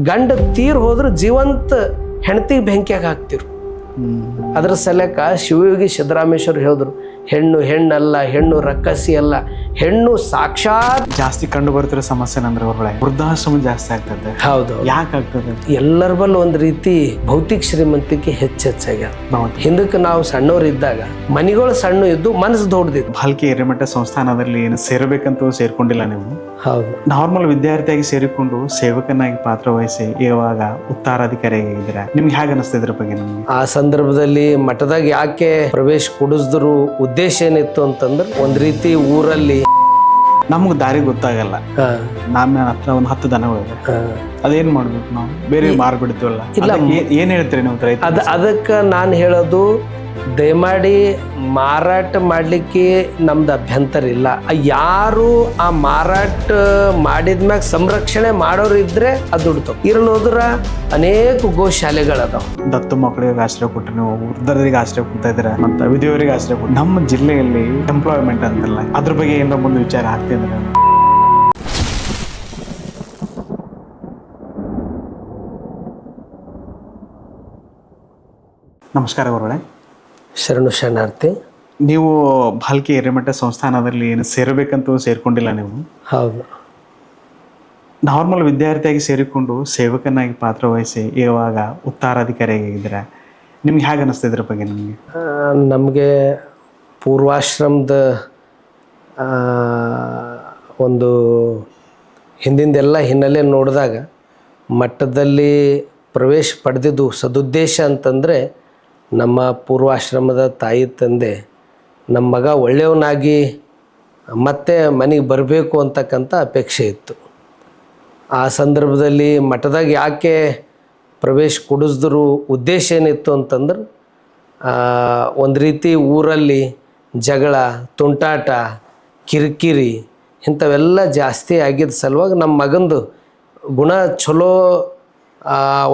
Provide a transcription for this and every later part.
ಗಂಡ ತೀರ್ ಹೋದ್ರೆ ಜೀವಂತ ಹೆಂಡತಿಗೆ ಬೆಂಕಿಯಾಗ ಹಾಕ್ತಿರು. ಅದ್ರ ಸಲಕ ಶಿವಯೋಗಿ ಸಿದ್ದರಾಮೇಶ್ವರ್ ಹೇಳಿದ್ರು, ಹೆಣ್ಣು ಹೆಣ್ಣಲ್ಲ, ಹೆಣ್ಣು ರಕ್ಕಸಿ ಅಲ್ಲ, ಹೆಣ್ಣು ಸಾಕ್ಷಾತ್. ಜಾಸ್ತಿ ಕಂಡು ಬರ್ತಿರೋ ಸಮಸ್ಯೆ ಅಂದ್ರೆ ಹೊರಗಡೆ ವೃದ್ಧಾಶ್ರಮ ಜಾಸ್ತಿ ಆಗ್ತದೆ. ಹೌದು. ಯಾಕೆ ಆಗ್ತದೆ? ಎಲ್ಲರ ಬಲ್ಲ ಒಂದು ರೀತಿ ಭೌತಿಕ ಶ್ರೀಮಂತಿಕೆ ಹೆಚ್ಚಾಗ್ಯದ. ಹಿಂದಕ್ಕೆ ನಾವು ಸಣ್ಣವರಿದ್ದಾಗ ಮನೆಗಳು ಸಣ್ಣ ಇದ್ದು ಮನಸ್ಸು ದೊಡ್ಡದಿತ್ತು. ಭಾಲ್ಕಿ ಹಿರೇಮಠ ಸಂಸ್ಥಾನದಲ್ಲಿ ಏನು ಸೇರಬೇಕಂತೂ ಸೇರ್ಕೊಂಡಿಲ್ಲ ನೀವು. ಹೌದು. ನಾರ್ಮಲ್ ವಿದ್ಯಾರ್ಥಿಯಾಗಿ ಸೇರಿಕೊಂಡು ಸೇವಕನಾಗಿ ಪಾತ್ರ ವಹಿಸಿ ಇವಾಗ ಉತ್ತರಾಧಿಕಾರಿಯಾಗಿದ್ದೀರಾ. ನಿಮ್ಗೆ ಹೇಗೆ ಅನಿಸ್ತಿದ್ರ ಬಗ್ಗೆ? ನಿಮ್ಗೆ ಆ ಸಂದರ್ಭದಲ್ಲಿ ಮಠದಾಗ ಯಾಕೆ ಪ್ರವೇಶ ಕೊಡಿಸಿದ್ರು ಉದ್ದೇಶ ಏನಿತ್ತು ಅಂತಂದ್ರೆ, ಒಂದ್ ರೀತಿ ಊರಲ್ಲಿ ನಮ್ಗೆ ದಾರಿ ಗೊತ್ತಾಗಲ್ಲ. ನನ್ನ ಹತ್ರ ಒಂದು 10 ದನಗಳಿದೆ, ಅದೇನ್ ಮಾಡ್ಬೇಕು ನಾವು? ಬೇರೆ ಮಾರ್ಬಿಡ್ತೀವಲ್ಲ, ಏನ್ ಹೇಳ್ತೀರಿ ನೀವು? ಅದಕ್ಕೆ ನಾನು ಹೇಳೋದು, ದಯಮಾಡಿ ಮಾರಾಟ ಮಾಡಲಿಕ್ಕೆ ನಮ್ದು ಅಭ್ಯಂತರ ಇಲ್ಲ. ಯಾರು ಆ ಮಾರಾಟ ಮಾಡಿದ್ಮ್ಯಾಗ ಸಂರಕ್ಷಣೆ ಮಾಡೋರು ಇದ್ರೆ ಅದು ದುಡ್ತಾವ. ಇರಲೋದ್ರ ಅನೇಕ ಗೋಶಾಲೆಗಳದಾವ. ದತ್ತು ಮಕ್ಕಳಿಗೆ ಆಶ್ರಯ ಕೊಟ್ಟರೆ, ನೀವು ವೃದ್ಧರಿಗೆ ಆಶ್ರಯ ಕೊಡ್ತಾ ಇದ್ದೀರಾ, ಮತ್ತು ವಿಧವೆಯರಿಗೆ ಆಶ್ರಯ ಕೊಟ್ಟು ನಮ್ಮ ಜಿಲ್ಲೆಯಲ್ಲಿ ಎಂಪ್ಲಾಯ್ಮೆಂಟ್ ಅಂತಲ್ಲ, ಅದ್ರ ಬಗ್ಗೆ ಏನಾರ ಮುಂದೆ ವಿಚಾರ ಆಗ್ತಿದ್ರೆ? ನಮಸ್ಕಾರ ಗುರುಗಳೇ. ಶರಣು ಶರಣಾರ್ಥಿ. ನೀವು ಭಾಲ್ಕಿ ಹಿರೇಮಠ ಸಂಸ್ಥಾನದಲ್ಲಿ ಏನು ಸೇರಬೇಕಂತೂ ಸೇರ್ಕೊಂಡಿಲ್ಲ ನೀವು. ಹೌದು. ನಾರ್ಮಲ್ ವಿದ್ಯಾರ್ಥಿಯಾಗಿ ಸೇರಿಕೊಂಡು ಸೇವಕನಾಗಿ ಪಾತ್ರ ವಹಿಸಿ ಇವಾಗ ಉತ್ತರಾಧಿಕಾರಿಯಾಗಿದ್ದೀರಾ. ನಿಮ್ಗೆ ಹೇಗೆ ಅನಿಸ್ತಿದ್ರ ಬಗ್ಗೆ? ನಿಮಗೆ ನಮಗೆ ಪೂರ್ವಾಶ್ರಮದ ಒಂದು ಹಿಂದಿಂದೆಲ್ಲ ಹಿನ್ನೆಲೆ ನೋಡಿದಾಗ ಮಠದಲ್ಲಿ ಪ್ರವೇಶ ಪಡೆದಿದ್ದು ಸದುದ್ದೇಶ ಅಂತಂದರೆ, ನಮ್ಮ ಪೂರ್ವಾಶ್ರಮದ ತಾಯಿ ತಂದೆ ನಮ್ಮ ಮಗ ಒಳ್ಳೆಯವನಾಗಿ ಮತ್ತೆ ಮನೆಗೆ ಬರಬೇಕು ಅಂತಕ್ಕಂಥ ಅಪೇಕ್ಷೆ ಇತ್ತು. ಆ ಸಂದರ್ಭದಲ್ಲಿ ಮಠದಾಗ ಯಾಕೆ ಪ್ರವೇಶ ಕೊಡಿಸಿದ್ರು ಉದ್ದೇಶ ಏನಿತ್ತು ಅಂತಂದ್ರೆ, ಒಂದು ರೀತಿ ಊರಲ್ಲಿ ಜಗಳ, ತುಂಟಾಟ, ಕಿರಿಕಿರಿ ಇಂಥವೆಲ್ಲ ಜಾಸ್ತಿ ಆಗಿದ್ದ ಸಲುವಾಗಿ ನಮ್ಮ ಮಗಂದು ಗುಣ ಚಲೋ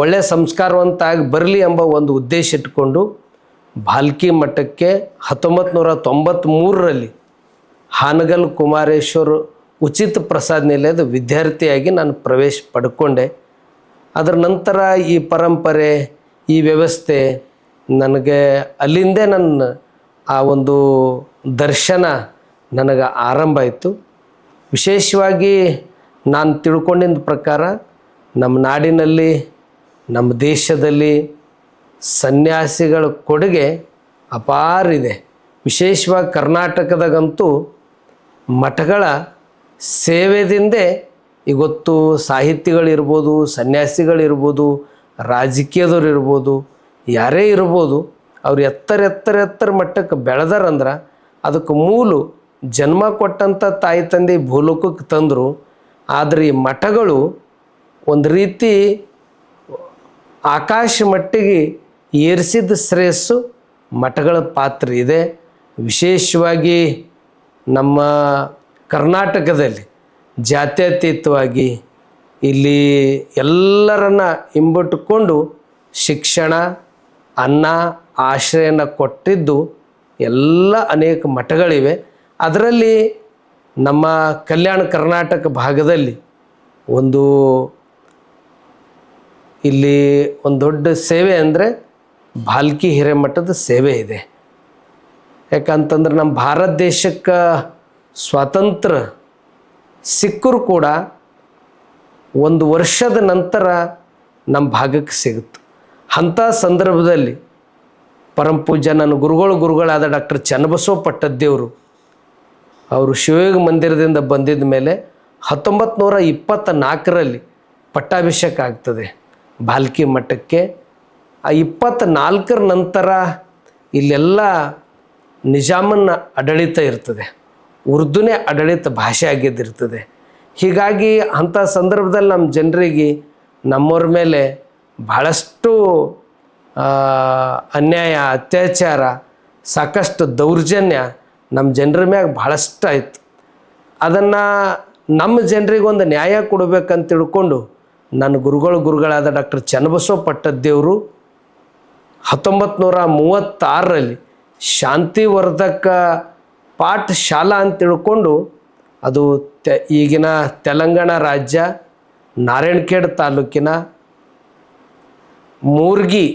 ಒಳ್ಳೆಯ ಸಂಸ್ಕಾರವಂತಾಗಿ ಬರಲಿ ಎಂಬ ಒಂದು ಉದ್ದೇಶ ಇಟ್ಕೊಂಡು ಭಾಲ್ಕಿ ಮಠಕ್ಕೆ 1993ರಲ್ಲಿ ಹಾನಗಲ್ ಕುಮಾರೇಶ್ವರ ಉಚಿತ ಪ್ರಸಾದ ನಿಲಯದ ವಿದ್ಯಾರ್ಥಿಯಾಗಿ ನಾನು ಪ್ರವೇಶ ಪಡ್ಕೊಂಡೆ. ಅದರ ನಂತರ ಈ ಪರಂಪರೆ, ಈ ವ್ಯವಸ್ಥೆ ನನಗೆ ಅಲ್ಲಿಂದೇ ನನ್ನ ಆ ಒಂದು ದರ್ಶನ ನನಗೆ ಆರಂಭ ಆಯಿತು. ವಿಶೇಷವಾಗಿ ನಾನು ತಿಳ್ಕೊಂಡಿದ್ದ ಪ್ರಕಾರ ನಮ್ಮ ನಾಡಿನಲ್ಲಿ, ನಮ್ಮ ದೇಶದಲ್ಲಿ ಸನ್ಯಾಸಿಗಳ ಕೊಡುಗೆ ಅಪಾರ ಇದೆ. ವಿಶೇಷವಾಗಿ ಕರ್ನಾಟಕದಾಗಂತೂ ಮಠಗಳ ಸೇವೆದಿಂದೇ ಇವತ್ತು ಸಾಹಿತಿಗಳಿರ್ಬೋದು, ಸನ್ಯಾಸಿಗಳಿರ್ಬೋದು, ರಾಜಕೀಯದವ್ರು ಇರ್ಬೋದು, ಯಾರೇ ಇರ್ಬೋದು, ಅವ್ರು ಎತ್ತರ ಮಟ್ಟಕ್ಕೆ ಬೆಳೆದಾರಂದ್ರೆ ಅದಕ್ಕೆ ಮೂಲ ಜನ್ಮ ಕೊಟ್ಟಂಥ ತಾಯಿ ತಂದೆ ಭೂಲೋಕಕ್ಕೆ ತಂದರು. ಆದರೆ ಈ ಮಠಗಳು ಒಂದು ರೀತಿ ಆಕಾಶ ಮಟ್ಟಿಗೆ ಏರಿಸಿದ ಶ್ರೇಯಸ್ಸು ಮಠಗಳ ಪಾತ್ರ ಇದೆ. ವಿಶೇಷವಾಗಿ ನಮ್ಮ ಕರ್ನಾಟಕದಲ್ಲಿ ಜಾತ್ಯತೀತವಾಗಿ ಇಲ್ಲಿ ಎಲ್ಲರನ್ನ ಹಿಂಬಿಟ್ಟುಕೊಂಡು ಶಿಕ್ಷಣ, ಅನ್ನ, ಆಶ್ರಯನ ಕೊಟ್ಟಿದ್ದು ಎಲ್ಲ ಅನೇಕ ಮಠಗಳಿವೆ. ಅದರಲ್ಲಿ ನಮ್ಮ ಕಲ್ಯಾಣ ಕರ್ನಾಟಕ ಭಾಗದಲ್ಲಿ ಇಲ್ಲಿ ಒಂದು ದೊಡ್ಡ ಸೇವೆ ಅಂದರೆ ಭಾಲ್ಕಿ ಹಿರೇಮಠದ ಸೇವೆ ಇದೆ. ಯಾಕಂತಂದ್ರೆ ನಮ್ಮ ಭಾರತ ದೇಶಕ್ಕೆ ಸ್ವಾತಂತ್ರ್ಯ ಸಿಕ್ಕರೂ ಕೂಡ 1 ವರ್ಷದ ನಂತರ ನಮ್ಮ ಭಾಗಕ್ಕೆ ಸಿಗುತ್ತೆ. ಅಂಥ ಸಂದರ್ಭದಲ್ಲಿ ಪರಮಪೂಜ್ಯ ನನ್ನ ಗುರುಗಳಾದ ಡಾಕ್ಟರ್ ಚನ್ನಬಸವ ಪಟ್ಟದ್ದೇವರು ಅವರು ಶಿವಯೋಗಿ ಮಂದಿರದಿಂದ ಬಂದಿದ್ದ ಮೇಲೆ 1924ರಲ್ಲಿ ಪಟ್ಟಾಭಿಷೇಕ ಆಗ್ತದೆ ಭಾಲ್ಕಿ ಮಠಕ್ಕೆ. ಆ 24ರ ನಂತರ ಇಲ್ಲೆಲ್ಲ ನಿಜಾಮನ ಆಡಳಿತ ಇರ್ತದೆ, ಉರ್ದುನೇ ಆಡಳಿತ ಭಾಷೆ ಆಗಿದ್ದಿರ್ತದೆ. ಹೀಗಾಗಿ ಅಂಥ ಸಂದರ್ಭದಲ್ಲಿ ನಮ್ಮ ಜನರಿಗೆ ನಮ್ಮವ್ರ ಮೇಲೆ ಭಾಳಷ್ಟು ಅನ್ಯಾಯ, ಅತ್ಯಾಚಾರ, ಸಾಕಷ್ಟು ದೌರ್ಜನ್ಯ ನಮ್ಮ ಜನರ ಮ್ಯಾಗ ಭಾಳಷ್ಟು ಆಯಿತು. ಅದನ್ನು ನಮ್ಮ ಜನರಿಗೆ ಒಂದು ನ್ಯಾಯ ಕೊಡಬೇಕಂತ ತಿಳ್ಕೊಂಡು ನನ್ನ ಗುರುಗಳಾದ ಡಾಕ್ಟರ್ ಚನ್ನಬಸವ ಪಟ್ಟದ್ದೇವರು 1936ರಲ್ಲಿ ಶಾಂತಿವರ್ಧಕ ಪಾಠ ಶಾಲಾ ಅಂತ ತಿಳ್ಕೊಂಡು, ಅದು ಈಗಿನ ತೆಲಂಗಾಣ ರಾಜ್ಯ ನಾರಾಯಣಖೇಡ್ ತಾಲೂಕಿನ ಮೂರ್ಗಿ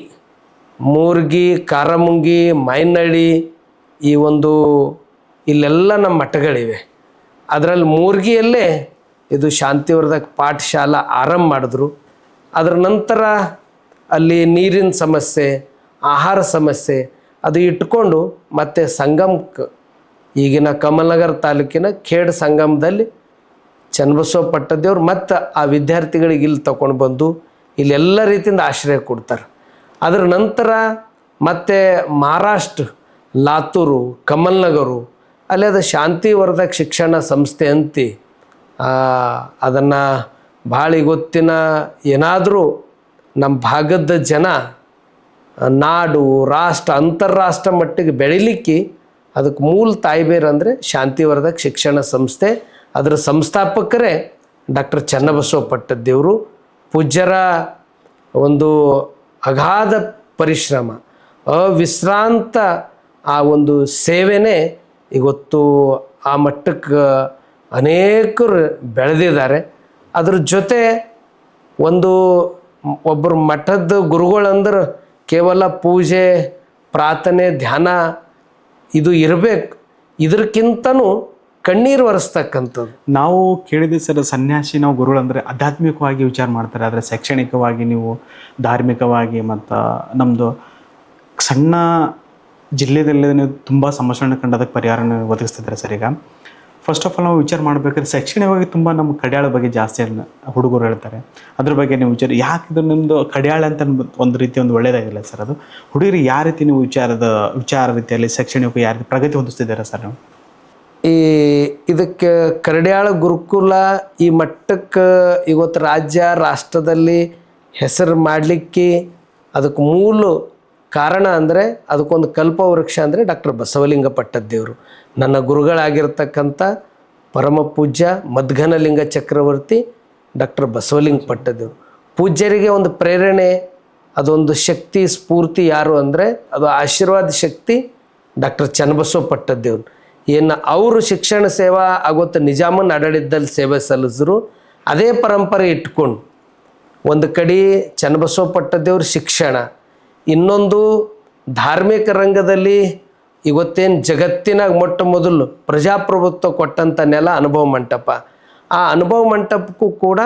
ಕಾರಮುಂಗಿ ಮೈನಳ್ಳಿ ಈ ಒಂದು ಇಲ್ಲೆಲ್ಲ ನಮ್ಮ ಮಠಗಳಿವೆ. ಅದರಲ್ಲಿ ಮೂರ್ಗಿಯಲ್ಲೇ ಇದು ಶಾಂತಿವರ್ಧಕ ಪಾಠಶಾಲಾ ಆರಂಭ ಮಾಡಿದ್ರು. ಅದರ ನಂತರ ಅಲ್ಲಿ ನೀರಿನ ಸಮಸ್ಯೆ, ಆಹಾರ ಸಮಸ್ಯೆ ಅದು ಇಟ್ಕೊಂಡು ಮತ್ತೆ ಸಂಗಮಕ್ಕೆ, ಈಗಿನ ಕಮಲನಗರ ತಾಲೂಕಿನ ಖೇಡ್ ಸಂಗಮದಲ್ಲಿ ಚನ್ನಬಸವ ಪಟ್ಟದೇವ್ರು ಮತ್ತು ಆ ವಿದ್ಯಾರ್ಥಿಗಳಿಗೆ ಇಲ್ಲಿ ತಗೊಂಡು ಬಂದು ಇಲ್ಲಿ ಎಲ್ಲ ರೀತಿಯಿಂದ ಆಶ್ರಯ ಕೊಡ್ತಾರೆ. ಅದರ ನಂತರ ಮತ್ತೆ ಮಹಾರಾಷ್ಟ್ರ ಲಾತೂರು ಕಮಲ್ನಗರು ಅಲ್ಲಿ ಅದು ಶಾಂತಿವರ್ಧಕ ಶಿಕ್ಷಣ ಸಂಸ್ಥೆ ಅಂತಿ ಅದನ್ನು ಭಾಳ ಗೊತ್ತಿನ ಏನಾದರೂ ನಮ್ಮ ಭಾಗದ ಜನ ನಾಡು ರಾಷ್ಟ್ರ ಅಂತಾರಾಷ್ಟ್ರ ಮಟ್ಟಿಗೆ ಬೆಳಿಲಿಕ್ಕೆ ಅದಕ್ಕೆ ಮೂಲ ತಾಯಿಬೇರು ಅಂದರೆ ಶಾಂತಿವರ್ಧಕ ಶಿಕ್ಷಣ ಸಂಸ್ಥೆ. ಅದರ ಸಂಸ್ಥಾಪಕರೇ ಡಾಕ್ಟರ್ ಚನ್ನಬಸವ ಪಟ್ಟದೇವರು. ಪೂಜ್ಯರ ಒಂದು ಅಗಾಧ ಪರಿಶ್ರಮ, ಅವಿಶ್ರಾಂತ ಆ ಒಂದು ಸೇವೆನೇ ಇವತ್ತು ಆ ಮಟ್ಟಕ್ಕೆ ಅನೇಕರು ಬೆಳೆದಿದ್ದಾರೆ. ಅದ್ರ ಜೊತೆ ಒಬ್ಬರು ಮಠದ ಗುರುಗಳಂದ್ರೆ ಕೇವಲ ಪೂಜೆ ಪ್ರಾರ್ಥನೆ ಧ್ಯಾನ ಇದು ಇರಬೇಕು, ಇದಕ್ಕಿಂತನೂ ಕಣ್ಣೀರು ಒರೆಸ್ತಕ್ಕಂಥದ್ದು. ನಾವು ಕೇಳಿದ್ದೆ ಸರ್, ಸನ್ಯಾಸಿ ನಾವು ಗುರುಗಳಂದರೆ ಆಧ್ಯಾತ್ಮಿಕವಾಗಿ ವಿಚಾರ ಮಾಡ್ತಾರೆ, ಆದರೆ ಶೈಕ್ಷಣಿಕವಾಗಿ ನೀವು ಧಾರ್ಮಿಕವಾಗಿ ಮತ್ತು ನಮ್ಮದು ಸಣ್ಣ ಜಿಲ್ಲೆದಲ್ಲೇ ನೀವು ತುಂಬ ಸಮಸ್ಯೆಗಳನ್ನ ಕಂಡು ಅದಕ್ಕೆ ಪರಿಹಾರನ ಒದಗಿಸ್ತಿದ್ದಾರೆ ಸರ್. ಈಗ ಫಸ್ಟ್ ಆಫ್ ಆಲ್ ನಾವು ವಿಚಾರ ಮಾಡಬೇಕಾದ್ರೆ ಶೈಕ್ಷಣಿಕವಾಗಿ ತುಂಬ ನಮ್ಮ ಕಡ್ಯಾಳ ಬಗ್ಗೆ ಜಾಸ್ತಿ ಹುಡುಗರು ಹೇಳ್ತಾರೆ. ಅದ್ರ ಬಗ್ಗೆ ನೀವು ವಿಚಾರ ಯಾಕೆ ಇದು ನಿಮ್ಮದು ಕಡ್ಯಾಳ ಅಂತ ಒಂದು ರೀತಿ ಒಂದು ಒಳ್ಳೆಯದಾಗಿಲ್ಲ ಸರ್. ಅದು ಹುಡುಗರಿಗೆ ಯಾವ ರೀತಿ ನೀವು ವಿಚಾರ ರೀತಿಯಲ್ಲಿ ಶೈಕ್ಷಣಿಕ ಯಾವ ರೀತಿ ಪ್ರಗತಿ ಹೊಂದಿಸ್ತಿದ್ದಾರೆ ಸರ್ ನೀವು? ಇದಕ್ಕೆ ಕರಡ್ಯಾಳ ಗುರುಕುಲ ಈ ಮಟ್ಟಕ್ಕೆ ಇವತ್ತು ರಾಜ್ಯ ರಾಷ್ಟ್ರದಲ್ಲಿ ಹೆಸರು ಮಾಡಲಿಕ್ಕೆ ಅದಕ್ಕೆ ಮೂಲ ಕಾರಣ ಅಂದರೆ ಅದಕ್ಕೊಂದು ಕಲ್ಪವೃಕ್ಷ ಅಂದರೆ ಡಾಕ್ಟರ್ ಬಸವಲಿಂಗ ಪಟ್ಟದೇವರು. ನನ್ನ ಗುರುಗಳಾಗಿರ್ತಕ್ಕಂಥ ಪರಮ ಪೂಜ್ಯ ಮದ್ಘನಲಿಂಗ ಚಕ್ರವರ್ತಿ ಡಾಕ್ಟರ್ ಬಸವಲಿಂಗ ಪಟ್ಟದೇವರು. ಪೂಜ್ಯರಿಗೆ ಒಂದು ಪ್ರೇರಣೆ, ಅದೊಂದು ಶಕ್ತಿ ಸ್ಫೂರ್ತಿ ಯಾರು ಅಂದರೆ ಅದು ಆಶೀರ್ವಾದ ಶಕ್ತಿ ಡಾಕ್ಟರ್ ಚನ್ನಬಸವ ಪಟ್ಟದೇವರು. ಏನು ಅವರು ಶಿಕ್ಷಣ ಸೇವಾ ಆಗೋತ್ತು ನಿಜಾಮನ ಆಡಳಿತದಲ್ಲಿ ಸೇವೆ ಸಲ್ಲಿಸಿದ್ರು. ಅದೇ ಪರಂಪರೆ ಇಟ್ಕೊಂಡು ಒಂದು ಕಡೆ ಚನ್ನಬಸವ ಪಟ್ಟದೇವ್ರ ಶಿಕ್ಷಣ, ಇನ್ನೊಂದು ಧಾರ್ಮಿಕ ರಂಗದಲ್ಲಿ ಇವತ್ತೇನು ಜಗತ್ತಿನಾಗ ಮೊಟ್ಟ ಮೊದಲು ಪ್ರಜಾಪ್ರಭುತ್ವ ಕೊಟ್ಟಂಥ ನೆಲ ಅನುಭವ ಮಂಟಪ. ಆ ಅನುಭವ ಮಂಟಪಕ್ಕೂ ಕೂಡ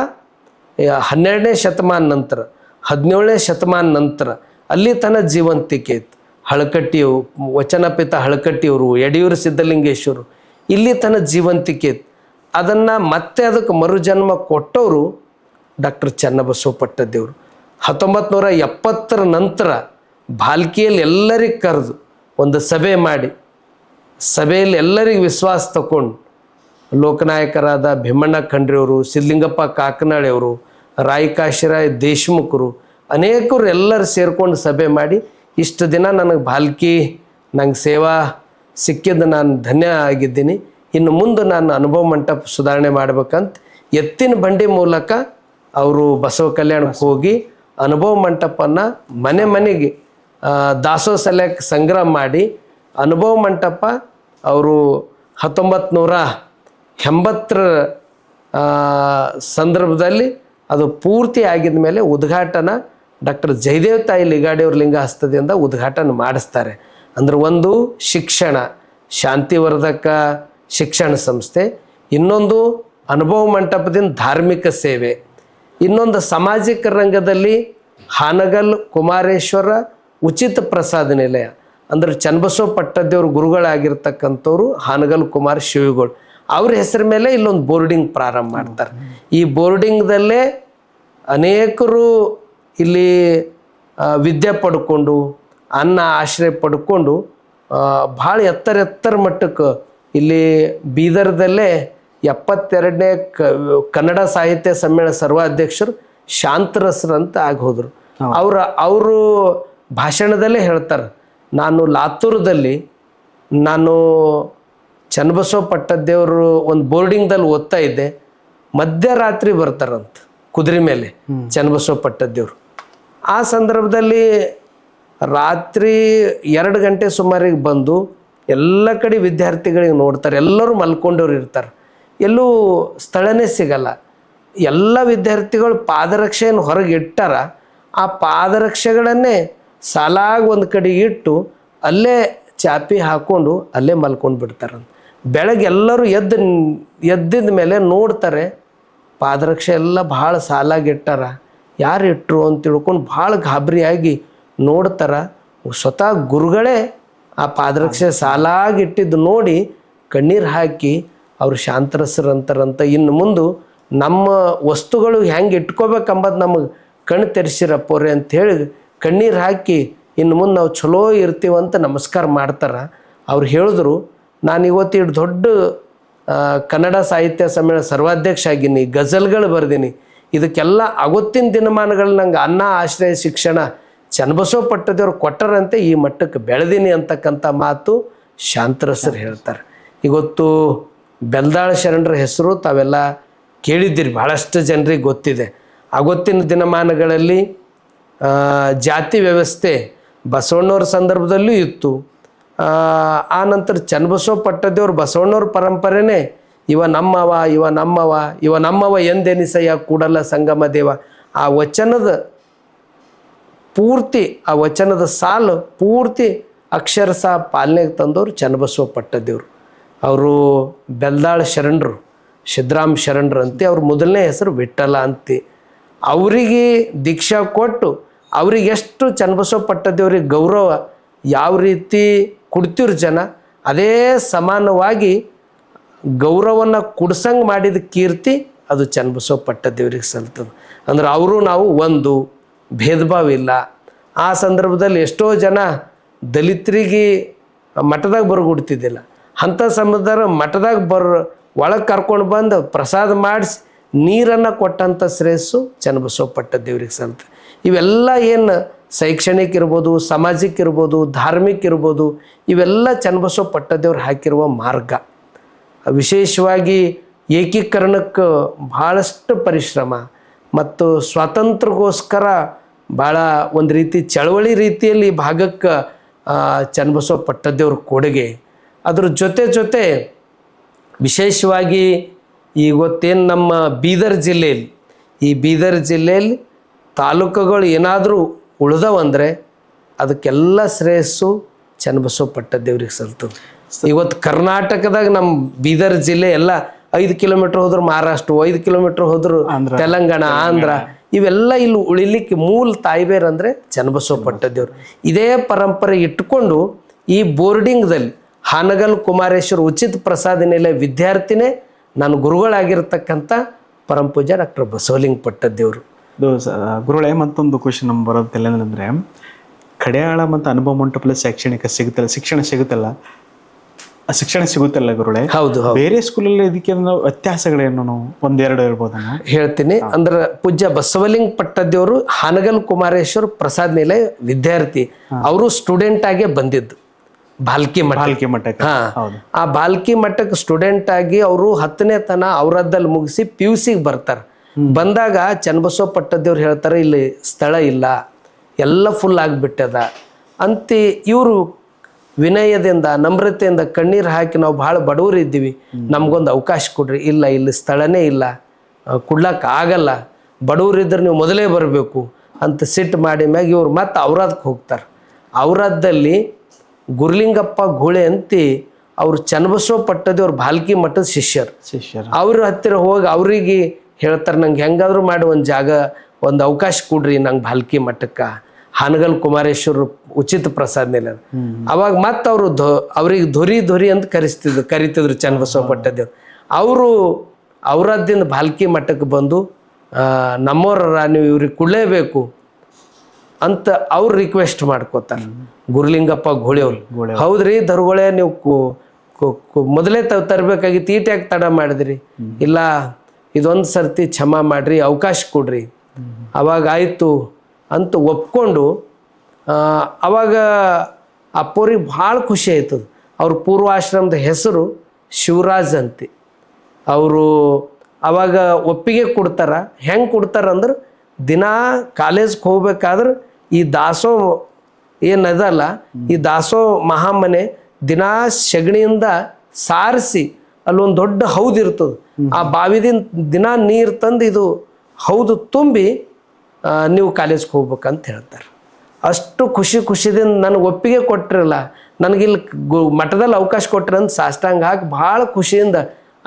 12ನೇ ಶತಮಾನ ನಂತರ 17ನೇ ಶತಮಾನ ನಂತರ ಅಲ್ಲಿ ತನ್ನ ಜೀವಂತಿಕೆ ಇತ್ತು. ಹಳಕಟ್ಟಿಯವರು, ವಚನಪಿತ ಹಳಕಟ್ಟಿಯವರು, ಯಡಿಯೂರು ಸಿದ್ಧಲಿಂಗೇಶ್ವರು ಇಲ್ಲಿ ತನ್ನ ಜೀವಂತಿಕೆ ಇತ್ತು. ಅದನ್ನು ಮತ್ತೆ ಅದಕ್ಕೆ ಮರುಜನ್ಮ ಕೊಟ್ಟವರು ಡಾಕ್ಟರ್ ಚನ್ನಬಸವ ಪಟ್ಟದೇವರು. 1970ರ ನಂತರ ಭಾಲ್ಕಿಯಲ್ಲಿ ಎಲ್ಲರಿಗೆ ಕರೆದು ಒಂದು ಸಭೆ ಮಾಡಿ, ಸಭೆಯಲ್ಲಿ ಎಲ್ಲರಿಗೆ ವಿಶ್ವಾಸ ತಗೊಂಡು ಲೋಕನಾಯಕರಾದ ಭೀಮಣ್ಣ ಖಂಡ್ರೆಯವರು, ಸಿದ್ಧಲಿಂಗಪ್ಪ ಕಾಕನಾಳೆಯವರು, ರಾಯಕಾಶಿರಾಯ್ ದೇಶಮುಖರು ಅನೇಕರು ಎಲ್ಲರೂ ಸೇರ್ಕೊಂಡು ಸಭೆ ಮಾಡಿ, ಇಷ್ಟು ದಿನ ನನಗೆ ಭಾಲ್ಕಿ ನಂಗೆ ಸೇವಾ ಸಿಕ್ಕಿದ್ದು ನಾನು ಧನ್ಯ ಆಗಿದ್ದೀನಿ, ಇನ್ನು ಮುಂದೆ ನಾನು ಅನುಭವ ಮಂಟಪ ಸುಧಾರಣೆ ಮಾಡ್ಬೇಕಂತ ಎತ್ತಿನ ಬಂಡಿ ಮೂಲಕ ಅವರು ಬಸವ ಕಲ್ಯಾಣಕ್ಕೆ ಹೋಗಿ ಅನುಭವ ಮಂಟಪನ ಮನೆ ಮನೆಗೆ ದಾಸೋಹ ಸಲಕ್ಕೆ ಸಂಗ್ರಹ ಮಾಡಿ ಅನುಭವ ಮಂಟಪ ಅವರು 1980ರ ಸಂದರ್ಭದಲ್ಲಿ ಅದು ಪೂರ್ತಿ ಆಗಿದ ಮೇಲೆ ಉದ್ಘಾಟನಾ ಡಾಕ್ಟರ್ ಜಯದೇವ ತಾಯಿ ಲಿಗಾಡಿಯವ್ರ ಲಿಂಗ ಹಸ್ತದಿಂದ ಉದ್ಘಾಟನೆ ಮಾಡಿಸ್ತಾರೆ. ಅಂದ್ರೆ ಒಂದು ಶಿಕ್ಷಣ ಶಾಂತಿವರ್ಧಕ ಶಿಕ್ಷಣ ಸಂಸ್ಥೆ, ಇನ್ನೊಂದು ಅನುಭವ ಮಂಟಪದಿಂದ ಧಾರ್ಮಿಕ ಸೇವೆ, ಇನ್ನೊಂದು ಸಾಮಾಜಿಕ ರಂಗದಲ್ಲಿ ಹಾನಗಲ್ ಕುಮಾರೇಶ್ವರ ಉಚಿತ ಪ್ರಸಾದ ನಿಲಯ. ಅಂದ್ರೆ ಚನ್ನಬಸವ ಪಟ್ಟದೇವ್ರ ಗುರುಗಳಾಗಿರ್ತಕ್ಕಂಥವ್ರು ಹಾನಗಲ್ ಕುಮಾರ್ ಶಿವಿಗಳು, ಅವ್ರ ಹೆಸರ ಮೇಲೆ ಇಲ್ಲೊಂದು ಬೋರ್ಡಿಂಗ್ ಪ್ರಾರಂಭ ಮಾಡ್ತಾರೆ. ಈ ಬೋರ್ಡಿಂಗ್ದಲ್ಲೇ ಅನೇಕರು ಇಲ್ಲಿ ವಿದ್ಯೆ ಪಡ್ಕೊಂಡು ಅನ್ನ ಆಶ್ರಯ ಪಡ್ಕೊಂಡು ಭಾಳ ಎತ್ತರ ಮಟ್ಟಕ್ಕೆ ಇಲ್ಲಿ ಬೀದರ್ದಲ್ಲೇ 72ನೇ ಕನ್ನಡ ಸಾಹಿತ್ಯ ಸಮ್ಮೇಳನ ಸರ್ವಾಧ್ಯಕ್ಷರು ಶಾಂತರಸರು ಅಂತ ಆಗೋದ್ರು. ಅವರು ಭಾಷಣದಲ್ಲೇ ಹೇಳ್ತಾರೆ, ನಾನು ಲಾತೂರದಲ್ಲಿ ನಾನು ಚನ್ನಬಸವ ಪಟ್ಟದೇವರು ಒಂದು ಬೋರ್ಡಿಂಗ್ದಲ್ಲಿ ಓದ್ತಾ ಇದ್ದೆ, ಮಧ್ಯರಾತ್ರಿ ಬರ್ತಾರಂತ ಕುದುರೆ ಮೇಲೆ ಚನ್ನಬಸವ ಪಟ್ಟದೇವರು. ಆ ಸಂದರ್ಭದಲ್ಲಿ ರಾತ್ರಿ 2 ಗಂಟೆ ಸುಮಾರಿಗೆ ಬಂದು ಎಲ್ಲ ಕಡೆ ವಿದ್ಯಾರ್ಥಿಗಳಿಗೆ ನೋಡ್ತಾರೆ, ಎಲ್ಲರೂ ಮಲ್ಕೊಂಡವ್ರು ಇರ್ತಾರೆ, ಎಲ್ಲೂ ಸ್ಥಳನೇ ಸಿಗಲ್ಲ. ಎಲ್ಲ ವಿದ್ಯಾರ್ಥಿಗಳು ಪಾದರಕ್ಷೆಯನ್ನು ಹೊರಗೆ ಇಟ್ಟಾರ, ಆ ಪಾದರಕ್ಷೆಗಳನ್ನೇ ಸಾಲಾಗಿ ಒಂದು ಕಡೆ ಇಟ್ಟು ಅಲ್ಲೇ ಚಾಪಿ ಹಾಕ್ಕೊಂಡು ಅಲ್ಲೇ ಮಲ್ಕೊಂಡು ಬಿಡ್ತಾರೆ. ಬೆಳಗ್ಗೆ ಎಲ್ಲರೂ ಎದ್ದಿದ ಮೇಲೆ ನೋಡ್ತಾರೆ, ಪಾದರಕ್ಷೆ ಎಲ್ಲ ಭಾಳ ಸಾಲಾಗಿಟ್ಟಾರ, ಯಾರು ಇಟ್ಟರು ಅಂತ ತಿಳ್ಕೊಂಡು ಭಾಳ ಗಾಬರಿಯಾಗಿ ನೋಡ್ತಾರೆ. ಸ್ವತಃ ಗುರುಗಳೇ ಆ ಪಾದರಕ್ಷೆ ಸಾಲಾಗಿಟ್ಟಿದ್ದು ನೋಡಿ ಕಣ್ಣೀರು ಹಾಕಿ ಅವ್ರು ಶಾಂತರಸರಂತಾರಂತ. ಇನ್ನು ಮುಂದೆ ನಮ್ಮ ವಸ್ತುಗಳು ಹೆಂಗೆ ಇಟ್ಕೋಬೇಕಂಬದು ನಮಗೆ ಕಣ್ಣು ತೆರೆಸಿರಪ್ಪೋರೆ ಅಂಥೇಳಿ ಕಣ್ಣೀರು ಹಾಕಿ ಇನ್ನು ಮುಂದೆ ನಾವು ಚಲೋ ಇರ್ತೀವಂತ ನಮಸ್ಕಾರ ಮಾಡ್ತಾರೆ. ಅವ್ರು ಹೇಳಿದ್ರು, ನಾನು ಇವತ್ತು ಇಷ್ಟು ದೊಡ್ಡ ಕನ್ನಡ ಸಾಹಿತ್ಯ ಸಮ್ಮೇಳನ ಸರ್ವಾಧ್ಯಕ್ಷ ಆಗೀನಿ, ಗಜಲ್ಗಳು ಬರ್ದೀನಿ, ಇದಕ್ಕೆಲ್ಲ ಅವತ್ತಿನ ದಿನಮಾನಗಳು ನಂಗೆ ಅನ್ನ ಆಶ್ರಯ ಶಿಕ್ಷಣ ಚನ್ನಬಸವ ಪಟ್ಟದೇವ್ರು ಕೊಟ್ಟರಂತೆ ಈ ಮಟ್ಟಕ್ಕೆ ಬೆಳೆದೀನಿ ಅಂತಕ್ಕಂಥ ಮಾತು ಶಾಂತರಸರು ಹೇಳ್ತಾರೆ. ಇವತ್ತು ಬೆಲ್ದಾಳ ಶರಣರ ಹೆಸರು ತಾವೆಲ್ಲ ಕೇಳಿದ್ದೀರಿ, ಭಾಳಷ್ಟು ಜನರಿಗೆ ಗೊತ್ತಿದೆ. ಅವತ್ತಿನ ದಿನಮಾನಗಳಲ್ಲಿ ಜಾತಿ ವ್ಯವಸ್ಥೆ ಬಸವಣ್ಣವ್ರ ಸಂದರ್ಭದಲ್ಲೂ ಇತ್ತು. ಆ ನಂತರ ಚನ್ನಬಸವ ಪಟ್ಟದೇವ್ರು ಬಸವಣ್ಣವ್ರ ಪರಂಪರೆನೇ ಇವ ನಮ್ಮವ ಇವ ನಮ್ಮವ ಇವ ನಮ್ಮವ ಎಂದೆನಿಸಯ್ಯ ಕೂಡಲ ಸಂಗಮ ದೇವ, ಆ ವಚನದ ಪೂರ್ತಿ, ಆ ವಚನದ ಸಾಲು ಪೂರ್ತಿ ಅಕ್ಷರಶಃ ಪಾಲನೆಗೆ ತಂದವರು ಚನ್ನಬಸವ ಪಟ್ಟದೇವ್ರು. ಅವರು ಬೆಲ್ದಾಳ ಶರಣರು, ಸಿದ್ದರಾಮ ಶರಣರು ಅಂತೆ. ಅವ್ರ ಮೊದಲನೇ ಹೆಸರು ವಿಠ್ಠಲ ಅಂತೆ. ಅವರಿಗೆ ದೀಕ್ಷಾ ಕೊಟ್ಟು ಅವ್ರಿಗೆ ಎಷ್ಟು ಚನ್ನಬಸವ ಪಟ್ಟದೇವ್ರಿಗೆ ಗೌರವ ಯಾವ ರೀತಿ ಕೊಡ್ತಿವ್ರು ಜನ, ಅದೇ ಸಮಾನವಾಗಿ ಗೌರವವನ್ನು ಕುಡ್ಸಂಗೆ ಮಾಡಿದ ಕೀರ್ತಿ ಅದು ಚನ್ನಬಸವ ಪಟ್ಟದೇವ್ರಿಗೆ ಸಲ್ತದೆ. ಅಂದ್ರೆ ಅವರು ನಾವು ಒಂದು ಭೇದ ಭಾವ ಇಲ್ಲ. ಆ ಸಂದರ್ಭದಲ್ಲಿ ಎಷ್ಟೋ ಜನ ದಲಿತರಿಗೆ ಮಠದಾಗ ಬರಗುಡ್ತಿದ್ದಿಲ್ಲ, ಅಂಥ ಸಮಯದಾಗ ಮಠದಾಗ ಒಳಗೆ ಕರ್ಕೊಂಡು ಬಂದು ಪ್ರಸಾದ ಮಾಡಿಸಿ ನೀರನ್ನು ಕೊಟ್ಟಂಥ ಶ್ರೇಯಸ್ಸು ಚನ್ನಬಸವ ಪಟ್ಟದೇವ್ರಿಗೆ ಸಲ್ತದೆ. ಇವೆಲ್ಲ ಏನು ಶೈಕ್ಷಣಿಕ ಇರ್ಬೋದು, ಸಾಮಾಜಿಕ ಇರ್ಬೋದು, ಧಾರ್ಮಿಕ ಇರ್ಬೋದು, ಇವೆಲ್ಲ ಚನ್ನಬಸವ ಪಟ್ಟದೇವ್ರು ಹಾಕಿರುವ ಮಾರ್ಗ. ವಿಶೇಷವಾಗಿ ಏಕೀಕರಣಕ್ಕೆ ಭಾಳಷ್ಟು ಪರಿಶ್ರಮ ಮತ್ತು ಸ್ವಾತಂತ್ರ್ಯಕ್ಕೋಸ್ಕರ ಭಾಳ ಒಂದು ರೀತಿ ಚಳವಳಿ ರೀತಿಯಲ್ಲಿ ಭಾಗಕ್ಕೆ ಚನ್ನಬಸವ ಪಟ್ಟದೇವ್ರ ಕೊಡುಗೆ. ಅದ್ರ ಜೊತೆ ವಿಶೇಷವಾಗಿ ಇವತ್ತೇನು ನಮ್ಮ ಬೀದರ್ ಜಿಲ್ಲೆಯಲ್ಲಿ, ಈ ಬೀದರ್ ಜಿಲ್ಲೆಯಲ್ಲಿ ತಾಲೂಕುಗಳು ಏನಾದರೂ ಉಳಿದವಂದರೆ ಅದಕ್ಕೆಲ್ಲ ಶ್ರೇಯಸ್ಸು ಚನ್ನಬಸವ ಪಟ್ಟದೇವ್ರಿಗೆ ಸಲ್ತದೆ. ಇವತ್ತು ಕರ್ನಾಟಕದಾಗ ನಮ್ಮ ಬೀದರ್ ಜಿಲ್ಲೆ ಎಲ್ಲ 5 ಕಿಲೋಮೀಟ್ರ್ ಹೋದ್ರೆ ಮಹಾರಾಷ್ಟ್ರ, 5 ಕಿಲೋಮೀಟ್ರ್ ಹೋದ್ರು ತೆಲಂಗಾಣ, ಆಂಧ್ರ, ಇವೆಲ್ಲ ಇಲ್ಲಿ ಉಳಿಲಿಕ್ಕೆ ಮೂಲ ತಾಯಿಬೇರು ಅಂದರೆ ಚನ್ನಬಸವ ಪಟ್ಟದೇವ್ರು. ಇದೇ ಪರಂಪರೆ ಇಟ್ಕೊಂಡು ಈ ಬೋರ್ಡಿಂಗ್ದಲ್ಲಿ ಹಾನಗಲ್ ಕುಮಾರೇಶ್ವರ ಉಚಿತ ಪ್ರಸಾದ ನಿಲಯ ವಿದ್ಯಾರ್ಥಿನೇ ನನ್ನ ಗುರುಗಳಾಗಿರ್ತಕ್ಕಂಥ ಪರಮಪೂಜ್ಯ ಡಾಕ್ಟರ್ ಬಸವಲಿಂಗ ಪಟ್ಟದೇವ್ರು. ಗುರುಗಳೇ, ಮತ್ತೊಂದು ಕ್ವಶನ್ ನಮ್ಗೆ ಬರೋದಿಲ್ಲ ಅಂದರೆ, ಕಡೆಯಾಳ ಮತ್ತು ಅನುಭವ ಮಂಟಪದಲ್ಲಿ ಶಿಕ್ಷಣ ಸಿಗುತ್ತಲ್ಲ ಗುರುಗಳೇ? ಹೌದು. ಬೇರೆ ಸ್ಕೂಲಲ್ಲಿ ಇದಕ್ಕೆ ವ್ಯತ್ಯಾಸಗಳೇನು, ನಾವು ಒಂದೆರಡು ಹೇಳ್ಬೋದ? ಹೇಳ್ತೀನಿ. ಅಂದ್ರೆ ಪೂಜ್ಯ ಬಸವಲಿಂಗ ಪಟ್ಟದೇವರು ಹಾನಗಲ್ ಕುಮಾರೇಶ್ವರ ಪ್ರಸಾದ ನಿಲಯ ವಿದ್ಯಾರ್ಥಿ, ಅವರು ಸ್ಟೂಡೆಂಟ್ ಆಗೇ ಬಂದಿದ್ದು ಬಾಲ್ಕಿ ಮಠಕ್ಕೆ. ಆ ಬಾಲ್ಕಿ ಮಠಕ್ಕೆ ಸ್ಟೂಡೆಂಟ್ ಆಗಿ ಅವರು 10ನೇ ತನ ಔರಾದ್ದಲ್ಲಿ ಮುಗಿಸಿ PUC ಬರ್ತಾರೆ. ಬಂದಾಗ ಚನ್ನಬಸವ ಪಟ್ಟದೇವ್ರು ಹೇಳ್ತಾರೆ, ಇಲ್ಲಿ ಸ್ಥಳ ಇಲ್ಲ, ಎಲ್ಲ ಫುಲ್ ಆಗಿಬಿಟ್ಟದ ಅಂತ. ಇವರು ವಿನಯದಿಂದ ನಮ್ರತೆಯಿಂದ ಕಣ್ಣೀರು ಹಾಕಿ, ನಾವು ಭಾಳ ಬಡವರು ಇದ್ದೀವಿ, ನಮಗೊಂದು ಅವಕಾಶ ಕೊಡ್ರಿ. ಇಲ್ಲ, ಇಲ್ಲಿ ಸ್ಥಳನೇ ಇಲ್ಲ, ಕೊಡ್ಲಕ್ಕೆ ಆಗಲ್ಲ, ಬಡವರಿದ್ರೆ ನೀವು ಮೊದಲೇ ಬರಬೇಕು ಅಂತ ಸಿಟ್ಟು ಮಾಡಿ ಮ್ಯಾಗ ಇವ್ರು ಮತ್ತೆ ಔರಾದಕ್ಕೆ ಹೋಗ್ತಾರೆ. ಔರಾದಲ್ಲಿ ಗುರುಲಿಂಗಪ್ಪ ಘೋಳೆ ಅಂತಿ ಅವರು ಚನ್ನಬಸವ ಪಟ್ಟದೇವ್ರು ಬಾಲ್ಕಿ ಮಠದ ಶಿಷ್ಯರು. ಅವ್ರ ಹತ್ತಿರ ಹೋಗಿ ಅವ್ರಿಗೆ ಹೇಳ್ತಾರೆ, ನಂಗೆ ಹೆಂಗಾದ್ರೂ ಮಾಡಿ ಒಂದು ಜಾಗ, ಒಂದು ಅವಕಾಶ ಕೊಡ್ರಿ ನಂಗೆ ಬಾಲ್ಕಿ ಮಠಕ್ಕೆ, ಹಾನಗಲ್ ಕುಮಾರೇಶ್ವರ ಉಚಿತ ಪ್ರಸಾದ ನಿಲಯ. ಅವಾಗ ಮತ್ತೆ ಅವರು ಅವ್ರಿಗೆ ಧೊರಿ ಅಂತ ಕರಿತಿದ್ರು ಚನ್ನಬಸವ ಪಟ್ಟದೇವ್ರು. ಅವರು ಔರಾದ್ದಿಂದ ಬಾಲ್ಕಿ ಮಠಕ್ಕೆ ಬಂದು, ನಮ್ಮವ್ರ ನೀವು ಇವ್ರಿಗೆ ಕೊಡಲೇಬೇಕು ಅಂತ ಅವ್ರು ರಿಕ್ವೆಸ್ಟ್ ಮಾಡ್ಕೋತಾರೆ ಗುರುಲಿಂಗಪ್ಪ ಘೋಳೆಯವ್ರು. ಹೌದ್ರಿ ದರ್ಗೊಳೆ, ನೀವು ಮೊದಲೇ ತರಬೇಕಾಗಿತ್ತು, ಈಟ್ಯಾಕೆ ತಡ ಮಾಡಿದ್ರಿ? ಇಲ್ಲ, ಇದೊಂದು ಸರ್ತಿ ಕ್ಷಮ ಮಾಡ್ರಿ, ಅವಕಾಶ ಕೊಡ್ರಿ. ಅವಾಗ ಆಯಿತು ಅಂತ ಒಪ್ಕೊಂಡು, ಅವಾಗ ಅಪ್ಪೋರಿಗೆ ಭಾಳ ಖುಷಿ ಆಯ್ತದ. ಅವ್ರ ಪೂರ್ವಾಶ್ರಮದ ಹೆಸರು ಶಿವರಾಜ್ ಅಂತೆ. ಅವರು ಅವಾಗ ಒಪ್ಪಿಗೆ ಕೊಡ್ತಾರ. ಹೆಂಗೆ ಕೊಡ್ತಾರಂದ್ರೆ, ದಿನಾ ಕಾಲೇಜ್ಗೆ ಹೋಗ್ಬೇಕಾದ್ರೆ ಈ ದಾಸೋ ಏನದಲ್ಲ, ಈ ದಾಸೋ ಮಹಾಮನೆ ದಿನಾ ಸಗಣಿಯಿಂದ ಸಾರಿಸಿ ಅಲ್ಲೊಂದು ದೊಡ್ಡ ಹೌದು ಇರ್ತದೆ, ಆ ಬಾವಿದಿಂದ ದಿನ ನೀರು ತಂದು ಇದು ಹೌದು ತುಂಬಿ ನೀವು ಕಾಲೇಜ್ಗೆ ಹೋಗ್ಬೇಕಂತ ಹೇಳ್ತಾರೆ. ಅಷ್ಟು ಖುಷಿದಿಂದ ನನಗೆ ಒಪ್ಪಿಗೆ ಕೊಟ್ಟಿರಲ್ಲ, ನನಗಿಲ್ಲಿ ಮಠದಲ್ಲಿ ಅವಕಾಶ ಕೊಟ್ಟಿರಿ ಅಂತ ಸಾಷ್ಟಾಂಗ ಹಾಕಿ ಭಾಳ ಖುಷಿಯಿಂದ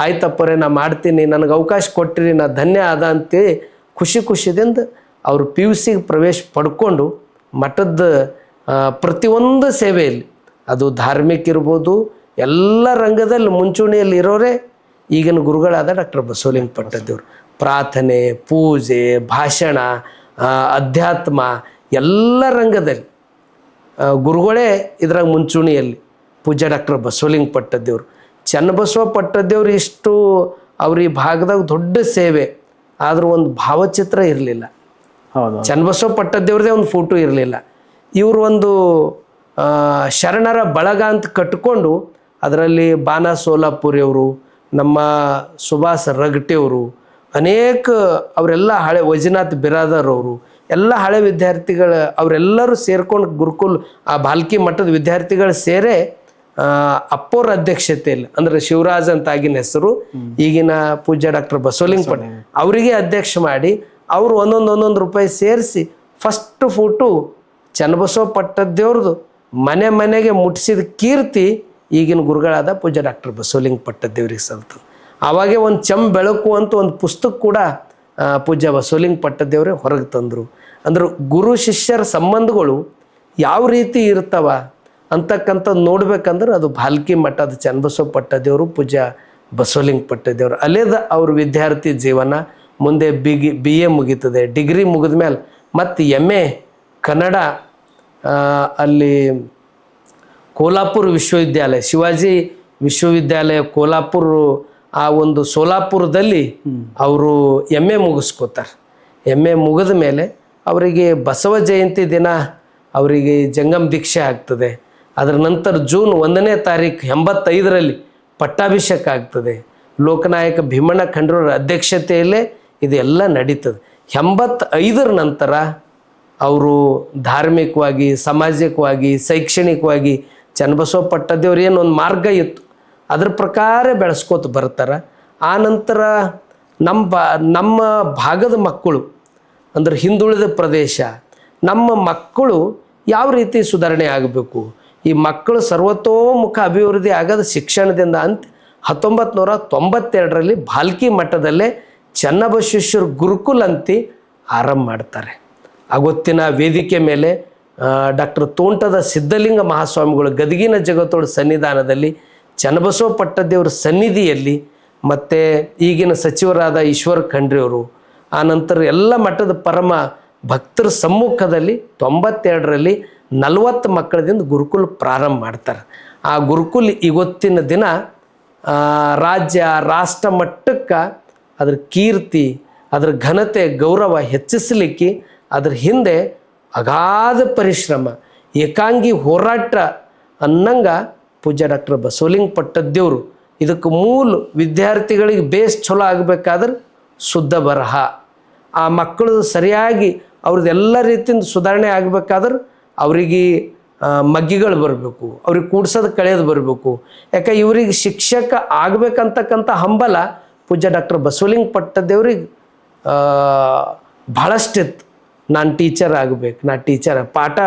ಆಯ್ತಪ್ಪರೇ ನಾ ಮಾಡ್ತೀನಿ, ನನಗೆ ಅವಕಾಶ ಕೊಟ್ಟಿರಿ, ನಾ ಧನ್ಯ ಆದ ಅಂತೇಳಿ ಖುಷಿದಿಂದ ಅವರು PUC ಪ್ರವೇಶ ಪಡ್ಕೊಂಡು ಮಠದ ಪ್ರತಿಯೊಂದು ಸೇವೆಯಲ್ಲಿ, ಅದು ಧಾರ್ಮಿಕ ಇರ್ಬೋದು, ಎಲ್ಲ ರಂಗದಲ್ಲಿ ಮುಂಚೂಣಿಯಲ್ಲಿ ಇರೋರೇ ಈಗಿನ ಗುರುಗಳಾದ ಡಾಕ್ಟರ್ ಬಸವಲಿಂಗ ಪಟ್ಟದೇವರು. ಪ್ರಾರ್ಥನೆ, ಪೂಜೆ, ಭಾಷಣ, ಅಧ್ಯಾತ್ಮ ಎಲ್ಲ ರಂಗದಲ್ಲಿ ಗುರುಗಳೇ ಇದ್ರಾಗ ಮುಂಚೂಣಿಯಲ್ಲಿ. ಪೂಜ್ಯ ಡಾಕ್ಟರ್ ಬಸವಲಿಂಗ ಪಟ್ಟದೇವರು, ಚನ್ನಬಸವ ಪಟ್ಟದೇವ್ರು ಇಷ್ಟು ಅವ್ರ ಈ ಭಾಗದಾಗ ದೊಡ್ಡ ಸೇವೆ ಆದರೂ ಒಂದು ಭಾವಚಿತ್ರ ಇರಲಿಲ್ಲ. ಹೌದು, ಚನ್ನಬಸವ ಪಟ್ಟದೇವ್ರದೇ ಒಂದು ಫೋಟೋ ಇರಲಿಲ್ಲ. ಇವರು ಒಂದು ಶರಣರ ಬಳಗ ಅಂತ ಕಟ್ಕೊಂಡು ಅದರಲ್ಲಿ ಬಾನ ಸೋಲಾಪುರಿಯವರು, ನಮ್ಮ ಸುಭಾಷ್ ರಗಟೆಯವರು, ಅನೇಕ ಅವರೆಲ್ಲ ಹಳೆ ವೈಜನಾಥ್ ಬಿರಾದರ್ ಅವರು ಎಲ್ಲ ಹಳೆ ವಿದ್ಯಾರ್ಥಿಗಳು ಅವರೆಲ್ಲರೂ ಸೇರ್ಕೊಂಡು ಗುರುಕುಲ್ ಆ ಬಾಲ್ಕಿ ಮಠದ ವಿದ್ಯಾರ್ಥಿಗಳು ಸೇರೇ ಅಪ್ಪೋರ ಅಧ್ಯಕ್ಷತೆಯಲ್ಲಿ, ಅಂದರೆ ಶಿವರಾಜ್ ಅಂತ ಆಗಿನ ಹೆಸರು, ಈಗಿನ ಪೂಜ್ಯ ಡಾಕ್ಟರ್ ಬಸವಲಿಂಗ ಪಟ್ಟ ಅವರಿಗೆ ಅಧ್ಯಕ್ಷ ಮಾಡಿ ಅವರು ಒಂದೊಂದು ರೂಪಾಯಿ ಸೇರಿಸಿ ಫಸ್ಟ್ ಫೋಟೋ ಚನ್ನಬಸವ ಪಟ್ಟದೇವ್ರದ್ದು ಮನೆಗೆ ಮುಟ್ಟಿಸಿದ ಕೀರ್ತಿ ಈಗಿನ ಗುರುಗಳಾದ ಪೂಜ್ಯ ಡಾಕ್ಟರ್ ಬಸವಲಿಂಗ ಪಟ್ಟದೇವ್ರಿಗೆ ಸಲ್ತದೆ. ಆವಾಗೇ ಒಂದು ಬೆಳಕು ಅಂತ ಒಂದು ಪುಸ್ತಕ ಕೂಡ ಪೂಜ್ಯ ಬಸವಲಿಂಗ ಪಟ್ಟದೇವರೇ ಹೊರಗೆ ತಂದರು. ಅಂದ್ರೆ ಗುರು ಶಿಷ್ಯರ ಸಂಬಂಧಗಳು ಯಾವ ರೀತಿ ಇರ್ತಾವ ಅಂತಕ್ಕಂಥದ್ದು ನೋಡ್ಬೇಕಂದ್ರೆ ಅದು ಭಾಲ್ಕಿ ಮಠದ ಚನ್ನಬಸವ ಪಟ್ಟದೇವರು, ಪೂಜ್ಯ ಬಸವಲಿಂಗ ಪಟ್ಟದೇವರು. ಅಲ್ಲೇದ ಅವ್ರ ವಿದ್ಯಾರ್ಥಿ ಜೀವನ ಮುಂದೆ BA ಮುಗೀತದೆ. ಡಿಗ್ರಿ ಮುಗಿದ ಮೇಲೆ ಮತ್ತು MA ಕನ್ನಡ ಅಲ್ಲಿ ಕೋಲ್ಹಾಪುರ ವಿಶ್ವವಿದ್ಯಾಲಯ, ಶಿವಾಜಿ ವಿಶ್ವವಿದ್ಯಾಲಯ ಕೋಲ್ಹಾಪುರ, ಆ ಒಂದು ಸೋಲಾಪುರದಲ್ಲಿ ಅವರು MA ಮುಗಿಸ್ಕೋತಾರೆ. MA ಮುಗಿದ ಮೇಲೆ ಅವರಿಗೆ ಬಸವ ಜಯಂತಿ ದಿನ ಅವರಿಗೆ ಜಂಗಮ ದೀಕ್ಷೆ ಆಗ್ತದೆ. ಅದರ ನಂತರ ಜೂನ್ 1ನೇ ತಾರೀಕು 85ರಲ್ಲಿ ಪಟ್ಟಾಭಿಷೇಕ ಆಗ್ತದೆ. ಲೋಕನಾಯಕ ಭೀಮಣ್ಣ ಖಂಡ್ರವರ ಅಧ್ಯಕ್ಷತೆಯಲ್ಲೇ ಇದೆಲ್ಲ ನಡೀತದೆ. 85ರ ನಂತರ ಅವರು ಧಾರ್ಮಿಕವಾಗಿ, ಸಾಮಾಜಿಕವಾಗಿ, ಶೈಕ್ಷಣಿಕವಾಗಿ ಚನ್ನಬಸವ ಪಟ್ಟದೇವ್ರು ಏನು ಒಂದು ಮಾರ್ಗ ಇತ್ತು ಅದ್ರ ಪ್ರಕಾರ ಬೆಳೆಸ್ಕೋತ ಬರ್ತಾರೆ. ಆ ನಂತರ ನಮ್ಮ ಭಾಗದ ಮಕ್ಕಳು, ಅಂದ್ರೆ ಹಿಂದುಳಿದ ಪ್ರದೇಶ, ನಮ್ಮ ಮಕ್ಕಳು ಯಾವ ರೀತಿ ಸುಧಾರಣೆ ಆಗಬೇಕು, ಈ ಮಕ್ಕಳು ಸರ್ವತೋಮುಖ ಅಭಿವೃದ್ಧಿ ಆಗೋದು ಶಿಕ್ಷಣದಿಂದ ಅಂತ 1992ರಲ್ಲಿ ಭಾಲ್ಕಿ ಮಠದಲ್ಲೇ ಚನ್ನಬಸವೇಶ್ವರ ಗುರುಕುಲ್ ಅಂತಿ ಆರಂಭ ಮಾಡ್ತಾರೆ. ಆವತ್ತಿನ ವೇದಿಕೆ ಮೇಲೆ ಡಾಕ್ಟರ್ ತೋಂಟದ ಸಿದ್ಧಲಿಂಗ ಮಹಾಸ್ವಾಮಿಗಳು ಗದಗಿನ ಜಗತ್ತೋಳ ಸನ್ನಿಧಾನದಲ್ಲಿ, ಚನ್ನಬಸವ ಪಟ್ಟದೇವ್ರ ಸನ್ನಿಧಿಯಲ್ಲಿ, ಮತ್ತು ಈಗಿನ ಸಚಿವರಾದ ಈಶ್ವರ ಖಂಡ್ರೆಯವರು, ಆನಂತರ ಎಲ್ಲ ಮಠದ ಪರಮ ಭಕ್ತರ ಸಮ್ಮುಖದಲ್ಲಿ 92ರಲ್ಲಿ 40 ಮಕ್ಕಳದಿಂದ ಗುರುಕುಲ್ ಪ್ರಾರಂಭ ಮಾಡ್ತಾರೆ. ಆ ಗುರುಕುಲ್ ಇವತ್ತಿನ ದಿನ ರಾಜ್ಯ ರಾಷ್ಟ್ರ ಮಟ್ಟಕ್ಕೆ ಅದ್ರ ಕೀರ್ತಿ, ಅದ್ರ ಘನತೆ, ಗೌರವ ಹೆಚ್ಚಿಸಲಿಕ್ಕೆ ಅದ್ರ ಹಿಂದೆ ಅಗಾಧ ಪರಿಶ್ರಮ, ಏಕಾಂಗಿ ಹೋರಾಟ ಅನ್ನಂಗ ಪೂಜ್ಯ ಡಾಕ್ಟರ್ ಬಸವಲಿಂಗ ಪಟ್ಟದೇವರು. ಇದಕ್ಕೆ ಮೂಲ ವಿದ್ಯಾರ್ಥಿಗಳಿಗೆ ಬೇಸ್ ಚಲೋ ಆಗಬೇಕಾದ್ರೆ ಶುದ್ಧ ಬರಹ, ಆ ಮಕ್ಕಳು ಸರಿಯಾಗಿ ಅವ್ರದ್ದೆಲ್ಲ ರೀತಿಯಿಂದ ಸುಧಾರಣೆ ಆಗಬೇಕಾದ್ರೆ ಅವರಿಗೆ ಮಗ್ಗಿಗಳು ಬರಬೇಕು, ಅವ್ರಿಗೆ ಕೂಡ್ಸೋದು ಕಳೆಯೋದು ಬರಬೇಕು. ಯಾಕೆ ಇವ್ರಿಗೆ ಶಿಕ್ಷಕ ಆಗಬೇಕಂತಕ್ಕಂಥ ಹಂಬಲ ಪೂಜ್ಯ ಡಾಕ್ಟರ್ ಬಸವಲಿಂಗ ಪಟ್ಟದೇವ್ರಿಗೆ ಭಾಳಷ್ಟಿತ್ತು. ನಾನು ಟೀಚರ್ ಆಗಬೇಕು, ನಾ ಟೀಚರ್ ಪಾಠ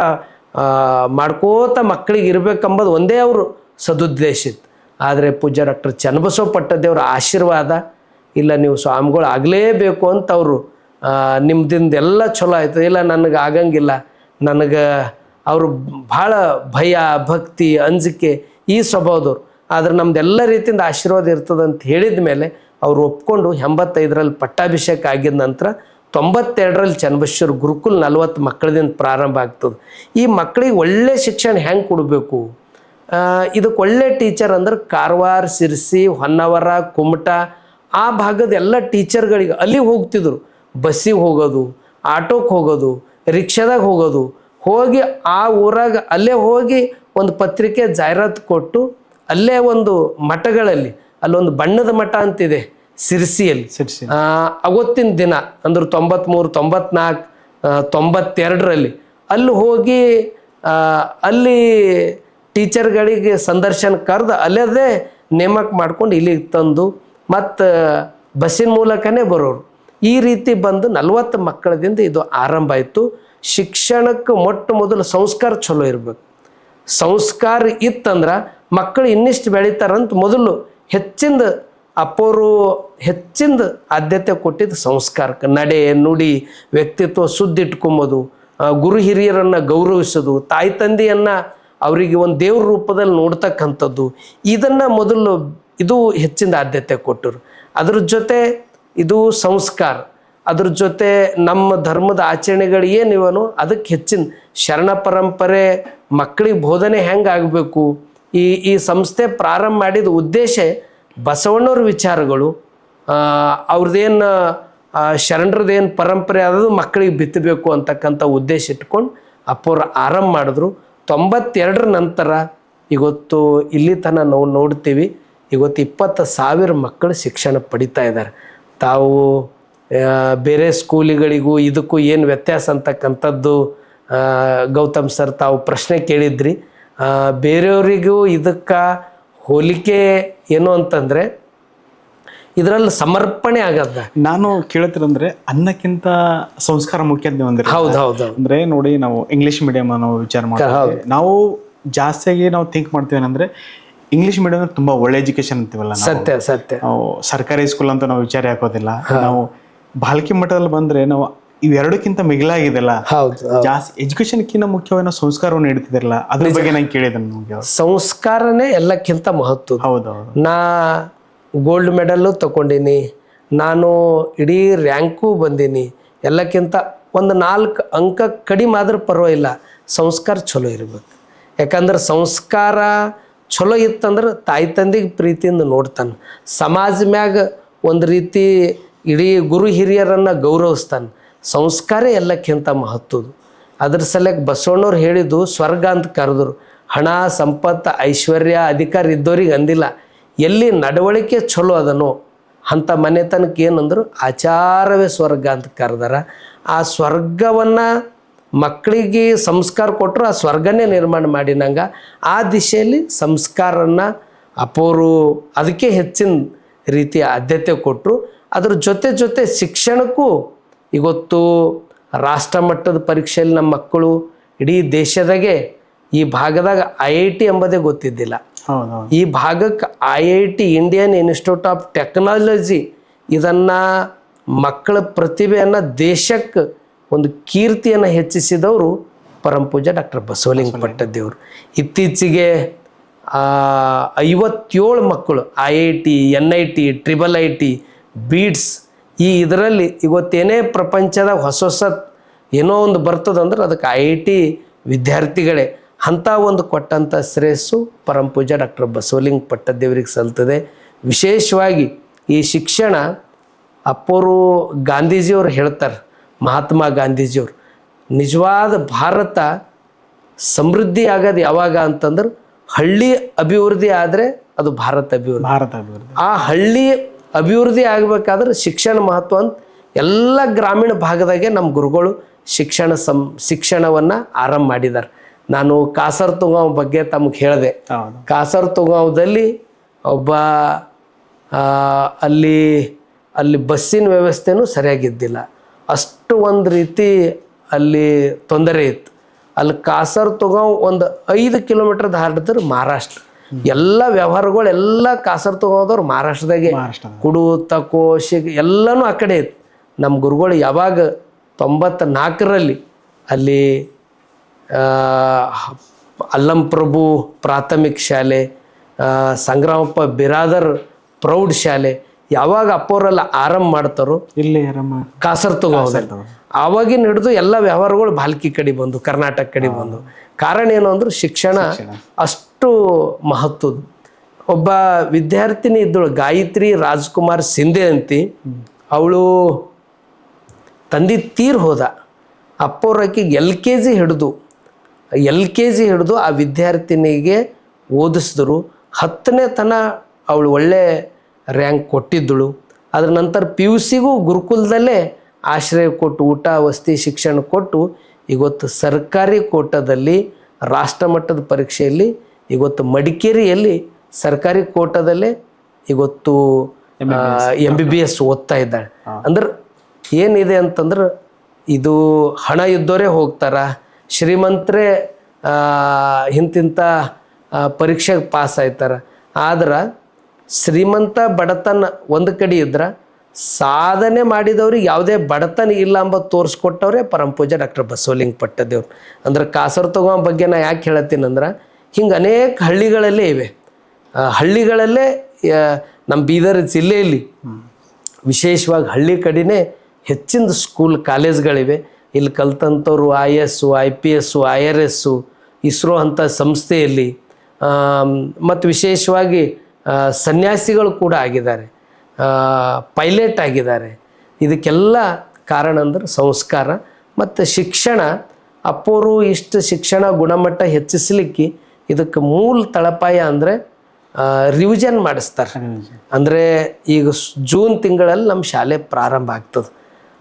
ಮಾಡ್ಕೋತ ಮಕ್ಕಳಿಗೆ ಇರಬೇಕಂಬುದು ಒಂದೇ ಅವರು ಸದುದ್ದೇಶ ಇತ್ತು. ಆದರೆ ಪೂಜ್ಯ ಡಾಕ್ಟರ್ ಚನ್ನಬಸವ ಪಟ್ಟದೇವ್ರ ಆಶೀರ್ವಾದ, ಇಲ್ಲ ನೀವು ಸ್ವಾಮಿಗಳು ಆಗಲೇಬೇಕು ಅಂತ ಅವರು ನಿಮ್ದಿಂದ ಎಲ್ಲ ಚಲೋ ಆಯ್ತು, ಇಲ್ಲ ನನಗೆ ಆಗಂಗಿಲ್ಲ, ನನಗೆ ಅವರು ಭಾಳ ಭಯ, ಭಕ್ತಿ, ಅಂಜಿಕೆ ಈ ಸ್ವಭಾವದವ್ರು, ಆದರೆ ನಮ್ದೆಲ್ಲ ರೀತಿಯಿಂದ ಆಶೀರ್ವಾದ ಇರ್ತದೆ ಅಂತ ಹೇಳಿದ ಮೇಲೆ ಅವರು ಒಪ್ಕೊಂಡು 85ರಲ್ಲಿ ಪಟ್ಟಾಭಿಷೇಕ ಆಗಿದ ನಂತರ 92ರಲ್ಲಿ ಚನ್ನಬಸವೇಶ್ವರ ಗುರುಕುಲ್ 40 ಮಕ್ಕಳದಿಂದ ಪ್ರಾರಂಭ ಆಗ್ತದೆ. ಈ ಮಕ್ಕಳಿಗೆ ಒಳ್ಳೆ ಶಿಕ್ಷಣ ಹೆಂಗೆ ಕೊಡಬೇಕು, ಇದಕ್ಕೆ ಒಳ್ಳೆ ಟೀಚರ್ ಅಂದ್ರೆ ಕಾರವಾರ, ಸಿರ್ಸಿ, ಹೊನ್ನಾವರ, ಕುಮಟ ಆ ಭಾಗದ ಎಲ್ಲ ಟೀಚರ್ಗಳಿಗೆ ಅಲ್ಲಿ ಹೋಗ್ತಿದ್ರು. ಬಸ್ಸಿಗೆ ಹೋಗೋದು, ಆಟೋಕ್ಕೆ ಹೋಗೋದು, ರಿಕ್ಷಾದಾಗ ಹೋಗೋದು, ಹೋಗಿ ಆ ಊರಾಗ ಅಲ್ಲೇ ಹೋಗಿ ಒಂದು ಪತ್ರಿಕೆ ಜಾಹೀರಾತು ಕೊಟ್ಟು ಅಲ್ಲೇ ಒಂದು ಮಠಗಳಲ್ಲಿ, ಅಲ್ಲೊಂದು ಬಣ್ಣದ ಮಠ ಅಂತಿದೆ ಸಿರ್ಸಿಯಲ್ಲಿ, ಅವತ್ತಿನ ದಿನ ಅಂದ್ರೆ 93, 94, 92ರಲ್ಲಿ ಅಲ್ಲಿ ಹೋಗಿ ಅಲ್ಲಿ ಟೀಚರ್ಗಳಿಗೆ ಸಂದರ್ಶನ ಕರೆದು ಅಲ್ಲದೇ ನೇಮಕ ಮಾಡ್ಕೊಂಡು ಇಲ್ಲಿಗೆ ತಂದು ಮತ್ತು ಬಸ್ಸಿನ ಮೂಲಕನೇ ಬರೋರು. ಈ ರೀತಿ ಬಂದು 40 ಮಕ್ಕಳದಿಂದ ಇದು ಆರಂಭ ಆಯಿತು. ಶಿಕ್ಷಣಕ್ಕೆ ಮೊಟ್ಟ ಮೊದಲು ಸಂಸ್ಕಾರ ಚಲೋ ಇರಬೇಕು. ಸಂಸ್ಕಾರ ಇತ್ತಂದ್ರೆ ಮಕ್ಕಳು ಇನ್ನಿಷ್ಟು ಬೆಳೀತಾರಂತ ಮೊದಲು ಹೆಚ್ಚಿಂದ ಅಪ್ಪೋರು ಹೆಚ್ಚಿಂದ ಆದ್ಯತೆ ಕೊಟ್ಟಿದ್ದು ಸಂಸ್ಕಾರಕ್ಕೆ. ನಡೆ ನುಡಿ ವ್ಯಕ್ತಿತ್ವ ಸುದ್ದಿಟ್ಕೊಂಬೋದು, ಗುರು ಹಿರಿಯರನ್ನು ಗೌರವಿಸೋದು, ತಾಯಿ ತಂದೆಯನ್ನು ಅವರಿಗೆ ಒಂದು ದೇವ್ರ ರೂಪದಲ್ಲಿ ನೋಡ್ತಕ್ಕಂಥದ್ದು, ಇದನ್ನು ಮೊದಲು ಇದು ಹೆಚ್ಚಿನ ಆದ್ಯತೆ ಕೊಟ್ಟರು. ಅದ್ರ ಜೊತೆ ಇದು ಸಂಸ್ಕಾರ, ಅದ್ರ ಜೊತೆ ನಮ್ಮ ಧರ್ಮದ ಆಚರಣೆಗಳು ಏನಿವನು ಅದಕ್ಕೆ ಹೆಚ್ಚಿನ ಶರಣ ಪರಂಪರೆ ಮಕ್ಕಳಿಗೆ ಬೋಧನೆ ಹೆಂಗೆ ಆಗಬೇಕು. ಈ ಸಂಸ್ಥೆ ಪ್ರಾರಂಭ ಮಾಡಿದ ಉದ್ದೇಶ ಬಸವಣ್ಣವ್ರ ವಿಚಾರಗಳು, ಅವ್ರದ್ದೇನು ಶರಣರದ್ದೇನು ಪರಂಪರೆ ಅದದು ಮಕ್ಕಳಿಗೆ ಬಿತ್ತಬೇಕು ಅಂತಕ್ಕಂಥ ಉದ್ದೇಶ ಇಟ್ಕೊಂಡು ಅಪ್ಪವ್ರು ಆರಂಭ ಮಾಡಿದ್ರು. 92 ನಂತರ ಇವತ್ತು ಇಲ್ಲಿ ತನಕ ನಾವು ನೋಡ್ತೀವಿ, ಇವತ್ತು 20,000 ಮಕ್ಕಳು ಶಿಕ್ಷಣ ಪಡಿತಾ ಇದ್ದಾರೆ. ತಾವು ಬೇರೆ ಸ್ಕೂಲಿಗಳಿಗೂ ಇದಕ್ಕೂ ಏನು ವ್ಯತ್ಯಾಸ ಅಂತಕ್ಕಂಥದ್ದು ಗೌತಮ್ ಸರ್ ತಾವು ಪ್ರಶ್ನೆ ಕೇಳಿದ್ರಿ. ಬೇರೆಯವರಿಗೂ ಇದಕ್ಕೆ ಹೋಲಿಕೆ ಏನು ಅಂತಂದರೆ ಇದರಲ್ಲಿ ಸಮರ್ಪಣೆ ಆಗದ. ನಾನು ಕೇಳ್ತಿರಂದ್ರೆ ಅನ್ನಕ್ಕಿಂತ ಸಂಸ್ಕಾರ ಮುಖ್ಯ ಅಂದ್ರೆ. ಹೌದು. ಅಂದ್ರೆ ನೋಡಿ, ನಾವು ಇಂಗ್ಲಿಷ್ ಮೀಡಿಯಂ ನಾವು ವಿಚಾರ ಮಾಡ್ತೀವಿ, ನಾವು ಜಾಸ್ತಿಯಾಗಿ ನಾವು ಥಿಂಕ್ ಮಾಡ್ತೀವಿ ಏನಂದ್ರೆ ಇಂಗ್ಲಿಷ್ ಮೀಡಿಯಂ ಅಂದ್ರೆ ತುಂಬಾ ಒಳ್ಳೆ ಎಜುಕೇಶನ್ ಅಂತೀವಲ್ಲ. ಸತ್ಯ. ನಾವು ಸರ್ಕಾರಿ ಸ್ಕೂಲ್ ಅಂತ ನಾವು ವಿಚಾರ ಹಾಕೋದಿಲ್ಲ. ನಾವು ಬಾಲ್ಕಿ ಮಟ್ಟದಲ್ಲಿ ಬಂದ್ರೆ ನಾವು ಇವೆರಡಕ್ಕಿಂತ ಮಿಗಿಲಾಗಿದೆಲ್ಲ. ಜಾಸ್ತಿ ಎಜುಕೇಶನ್ಕಿಂತ ಮುಖ್ಯವಾಗಿ ನಾವು ಸಂಸ್ಕಾರವನ್ನು ನೀಡ್ತಿದಿರಲ್ಲ, ಅದ್ರ ಬಗ್ಗೆ ನಾನು ಕೇಳಿದೆ. ನಮಗೆ ಸಂಸ್ಕಾರನೇ ಎಲ್ಲಕ್ಕಿಂತ ಮಹತ್ವ. ಹೌದು. ನಾ ಗೋಲ್ಡ್ ಮೆಡಲ್ಲು ತಗೊಂಡಿನಿ, ನಾನು ಇಡೀ ರ್ಯಾಂಕು ಬಂದೀನಿ. ಎಲ್ಲಕ್ಕಿಂತ ಒಂದು 4 ಅಂಕ ಕಡಿಮೆ ಆದ್ರೆ ಪರವಾಗಿಲ್ಲ, ಸಂಸ್ಕಾರ ಚಲೋ ಇರ್ಬೇಕು. ಯಾಕಂದ್ರೆ ಸಂಸ್ಕಾರ ಚಲೋ ಇತ್ತಂದ್ರೆ ತಾಯಿ ತಂದೆಗೆ ಪ್ರೀತಿಯಿಂದ ನೋಡ್ತಾನೆ, ಸಮಾಜ ಮ್ಯಾಗ ಒಂದು ರೀತಿ ಇಡೀ ಗುರು ಹಿರಿಯರನ್ನು ಗೌರವಿಸ್ತಾನೆ. ಸಂಸ್ಕಾರ ಎಲ್ಲಕ್ಕಿಂತ ಮಹತ್ವದು. ಅದ್ರ ಸಲಕ್ಕೆ ಬಸವಣ್ಣವ್ರು ಹೇಳಿದ್ದು ಸ್ವರ್ಗ ಅಂತ ಕರೆದ್ರು. ಹಣ ಸಂಪತ್ತು ಐಶ್ವರ್ಯ ಅಧಿಕಾರ ಇದ್ದವ್ರಿಗೆ ಅಂದಿಲ್ಲ, ಎಲ್ಲಿ ನಡವಳಿಕೆ ಚಲೋ ಅದನೋ ಅಂಥ ಮನೆತನಕ್ಕೆ ಏನಂದ್ರು ಆಚಾರವೇ ಸ್ವರ್ಗ ಅಂತ ಕರೆದಾರ. ಆ ಸ್ವರ್ಗವನ್ನು ಮಕ್ಕಳಿಗೆ ಸಂಸ್ಕಾರ ಕೊಟ್ಟರು, ಆ ಸ್ವರ್ಗನೇ ನಿರ್ಮಾಣ ಮಾಡಿನಂಗೆ ಆ ದಿಶೆಯಲ್ಲಿ ಸಂಸ್ಕಾರನ್ನು ಅಪೋರು ಅದಕ್ಕೆ ಹೆಚ್ಚಿನ ರೀತಿಯ ಆದ್ಯತೆ ಕೊಟ್ಟರು. ಅದ್ರ ಜೊತೆ ಶಿಕ್ಷಣಕ್ಕೂ ಇವತ್ತು ರಾಷ್ಟ್ರ ಮಟ್ಟದ ಪರೀಕ್ಷೆಯಲ್ಲಿ ನಮ್ಮ ಮಕ್ಕಳು ಇಡೀ ದೇಶದಾಗೆ ಈ ಭಾಗದಾಗ IIT ಎಂಬುದೇ ಗೊತ್ತಿದ್ದಿಲ್ಲ. ಈ ಭಾಗಕ್ಕೆ IIT Indian institute of technology ಇದನ್ನು ಮಕ್ಕಳ ಪ್ರತಿಭೆಯನ್ನು ದೇಶಕ್ಕೆ ಒಂದು ಕೀರ್ತಿಯನ್ನು ಹೆಚ್ಚಿಸಿದವರು ಪರಮಪೂಜ್ಯ ಡಾಕ್ಟರ್ ಬಸವಲಿಂಗ ಪಟ್ಟದೇವರು. ಇತ್ತೀಚೆಗೆ 57 ಮಕ್ಕಳು IIT NIT IIIT ಬೀಡ್ಸ್ ಇದರಲ್ಲಿ ಇವತ್ತೇನೇ ಪ್ರಪಂಚದಾಗ ಹೊಸ ಏನೋ ಒಂದು ಬರ್ತದಂದ್ರೆ ಅದಕ್ಕೆ IIT ವಿದ್ಯಾರ್ಥಿಗಳೇ. ಅಂಥ ಒಂದು ಕೊಟ್ಟಂಥ ಶ್ರೇಯಸ್ಸು ಪರಮಪೂಜ್ಯ ಡಾಕ್ಟರ್ ಬಸವಲಿಂಗ ಪಟ್ಟದೇವರಿಗೆ ಸಲ್ತದೆ. ವಿಶೇಷವಾಗಿ ಈ ಶಿಕ್ಷಣ ಅಪ್ಪೋರು ಗಾಂಧೀಜಿಯವರು ಹೇಳ್ತಾರೆ, ಮಹಾತ್ಮ ಗಾಂಧೀಜಿಯವರು, ನಿಜವಾದ ಭಾರತ ಸಮೃದ್ಧಿ ಆಗೋದು ಯಾವಾಗ ಅಂತಂದ್ರೆ ಹಳ್ಳಿ ಅಭಿವೃದ್ಧಿ ಆದರೆ ಅದು ಭಾರತ ಅಭಿವೃದ್ಧಿ. ಆ ಹಳ್ಳಿ ಅಭಿವೃದ್ಧಿ ಆಗಬೇಕಾದ್ರೆ ಶಿಕ್ಷಣ ಮಹತ್ವ ಅಂತ ಎಲ್ಲ ಗ್ರಾಮೀಣ ಭಾಗದಾಗೆ ನಮ್ಮ ಗುರುಗಳು ಶಿಕ್ಷಣವನ್ನು ಆರಂಭ ಮಾಡಿದ್ದಾರೆ. ನಾನು ಕಾಸರತುಗಾಂವ್ ಬಗ್ಗೆ ತಮಗೆ ಹೇಳಿದೆ. ಕಾಸರತುಗಾಂವದಲ್ಲಿ ಒಬ್ಬ ಅಲ್ಲಿ ಬಸ್ಸಿನ ವ್ಯವಸ್ಥೆನೂ ಸರಿಯಾಗಿದ್ದಿಲ್ಲ, ಅಷ್ಟು ಒಂದು ರೀತಿ ಅಲ್ಲಿ ತೊಂದರೆ ಇತ್ತು. ಅಲ್ಲಿ ಕಾಸರತುಗಾಂವ್ ಒಂದು 5 ಕಿಲೋಮೀಟರ್ ದಾಟಿದ್ರೆ ಮಹಾರಾಷ್ಟ್ರ. ಎಲ್ಲ ವ್ಯವಹಾರಗಳು ಎಲ್ಲ ಕಾಸರತುಗಾಂವದವ್ರು ಮಹಾರಾಷ್ಟ್ರದಾಗೆ, ಕುಡು ತಕೋ ಎಲ್ಲನೂ ಆ ಕಡೆ ಇತ್ತು. ನಮ್ಮ ಗುರುಗಳು ಯಾವಾಗ 94ರಲ್ಲಿ ಅಲ್ಲಿ ಅಲ್ಲಂ ಪ್ರಭು ಪ್ರಾಥಮಿಕ ಶಾಲೆ, ಸಂಗ್ರಾಮಪ್ಪ ಬಿರಾದರ್ ಪ್ರೌಢ ಶಾಲೆ ಯಾವಾಗ ಅಪ್ಪವರೆಲ್ಲ ಆರಂಭ ಮಾಡ್ತಾರೋ ಇಲ್ಲಿ ಕಾಸರತುಗಾಂವದಲ್ಲಿ, ಆವಾಗಿನ ಹಿಡಿದು ಎಲ್ಲ ವ್ಯವಹಾರಗಳು ಭಾಲ್ಕಿ ಕಡೆ ಬಂದು, ಕರ್ನಾಟಕ ಕಡೆ ಬಂದು. ಕಾರಣ ಏನು ಅಂದ್ರೆ ಶಿಕ್ಷಣ ಅಷ್ಟು ಮಹತ್ವದ್ದು. ಒಬ್ಬ ವಿದ್ಯಾರ್ಥಿನಿ ಇದ್ದಳು, ಗಾಯತ್ರಿ ರಾಜ್ಕುಮಾರ್ ಸಿಂಧೆ ಅಂತಿ. ಅವಳು ತಂದೆ ತೀರ್ ಹೋದ. ಅಪ್ಪವ್ರಕ್ಕಿಗೆ LKG ಹಿಡಿದು ಆ ವಿದ್ಯಾರ್ಥಿನಿಗೆ ಓದಿಸಿದ್ರು. 10ನೇ ತನ ಅವಳು ಒಳ್ಳೆ ರ್ಯಾಂಕ್ ಕೊಟ್ಟಿದ್ದಳು. ಅದ್ರ ನಂತರ PUCಗೂ ಗುರುಕುಲದಲ್ಲೇ ಆಶ್ರಯ ಕೊಟ್ಟು ಊಟ ವಸತಿ ಶಿಕ್ಷಣ ಕೊಟ್ಟು ಇವತ್ತು ಸರ್ಕಾರಿ ಕೋಟಾದಲ್ಲಿ ರಾಷ್ಟ್ರ ಮಟ್ಟದ ಪರೀಕ್ಷೆಯಲ್ಲಿ ಇವತ್ತು ಮಡಿಕೇರಿಯಲ್ಲಿ ಸರ್ಕಾರಿ ಕೋಟಾದಲ್ಲೇ ಇವತ್ತು MBBS ಓದ್ತಾ ಇದ್ದಾಳೆ. ಅಂದ್ರೆ ಏನಿದೆ ಅಂತಂದ್ರೆ ಇದು ಹಣ ಇದ್ದವರೇ ಹೋಗ್ತಾರ, ಶ್ರೀಮಂತರೇ ಇಂತಿಂಥ ಪರೀಕ್ಷೆಗೆ ಪಾಸ್ ಆಯ್ತಾರ. ಆದ್ರೆ ಶ್ರೀಮಂತ ಬಡತನ ಒಂದು ಕಡೆ ಇದ್ರೆ ಸಾಧನೆ ಮಾಡಿದವ್ರಿಗೆ ಯಾವುದೇ ಬಡತನ ಇಲ್ಲ ಅಂಬ ತೋರಿಸ್ಕೊಟ್ಟವ್ರೆ ಪರಮಪೂಜ್ಯ ಡಾಕ್ಟರ್ ಬಸವಲಿಂಗ ಪಟ್ಟದೇವ್ರು. ಅಂದ್ರೆ ಕಾಸರ ತಗೋ ಬಗ್ಗೆ ನಾ ಯಾಕೆ ಹೇಳತ್ತೀನಂದ್ರೆ ಹಿಂಗೆ ಅನೇಕ ಹಳ್ಳಿಗಳಲ್ಲೇ ಇವೆ. ಹಳ್ಳಿಗಳಲ್ಲೇ ನಮ್ಮ ಬೀದರ್ ಜಿಲ್ಲೆಯಲ್ಲಿ ವಿಶೇಷವಾಗಿ ಹಳ್ಳಿ ಕಡೆನೇ ಹೆಚ್ಚಿನ ಸ್ಕೂಲ್ ಕಾಲೇಜ್ಗಳಿವೆ. ಇಲ್ಲಿ ಕಲ್ತಂಥವ್ರು IAS, IPS, IRS, ಇಸ್ರೋ ಅಂಥ ಸಂಸ್ಥೆಯಲ್ಲಿ ಮತ್ತು ವಿಶೇಷವಾಗಿ ಸನ್ಯಾಸಿಗಳು ಕೂಡ ಆಗಿದ್ದಾರೆ, ಪೈಲಟ್ ಆಗಿದ್ದಾರೆ. ಇದಕ್ಕೆಲ್ಲ ಕಾರಣ ಅಂದ್ರೆ ಸಂಸ್ಕಾರ ಮತ್ತು ಶಿಕ್ಷಣ. ಅಪ್ಪೋರು ಇಷ್ಟು ಶಿಕ್ಷಣ ಗುಣಮಟ್ಟ ಹೆಚ್ಚಿಸಲಿಕ್ಕೆ ಇದಕ್ಕೆ ಮೂಲ ತಳಪಾಯ ಅಂದರೆ ರಿವಿಷನ್ ಮಾಡಿಸ್ತಾರೆ. ಅಂದರೆ ಈಗ ಜೂನ್ ತಿಂಗಳಲ್ಲಿ ನಮ್ಮ ಶಾಲೆ ಪ್ರಾರಂಭ ಆಗ್ತದೆ.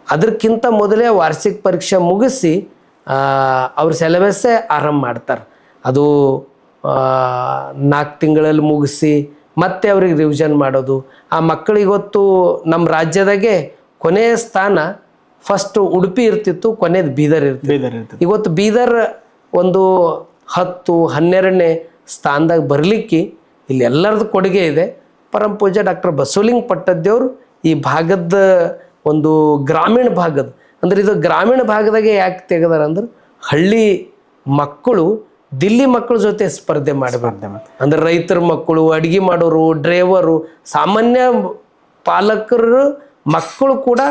ಅದಕ್ಕಿಂತ ಮೊದಲೇ ವಾರ್ಷಿಕ ಪರೀಕ್ಷೆ ಮುಗಿಸಿ ಅವ್ರ ಸಿಲೆಬಸ್ಸೇ ಆರಂಭ ಮಾಡ್ತಾರೆ. ಅದು 4 ತಿಂಗಳಲ್ಲಿ ಮುಗಿಸಿ ಮತ್ತೆ ಅವ್ರಿಗೆ ರಿವಿಷನ್ ಮಾಡೋದು. ಆ ಮಕ್ಕಳಿಗೊತ್ತು ನಮ್ಮ ರಾಜ್ಯದಾಗೆ ಕೊನೆಯ ಸ್ಥಾನ ಫಸ್ಟು ಉಡುಪಿ ಇರ್ತಿತ್ತು, ಕೊನೆಯದು ಬೀದರ್ ಇರ್ತಿತ್ತು. ಇವತ್ತು ಬೀದರ್ ಒಂದು 10-12ನೇ ಸ್ಥಾನದಾಗ ಬರಲಿಕ್ಕೆ ಇಲ್ಲಿ ಎಲ್ಲರದ್ದು ಕೊಡುಗೆ ಇದೆ. ಪರಮಪೂಜ್ಯ ಡಾಕ್ಟರ್ ಬಸವಲಿಂಗ ಪಟ್ಟದೇವ್ರು ಈ ಭಾಗದ ಒಂದು ಗ್ರಾಮೀಣ ಭಾಗದ, ಅಂದ್ರೆ ಇದು ಗ್ರಾಮೀಣ ಭಾಗದಾಗೆ ಯಾಕೆ ತೆಗೆದಾರ ಅಂದ್ರೆ ಹಳ್ಳಿ ಮಕ್ಕಳು ದಿಲ್ಲಿ ಮಕ್ಕಳ ಜೊತೆ ಸ್ಪರ್ಧೆ ಮಾಡಬಾರ್ದು. ಅಂದ್ರೆ ರೈತರ ಮಕ್ಕಳು, ಅಡುಗೆ ಮಾಡೋರು, ಡ್ರೈವರು, ಸಾಮಾನ್ಯ ಪಾಲಕರು ಮಕ್ಕಳು ಕೂಡ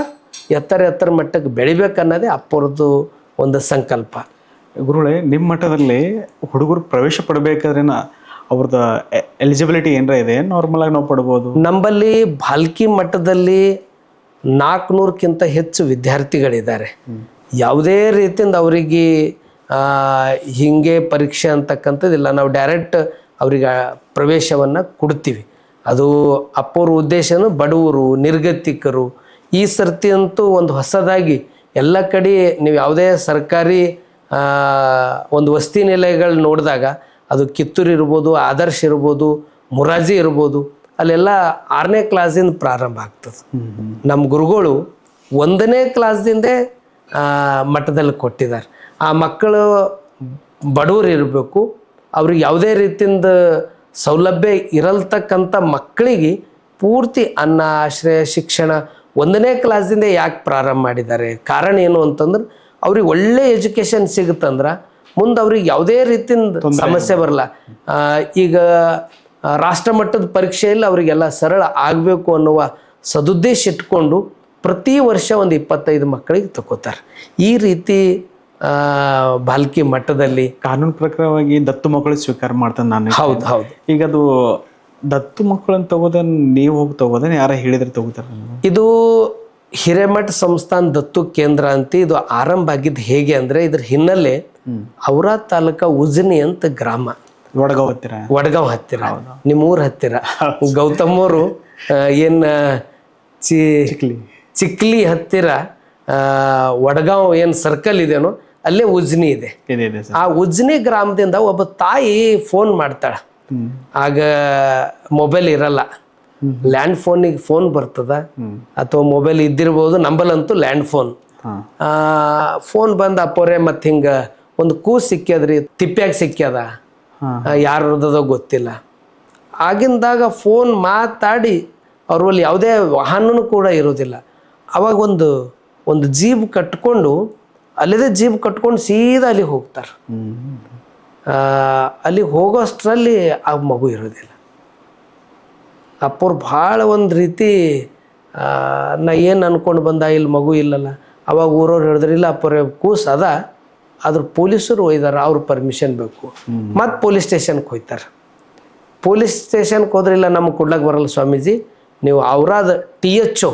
ಎತ್ತರ ಮಟ್ಟಕ್ಕೆ ಬೆಳಿಬೇಕನ್ನೋದೇ ಅಪ್ಪರದ್ದು ಒಂದು ಸಂಕಲ್ಪ. ಗುರುಗಳೇ, ನಿಮ್ಮ ಮಟ್ಟದಲ್ಲಿ ಹುಡುಗರು ಪ್ರವೇಶ ಪಡಬೇಕಾದ್ರೆ ಅವ್ರದ್ದು ಎಲಿಜಿಬಿಲಿಟಿ ಏನಾರ ಇದೆ, ನಾರ್ಮಲ್ ಆಗಿ ನಾವು ಪಡ್ಬೋದು? ನಮ್ಮಲ್ಲಿ ಬಾಲ್ಕಿ ಮಟ್ಟದಲ್ಲಿ 400ಕ್ಕಿಂತ ಹೆಚ್ಚು ವಿದ್ಯಾರ್ಥಿಗಳಿದ್ದಾರೆ. ಯಾವುದೇ ರೀತಿಯಿಂದ ಅವರಿಗೆ ಹೀಗೆ ಪರೀಕ್ಷೆ ಅಂತಕ್ಕಂಥದ್ದಿಲ್ಲ. ನಾವು ಡೈರೆಕ್ಟ್ ಅವರಿಗೆ ಪ್ರವೇಶವನ್ನು ಕೊಡ್ತೀವಿ. ಅದು ಅಪ್ಪೋರ ಉದ್ದೇಶನೂ ಬಡವರು, ನಿರ್ಗತಿಕರು. ಈ ಸರ್ತಿ ಅಂತೂ ಒಂದು ಹೊಸದಾಗಿ ಎಲ್ಲ ಕಡೆ ನೀವು ಯಾವುದೇ ಸರ್ಕಾರಿ ಒಂದು ವಸತಿ ನಿಲಯಗಳು ನೋಡಿದಾಗ ಅದು ಕಿತ್ತೂರು ಇರ್ಬೋದು, ಆದರ್ಶ ಇರ್ಬೋದು, ಮುರಾರ್ಜಿ ಇರ್ಬೋದು, ಅಲ್ಲೆಲ್ಲ 6ನೇ ಕ್ಲಾಸಿಂದ ಪ್ರಾರಂಭ ಆಗ್ತದೆ. ನಮ್ಮ ಗುರುಗಳು 1ನೇ ಕ್ಲಾಸ್ದಿಂದೇ ಮಟ್ಟದಲ್ಲಿ ಕೊಟ್ಟಿದ್ದಾರೆ. ಆ ಮಕ್ಕಳು ಬಡವರು ಇರಬೇಕು, ಅವ್ರಿಗೆ ಯಾವುದೇ ರೀತಿಯಿಂದ ಸೌಲಭ್ಯ ಇರಲ್ತಕ್ಕಂಥ ಮಕ್ಕಳಿಗೆ ಪೂರ್ತಿ ಅನ್ನ, ಆಶ್ರಯ, ಶಿಕ್ಷಣ 1ನೇ ಕ್ಲಾಸ್ದಿಂದ ಯಾಕೆ ಪ್ರಾರಂಭ ಮಾಡಿದ್ದಾರೆ? ಕಾರಣ ಏನು ಅಂತಂದ್ರೆ ಅವ್ರಿಗೆ ಒಳ್ಳೆ ಎಜುಕೇಷನ್ ಸಿಗುತ್ತಂದ್ರೆ ಮುಂದೆ ಅವ್ರಿಗೆ ಯಾವುದೇ ರೀತಿಯಿಂದ ಸಮಸ್ಯೆ ಬರಲ್ಲ. ಈಗ ರಾಷ್ಟ್ರ ಮಟ್ಟದ ಪರೀಕ್ಷೆಯಲ್ಲಿ ಅವರಿಗೆಲ್ಲ ಸರಳ ಆಗಬೇಕು ಅನ್ನುವ ಸದುದ್ದೇಶ ಇಟ್ಕೊಂಡು ಪ್ರತಿ ವರ್ಷ ಒಂದು 25 ಮಕ್ಕಳಿಗೆ ತಗೋತಾರೆ. ಈ ರೀತಿ ಬಾಲ್ಕಿ ಮಟ್ಟದಲ್ಲಿ ಕಾನೂನು ಪ್ರಕಾರವಾಗಿ ದತ್ತು ಮಕ್ಕಳು ಸ್ವೀಕಾರ ಮಾಡ್ತಾನೆ ನಾನು. ಹೌದು. ಈಗ ಅದು ದತ್ತು ಮಕ್ಕಳನ್ನ ತಗೋದ ನೀವು ಹೋಗಿ ತಗೋದ ಯಾರ ಹೇಳಿದ್ರೆ ತಗೋತಾರೆ? ಇದು ಹಿರೇಮಠ ಸಂಸ್ಥಾನ ದತ್ತು ಕೇಂದ್ರ ಅಂತ ಇದು ಆರಂಭ ಆಗಿದ್ದು ಹೇಗೆ ಅಂದರೆ ಇದ್ರ ಹಿನ್ನೆಲೆ ಔರಾ ತಾಲೂಕ ಉಜ್ನಿ ಅಂತ ಗ್ರಾಮ, ವಡಗಾಂವ್ ಹತ್ತಿರ ನಿಮ್ಮೂರ ಹತ್ತಿರ. ಗೌತಮರು ಏನು ಚಿಕ್ಲಿ ಹತ್ತಿರ ವಡಗಾಂವ್ ಏನು ಸರ್ಕಲ್ ಇದೆನೋ ಅಲ್ಲೇ ಉಜ್ನಿ ಇದೆ. ಆ ಉಜ್ನಿ ಗ್ರಾಮದಿಂದ ಒಬ್ಬ ತಾಯಿ ಫೋನ್ ಮಾಡ್ತಾಳೆ. ಆಗ ಮೊಬೈಲ್ ಇರಲ್ಲ, ಲ್ಯಾಂಡ್ ಫೋನಿಗೆ ಫೋನ್ ಬರ್ತದ ಅಥವಾ ಮೊಬೈಲ್ ಇದ್ದಿರ್ಬೋದು. ನಂಬಲ್ಲಂತೂ ಲ್ಯಾಂಡ್ ಫೋನ್ ಬಂದ ಅಪ್ಪೋರೆ ಮತ್ತೆ ಹಿಂಗೆ ಒಂದು ಕೂಸು ಸಿಕ್ಕ್ಯದ್ರಿ, ತಿಪ್ಪ್ಯಾಗ ಸಿಕ್ಕ್ಯದ, ಯಾರದೋ ಗೊತ್ತಿಲ್ಲ. ಆಗಿಂದಾಗ ಫೋನ್ ಮಾತಾಡಿ ಅವ್ರ ಬಳಿ ಯಾವುದೇ ವಾಹನನೂ ಕೂಡ ಇರೋದಿಲ್ಲ. ಅವಾಗ ಒಂದು ಜೀಪ್ ಕಟ್ಕೊಂಡು ಅಲ್ಲಿದೆ ಜೀಪ್ ಕಟ್ಕೊಂಡು ಸೀದಾ ಅಲ್ಲಿಗೆ ಹೋಗ್ತಾರೆ. ಅಲ್ಲಿಗೆ ಹೋಗೋಷ್ಟರಲ್ಲಿ ಆ ಮಗು ಇರೋದಿಲ್ಲ. ಅಪ್ಪವ್ರು ಭಾಳ ಒಂದು ರೀತಿ ನಾ ಏನು ಅಂದ್ಕೊಂಡು ಬಂದ, ಇಲ್ಲಿ ಮಗು ಇಲ್ಲಲ್ಲ. ಅವಾಗ ಊರವ್ರು ಹೇಳಿದ್ರು, ಇಲ್ಲ ಅಪ್ಪರೇ ಕೂಸು ಅದ, ಅದ್ರ ಪೊಲೀಸರು ಒಯ್ದಾರ, ಅವ್ರ ಪರ್ಮಿಷನ್ ಬೇಕು. ಮತ್ತು ಪೊಲೀಸ್ ಸ್ಟೇಷನ್ಗೆ ಹೋಯ್ತಾರೆ. ಪೊಲೀಸ್ ಸ್ಟೇಷನ್ಗೆ ಹೋದ್ರಿಲ್ಲ, ನಮಗೆ ಕೊಡ್ಲಕ್ಕೆ ಬರಲ್ಲ ಸ್ವಾಮೀಜಿ, ನೀವು ಅವರಾದ THO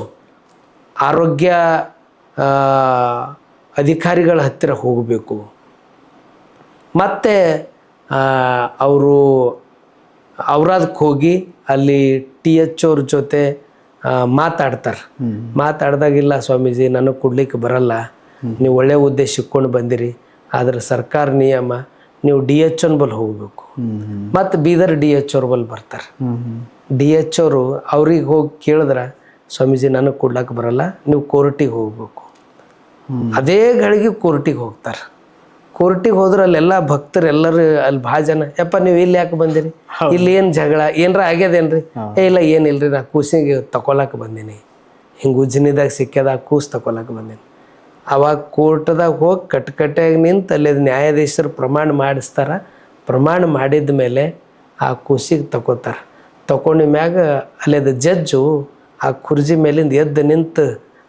ಆರೋಗ್ಯ ಅಧಿಕಾರಿಗಳ ಹತ್ತಿರ ಹೋಗಬೇಕು. ಮತ್ತು ಅವರು ಅವರಾದಕ್ಕೆ ಹೋಗಿ ಅಲ್ಲಿ THO ಅವ್ರ ಜೊತೆ ಮಾತಾಡ್ತಾರೆ. ಮಾತಾಡ್ದಾಗಿಲ್ಲ ಸ್ವಾಮೀಜಿ, ನನಗೆ ಕೊಡ್ಲಿಕ್ಕೆ ಬರಲ್ಲ, ನೀವು ಒಳ್ಳೆಯ ಉದ್ದೇಶ ಇಟ್ಕೊಂಡು ಬಂದಿರಿ, ಆದರೆ ಸರ್ಕಾರ ನಿಯಮ ನೀವು DHOನ ಬಲ್ಲಿ ಹೋಗಬೇಕು. ಮತ್ತು ಬೀದರ್ DHO ಅವ್ರ ಬಲ್ಲಿ ಬರ್ತಾರೆ. DHO ಅವರು ಅವ್ರಿಗೆ ಹೋಗಿ ಕೇಳಿದ್ರೆ, ಸ್ವಾಮೀಜಿ ನನಗೆ ಕೊಡ್ಲಕ್ಕೆ ಬರಲ್ಲ, ನೀವು ಕೋರ್ಟಿಗೆ ಹೋಗ್ಬೇಕು. ಅದೇ ಗಳಿಗೆ ಕೋರ್ಟಿಗೆ ಹೋಗ್ತಾರೆ. ಕೋರ್ಟಿಗೆ ಹೋದ್ರೆ ಅಲ್ಲೆಲ್ಲ ಭಕ್ತರು ಎಲ್ಲರೂ ಅಲ್ಲಿ ಭಾಳ ಜನ, ಯಪ್ಪ ನೀವು ಇಲ್ಲಿ ಯಾಕೆ ಬಂದಿರಿ, ಇಲ್ಲಿ ಏನು ಜಗಳ ಏನ್ರ ಆಗ್ಯದೇನ್ರಿ? ಇಲ್ಲ ಏನಿಲ್ರಿ, ನಾ ಕೂಸಿಗೆ ತಗೊಳಕ್ಕೆ ಬಂದೀನಿ, ಹಿಂಗೆ ಉಜ್ಜಿನಿದಾಗ ಸಿಕ್ಕ್ಯದ ಕೂಸು ತಗೊಳಕ್ಕೆ ಬಂದೀನಿ. ಅವಾಗ ಕೋರ್ಟ್ದಾಗ ಹೋಗಿ ಕಟ್ಕಟ್ಟಾಗಿ ನಿಂತು ಅಲ್ಲಿ ನ್ಯಾಯಾಧೀಶರು ಪ್ರಮಾಣ ಮಾಡಿಸ್ತಾರ. ಪ್ರಮಾಣ ಮಾಡಿದ ಮೇಲೆ ಆ ಕೂಸಿಗೆ ತಗೋತಾರೆ. ತಗೊಂಡ ಮ್ಯಾಗ ಅಲ್ಲಿದ ಜಡ್ಜು ಆ ಕುರ್ಜಿ ಮೇಲಿಂದ ಎದ್ದು ನಿಂತು,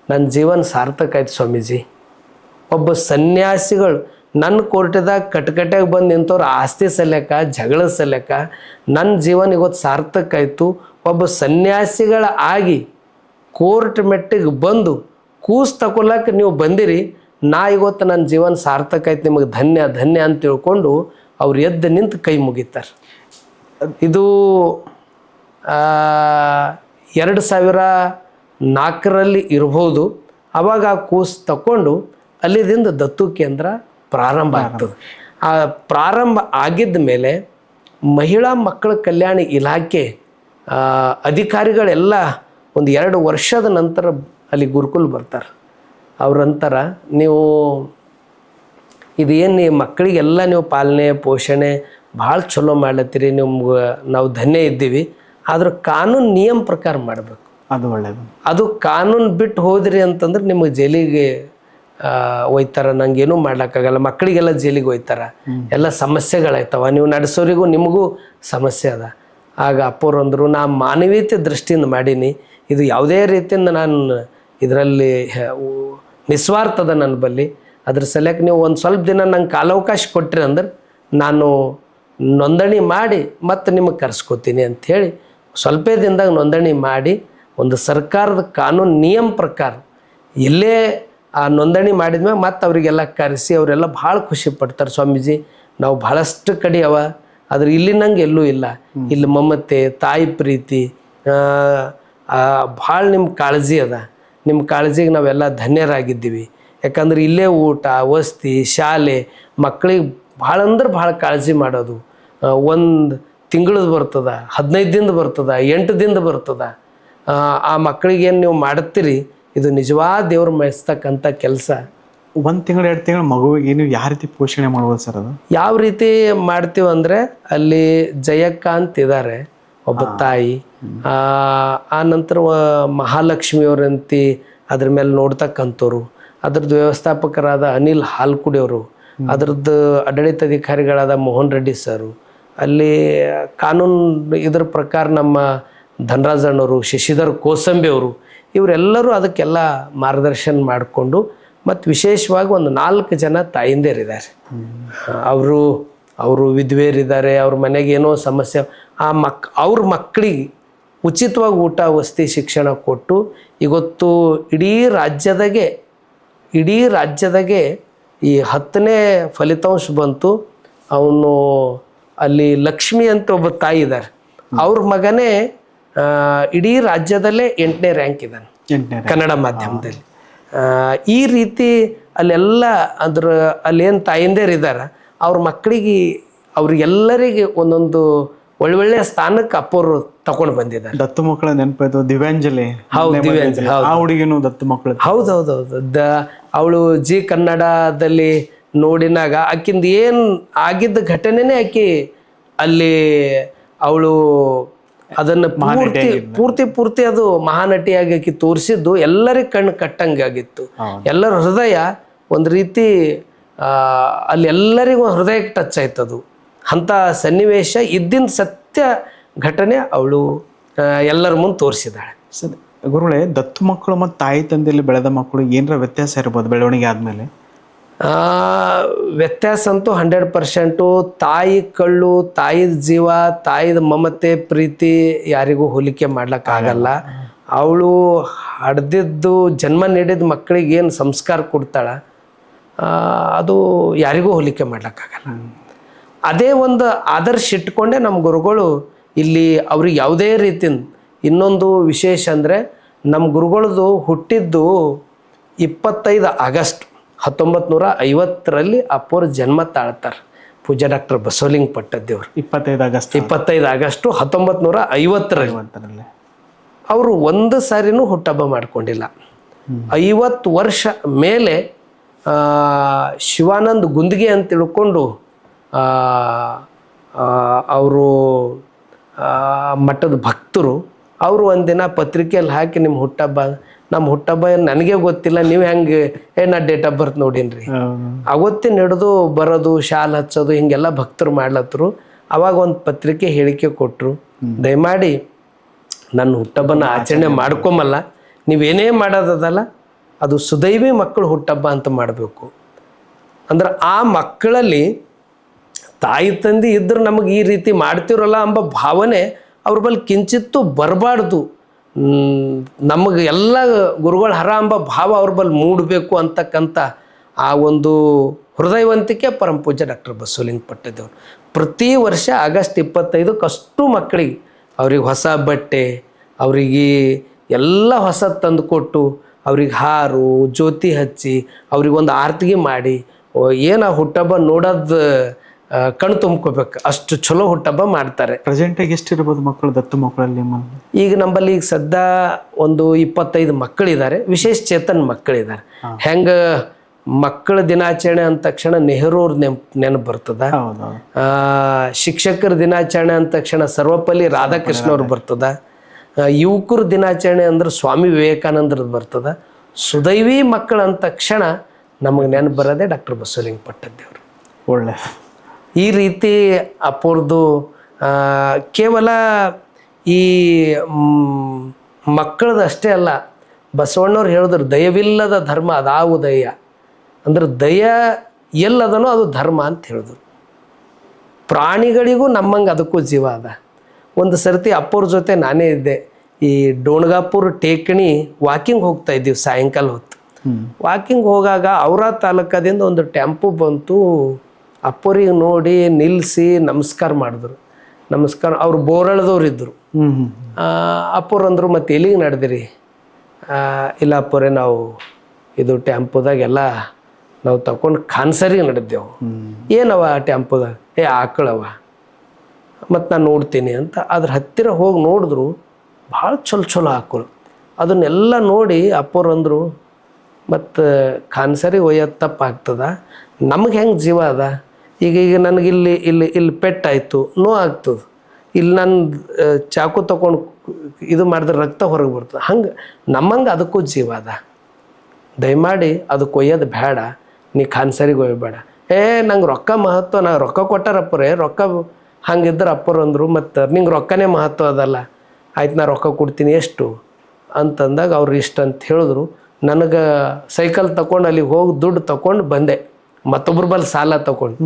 ನನ್ನ ಜೀವನ ಸಾರ್ಥಕ ಆಯ್ತು ಸ್ವಾಮೀಜಿ. ಒಬ್ಬ ಸನ್ಯಾಸಿಗಳು ನನ್ನ ಕೋರ್ಟ್ದಾಗ ಕಟ್ಕಟ್ಟಾಗಿ ಬಂದು ನಿಂತವ್ರು ಆಸ್ತಿ ಸಲ್ಯಾಕ ಜಗಳ ಸಲ್ಯಾಕ ನನ್ನ ಜೀವನ ಇವತ್ತು ಸಾರ್ಥಕ ಆಯಿತು. ಒಬ್ಬ ಸನ್ಯಾಸಿಗಳ ಆಗಿ ಕೋರ್ಟ್ ಮೆಟ್ಟಿಗೆ ಬಂದು ಕೂಸು ತಗೊಳಕ್ಕೆ ನೀವು ಬಂದಿರಿ, ನಾ ಇವತ್ತು ನನ್ನ ಜೀವನ ಸಾರ್ಥಕ ಆಯ್ತು, ನಿಮಗೆ ಧನ್ಯ ಧನ್ಯ ಅಂತ ತಿಳ್ಕೊಂಡು ಅವ್ರು ಎದ್ದು ನಿಂತು ಕೈ ಮುಗಿತಾರೆ. ಇದು 2004ರಲ್ಲಿ ಇರ್ಬೋದು. ಆವಾಗ ಆ ಕೂಸು ತಗೊಂಡು ಅಲ್ಲಿದಿಂದ ದತ್ತು ಕೇಂದ್ರ ಪ್ರಾರಂಭ ಆಗ್ತದೆ. ಆ ಪ್ರಾರಂಭ ಆಗಿದ್ದ ಮೇಲೆ ಮಹಿಳಾ ಮಕ್ಕಳ ಕಲ್ಯಾಣ ಇಲಾಖೆ ಅಧಿಕಾರಿಗಳೆಲ್ಲ ಒಂದು 2 ವರ್ಷದ ನಂತರ ಅಲ್ಲಿ ಗುರುಕುಲ್ ಬರ್ತಾರೆ. ಅವ್ರಂತಾರ, ನೀವು ಇದೇನು ಮಕ್ಕಳಿಗೆಲ್ಲ ನೀವು ಪಾಲನೆ ಪೋಷಣೆ ಭಾಳ ಚಲೋ ಮಾಡ್ಲತ್ತೀರಿ, ನಿಮ್ಗೆ ನಾವು ಧನ್ಯ ಇದ್ದೀವಿ, ಆದ್ರೆ ಕಾನೂನು ನಿಯಮ ಪ್ರಕಾರ ಮಾಡಬೇಕು. ಅದು ಒಳ್ಳೆಯದು. ಅದು ಕಾನೂನು ಬಿಟ್ಟು ಹೋದ್ರಿ ಅಂತಂದ್ರೆ ನಿಮಗೆ ಜೈಲಿಗೆ ಒಯ್ತಾರ, ನಂಗೇನೂ ಮಾಡ್ಲಿಕ್ಕಾಗಲ್ಲ, ಮಕ್ಕಳಿಗೆಲ್ಲ ಜೈಲಿಗೆ ಒಯ್ತಾರ, ಎಲ್ಲ ಸಮಸ್ಯೆಗಳಾಯ್ತವ, ನೀವು ನಡೆಸೋರಿಗೂ ನಿಮಗೂ ಸಮಸ್ಯೆ ಅದ. ಆಗ ಅಪ್ಪವ್ರು ಅಂದರು, ನಾ ಮಾನವೀಯತೆ ದೃಷ್ಟಿಯಿಂದ ಮಾಡೀನಿ, ಇದು ಯಾವುದೇ ರೀತಿಯಿಂದ ನಾನು ಇದರಲ್ಲಿ ನಿಸ್ವಾರ್ಥದ ನನ್ನ ಬಲ್ಲಿ, ಅದ್ರ ಸಲಕ್ಕೆ ನೀವು ಒಂದು ಸ್ವಲ್ಪ ದಿನ ನಂಗೆ ಕಾಲಾವಕಾಶ ಕೊಟ್ರಿ ಅಂದ್ರೆ ನಾನು ನೋಂದಣಿ ಮಾಡಿ ಮತ್ತೆ ನಿಮಗೆ ಕರೆಸ್ಕೊತೀನಿ ಅಂಥೇಳಿ ಸ್ವಲ್ಪ ದಿನದಾಗ ನೋಂದಣಿ ಮಾಡಿ ಒಂದು ಸರ್ಕಾರದ ಕಾನೂನು ನಿಯಮ ಪ್ರಕಾರ ಇಲ್ಲೇ ಆ ನೋಂದಣಿ ಮಾಡಿದ್ಮೇಲೆ ಮತ್ತೆ ಅವರಿಗೆಲ್ಲ ಕರೆಸಿ ಅವರೆಲ್ಲ ಭಾಳ ಖುಷಿ ಪಡ್ತಾರೆ. ಸ್ವಾಮೀಜಿ ನಾವು ಭಾಳಷ್ಟು ಕಡೆ ಅವ, ಆದ್ರೆ ಇಲ್ಲಿ ನಂಗೆ ಎಲ್ಲೂ ಇಲ್ಲ, ಇಲ್ಲಿ ಮಮತೆ ತಾಯಿ ಪ್ರೀತಿ ಭಾಳ ನಿಮ್ಮ ಕಾಳಜಿ ಅದ, ನಿಮ್ಮ ಕಾಳಜಿಗೆ ನಾವೆಲ್ಲ ಧನ್ಯರಾಗಿದ್ದೀವಿ. ಯಾಕಂದ್ರೆ ಇಲ್ಲೇ ಊಟ ವಸತಿ ಶಾಲೆ ಮಕ್ಕಳಿಗೆ ಭಾಳ ಅಂದ್ರೆ ಭಾಳ ಕಾಳಜಿ ಮಾಡೋದು. ಒಂದು ತಿಂಗಳದ್ದು ಬರ್ತದೆ, 15 ದಿನದ ಬರ್ತದೆ, 8 ದಿನದ ಬರ್ತದೆ. ಆ ಮಕ್ಕಳಿಗೇನು ನೀವು ಮಾಡ್ತೀರಿ ಇದು ನಿಜವಾದ ದೇವ್ರು ಮೆಚ್ತಕ್ಕಂಥ ಕೆಲಸ. 1 ತಿಂಗಳು 2 ತಿಂಗಳು ಮಗುವಿಗೆ ನೀವು ಯಾವ ರೀತಿ ಪೋಷಣೆ ಮಾಡ್ಬೋದು ಸರ್? ಅದು ಯಾವ ರೀತಿ ಮಾಡ್ತೀವಂದರೆ ಅಲ್ಲಿ ಜಯಕ್ಕ ಅಂತಿದ್ದಾರೆ ಒಬ್ಬ ತಾಯಿ, ಆ ನಂತರ ಮಹಾಲಕ್ಷ್ಮಿಯವರಂತಿ ಅದ್ರ ಮೇಲೆ ನೋಡ್ತಕ್ಕಂಥವ್ರು, ಅದ್ರದ್ದು ವ್ಯವಸ್ಥಾಪಕರಾದ ಅನಿಲ್ ಹಾಲ್ಕುಡಿಯವರು, ಅದ್ರದ್ದು ಆಡಳಿತಾಧಿಕಾರಿಗಳಾದ ಮೋಹನ್ ರೆಡ್ಡಿ ಸರು, ಅಲ್ಲಿ ಕಾನೂನು ಇದ್ರ ಪ್ರಕಾರ ನಮ್ಮ ಧನರಾಜಣ್ಣವರು, ಶಶಿಧರ್ ಕೋಸಂಬಿ ಅವರು, ಇವರೆಲ್ಲರೂ ಅದಕ್ಕೆಲ್ಲ ಮಾರ್ಗದರ್ಶನ ಮಾಡಿಕೊಂಡು ಮತ್ತು ವಿಶೇಷವಾಗಿ ಒಂದು 4 ಜನ ತಾಯಿಂದೇರಿದ್ದಾರೆ. ಅವರು ವಿಧವೆಯರಿದ್ದಾರೆ, ಅವ್ರ ಮನೆಗೆ ಏನೋ ಸಮಸ್ಯೆ, ಅವ್ರ ಮಕ್ಕಳಿಗೆ ಉಚಿತವಾಗಿ ಊಟ ವಸತಿ ಶಿಕ್ಷಣ ಕೊಟ್ಟು ಇವತ್ತು ಇಡೀ ರಾಜ್ಯದಾಗೆ ಈ 10ನೇ ಫಲಿತಾಂಶ ಬಂತು. ಅವನು ಅಲ್ಲಿ ಲಕ್ಷ್ಮಿ ಅಂತ ಒಬ್ಬ ತಾಯಿ ಇದ್ದಾರೆ, ಅವ್ರ ಮಗನೇ ಇಡೀ ರಾಜ್ಯದಲ್ಲೇ 8ನೇ ರ್ಯಾಂಕ್ ಇದ್ದಾನೆ ಕನ್ನಡ ಮಾಧ್ಯಮದಲ್ಲಿ. ಈ ರೀತಿ ಅಲ್ಲೆಲ್ಲ ಅಲ್ಲೇನು ತಾಯಿಂದೇರಿದ್ದಾರೆ ಅವ್ರ ಮಕ್ಕಳಿಗೆ ಅವ್ರಿಗೆಲ್ಲರಿಗೆ ಒಂದೊಂದು ಒಳ್ಳೊಳ್ಳೆ ಸ್ಥಾನಕ್ಕೆ ಅಪ್ಪವರು ತಗೊಂಡು ಬಂದಿದ್ದಾರೆ. ದತ್ತು ಮಕ್ಕಳ ನೆನಪಾಯ್ತು, ದಿವ್ಯಾಂಜಲಿ. ಹೌದು, ದಿವ್ಯಾಂಜಲಿ. ಆ ಹುಡುಗಿನೂ ದತ್ತು ಮಕ್ಕಳು. ಹೌದೌದೌದು. ಅವಳು ಜಿ ಕನ್ನಡದಲ್ಲಿ ನೋಡಿನಾಗ ಆಕಿಂದ ಏನು ಆಗಿದ್ದ ಘಟನೆನೇ ಆಕಿ ಅಲ್ಲಿ ಅವಳು ಅದನ್ನು ಪೂರ್ತಿ ಅದು ಮಹಾನಟಿಯಾಗಿ ಆಕಿ ತೋರಿಸಿದ್ದು ಎಲ್ಲರಿಗೂ ಕಣ್ಣು ಕಟ್ಟಂಗಾಗಿತ್ತು. ಎಲ್ಲರ ಹೃದಯ ಒಂದು ರೀತಿ ಅಲ್ಲಿ ಎಲ್ಲರಿಗೂ ಹೃದಯಕ್ಕೆ ಟಚ್ ಆಯ್ತದು. ಅಂಥ ಸನ್ನಿವೇಶ ಇದ್ದಿನ ಸತ್ಯ ಘಟನೆ ಅವಳು ಎಲ್ಲರ ಮುಂದೆ ತೋರಿಸಿದಾಳೆ. ಸರಿ ಗುರುಗಳೇ, ದತ್ತು ಮಕ್ಕಳು ಮತ್ತು ತಾಯಿ ತಂದೆಯಲ್ಲಿ ಬೆಳೆದ ಮಕ್ಕಳು ಏನರ ವ್ಯತ್ಯಾಸ ಇರ್ಬೋದು ಬೆಳವಣಿಗೆ ಆದಮೇಲೆ? ವ್ಯತ್ಯಾಸ ಅಂತೂ 100%. ತಾಯಿ ಕಳ್ಳು, ತಾಯಿದ ಜೀವ, ತಾಯಿದ ಮಮತೆ ಪ್ರೀತಿ ಯಾರಿಗೂ ಹೋಲಿಕೆ ಮಾಡ್ಲಿಕ್ಕಾಗಲ್ಲ. ಅವಳು ಹಡ್ದಿದ್ದು ಜನ್ಮ ನೀಡಿದ ಮಕ್ಕಳಿಗೆ ಏನು ಸಂಸ್ಕಾರ ಕೊಡ್ತಾಳ ಅದು ಯಾರಿಗೂ ಹೋಲಿಕೆ ಮಾಡ್ಲಿಕ್ಕಾಗಲ್ಲ. ಅದೇ ಒಂದು ಆದರ್ಶ ಇಟ್ಕೊಂಡೆ ನಮ್ಮ ಗುರುಗಳು ಇಲ್ಲಿ ಅವ್ರಿಗೆ ಯಾವುದೇ ರೀತಿಯಿಂದ. ಇನ್ನೊಂದು ವಿಶೇಷ ಅಂದರೆ ನಮ್ಮ ಗುರುಗಳದು ಹುಟ್ಟಿದ್ದು 25 ಆಗಸ್ಟ್ 1950ರಲ್ಲಿ ಅಪ್ಪವ್ರ ಜನ್ಮ ತಾಳ್ತಾರೆ. ಪೂಜ್ಯ ಡಾಕ್ಟರ್ ಬಸವಲಿಂಗ ಪಟ್ಟದೇವ್ರು 25 ಆಗಸ್ಟ್ 1950ರಲ್ಲಿ ಅವರು ಒಂದು ಸಾರಿನೂ ಹುಟ್ಟಹಬ್ಬ ಮಾಡ್ಕೊಂಡಿಲ್ಲ. 50 ವರ್ಷ ಮೇಲೆ ಶಿವಾನಂದ್ ಗುಂದಿಗೆ ಅಂತ ತಿಳ್ಕೊಂಡು ಅವರು ಮಠದ ಭಕ್ತರು ಅವರು ಒಂದಿನ ಪತ್ರಿಕೆಯಲ್ಲಿ ಹಾಕಿ ನಿಮ್ಮ ಹುಟ್ಟಹಬ್ಬ, ನಮ್ಮ ಹುಟ್ಟಹಬ್ಬ ನನಗೆ ಗೊತ್ತಿಲ್ಲ, ನೀವು ಹೆಂಗೆ ನಾ ಡೇಟ್ ಆಫ್ ಬರ್ತ್ ನೋಡೀನಿ. ಅವತ್ತಿನ ಹಿಡಿದು ಬರೋದು, ಶಾಲ್ ಹಚ್ಚೋದು ಹಿಂಗೆಲ್ಲ ಭಕ್ತರು ಮಾಡ್ಲತ್ತರು. ಅವಾಗ ಒಂದು ಪತ್ರಿಕೆ ಹೇಳಿಕೆ ಕೊಟ್ಟರು, ದಯಮಾಡಿ ನನ್ನ ಹುಟ್ಟಹಬ್ಬನ ಆಚರಣೆ ಮಾಡ್ಕೊಂಬಲ್ಲ, ನೀವೇನೇ ಮಾಡೋದಲ್ಲ ಅದು ಸುದೈವಿ ಮಕ್ಕಳು ಹುಟ್ಟಹಬ್ಬ ಅಂತ ಮಾಡಬೇಕು. ಅಂದ್ರೆ ಆ ಮಕ್ಕಳಲ್ಲಿ ತಾಯಿ ತಂದೆ ಇದ್ರೆ ನಮಗೆ ಈ ರೀತಿ ಮಾಡ್ತಿರಲ್ಲ ಎಂಬ ಭಾವನೆ ಅವ್ರ ಬಳಿ ಕಿಂಚಿತ್ತು ಬರಬಾರ್ದು. ನಮಗೆ ಎಲ್ಲ ಗುರುಗಳ ಹರ ಎಂಬ ಭಾವ ಅವ್ರ ಬಳಿ ಮೂಡಬೇಕು ಅಂತಕ್ಕಂಥ ಆ ಒಂದು ಹೃದಯವಂತಿಕೆ ಪರಮ ಪೂಜ್ಯ ಡಾಕ್ಟರ್ ಬಸವಲಿಂಗ ಪಟ್ಟದೇವರು ಪ್ರತಿ ವರ್ಷ ಆಗಸ್ಟ್ 25ಕ್ಕೆ ಅಷ್ಟು ಮಕ್ಕಳಿಗೆ ಅವ್ರಿಗೆ ಹೊಸ ಬಟ್ಟೆ, ಅವರಿಗೆ ಎಲ್ಲ ಹೊಸದು ತಂದು ಕೊಟ್ಟು, ಅವ್ರಿಗೆ ಹಾರು ಜ್ಯೋತಿ ಹಚ್ಚಿ ಅವ್ರಿಗೊಂದು ಆರತಿಗೆ ಮಾಡಿ ಏನು ಹುಟ್ಟಹಬ್ಬ ನೋಡೋದು ಕಣ್ ತುಂಬ್ಕೋಬೇಕು, ಅಷ್ಟು ಚಲೋ ಹುಟ್ಟಹಬ್ಬ ಮಾಡ್ತಾರೆ. ಪ್ರೆಸೆಂಟಾಗಿ ಎಷ್ಟಿರ್ಬೋದು ಮಕ್ಕಳು ದತ್ತು ಮಕ್ಕಳಲ್ಲಿ? ಈಗ ನಮ್ಮಲ್ಲಿ ಈಗ ಸದ್ಯ ಒಂದು 25 ಮಕ್ಕಳಿದ್ದಾರೆ, ವಿಶೇಷ ಚೇತನ್ ಮಕ್ಕಳಿದ್ದಾರೆ. ಹೆಂಗೆ ಮಕ್ಕಳ ದಿನಾಚರಣೆ ಅಂದ ತಕ್ಷಣ ನೆಹರೂರ್ ನೆನಪು ಬರ್ತದ, ಶಿಕ್ಷಕರ ದಿನಾಚರಣೆ ಅಂದ ತಕ್ಷಣ ಸರ್ವಪಲ್ಲಿ ರಾಧಾಕೃಷ್ಣ ಅವ್ರು ಬರ್ತದ, ಯುವಕರ ದಿನಾಚರಣೆ ಅಂದ್ರೆ ಸ್ವಾಮಿ ವಿವೇಕಾನಂದರದ್ದು ಬರ್ತದ. ಸುದೈವಿ ಮಕ್ಕಳು ಅಂದ ತಕ್ಷಣ ನಮಗೆ ನೆನಪು ಬರೋದೇ ಡಾಕ್ಟರ್ ಬಸವಲಿಂಗ ಪಟ್ಟದೇವರು. ಒಳ್ಳೆ ಈ ರೀತಿ ಅಪೂರ್ದು ಕೇವಲ ಈ ಮಕ್ಕಳದಷ್ಟೇ ಅಲ್ಲ, ಬಸವಣ್ಣವ್ರು ಹೇಳಿದ್ರು ದಯವಿಲ್ಲದ ಧರ್ಮ ಅದಾವು ದಯ, ಅಂದ್ರೆ ದಯ ಎಲ್ಲದನೋ ಅದು ಧರ್ಮ ಅಂತ ಹೇಳಿದ್ರು. ಪ್ರಾಣಿಗಳಿಗೂ ನಮ್ಮಂಗೆ ಅದಕ್ಕೂ ಜೀವ ಅದ. ಒಂದು ಸರ್ತಿ ಅಪ್ಪವ್ರ ಜೊತೆ ನಾನೇ ಇದ್ದೆ, ಈ ಡೋಣಗಾಪುರ ಟೇಕಣಿ ವಾಕಿಂಗ್ ಹೋಗ್ತಾ ಇದ್ದೀವಿ ಸಾಯಂಕಾಲ ಹೊತ್ತು. ವಾಕಿಂಗ್ ಹೋಗಾಗ ಔರಾ ತಾಲೂಕದಿಂದ ಒಂದು ಟೆಂಪು ಬಂತು. ಅಪ್ಪರಿಗೆ ನೋಡಿ ನಿಲ್ಲಿಸಿ ನಮಸ್ಕಾರ ಮಾಡಿದ್ರು. ನಮಸ್ಕಾರ, ಅವ್ರು ಬೋರಳದವ್ರು ಇದ್ದರು. ಅಪ್ಪವ್ರು ಅಂದರು, ಮತ್ತು ಎಲ್ಲಿಗೆ ನಡೆದಿರಿ? ಇಲ್ಲ ಅಪ್ಪರೇ, ನಾವು ಇದು ಟೆಂಪುದಾಗೆಲ್ಲ ನಾವು ತಗೊಂಡು ಖಾನ್ಸರಿಗೆ ನಡೆದೆವು. ಏನವ ಟೆಂಪುದಾಗ? ಆಕಳವ, ಮತ್ತು ನಾನು ನೋಡ್ತೀನಿ ಅಂತ ಅದ್ರ ಹತ್ತಿರ ಹೋಗಿ ನೋಡಿದ್ರು. ಭಾಳ ಚಲೋ ಆಕಳು. ಅದನ್ನೆಲ್ಲ ನೋಡಿ ಅಪ್ಪವ್ರು ಅಂದರು, ಮತ್ತು ಖಾನ್ಸರಿ ಒಯ್ಯೋದು ತಪ್ಪಾಗ್ತದ, ನಮಗೆ ಹೆಂಗೆ ಜೀವ ಅದ? ಈಗ ನನಗೆ ಇಲ್ಲಿ ಪೆಟ್ಟಾಯಿತು, ನೋವು ಆಗ್ತದೆ, ಇಲ್ಲಿ ನಾನು ಚಾಕು ತಗೊಂಡು ಇದು ಮಾಡಿದ್ರೆ ರಕ್ತ ಹೊರಗೆ ಬರ್ತದೆ. ಹಂಗೆ ನಮ್ಮಂಗೆ ಅದಕ್ಕೂ ಜೀವ ಅದ, ದಯಮಾಡಿ ಅದಕ್ಕೆ ಒಯ್ಯೋದು ಬೇಡ, ನೀ ಖಾನ್ಸರಿಗೆ ಒಯ್ಯಬೇಡ. ನಂಗೆ ರೊಕ್ಕ ಮಹತ್ವ, ನಾ ರೊಕ್ಕ ಕೊಟ್ಟಾರಪ್ಪರೇ, ರೊಕ್ಕ ಹಂಗಿದ್ರೆ ಅಪ್ಪರು ಅಂದರು, ಮತ್ತು ನಿಂಗೆ ರೊಕ್ಕನೇ ಮಹತ್ವ ಅದಲ್ಲ. ಆಯ್ತು, ನಾ ರೊಕ್ಕ ಕೊಡ್ತೀನಿ, ಎಷ್ಟು ಅಂತಂದಾಗ ಅವ್ರು ಇಷ್ಟ ಅಂತ ಹೇಳಿದ್ರು. ನನಗೆ ಸೈಕಲ್ ತಗೊಂಡು ಅಲ್ಲಿಗೆ ಹೋಗಿ ದುಡ್ಡು ತಗೊಂಡು ಬಂದೆ, ಮತ್ತೊಬ್ಬರ ಬಲ್ಲಿ ಸಾಲ ತಗೊಂಡು.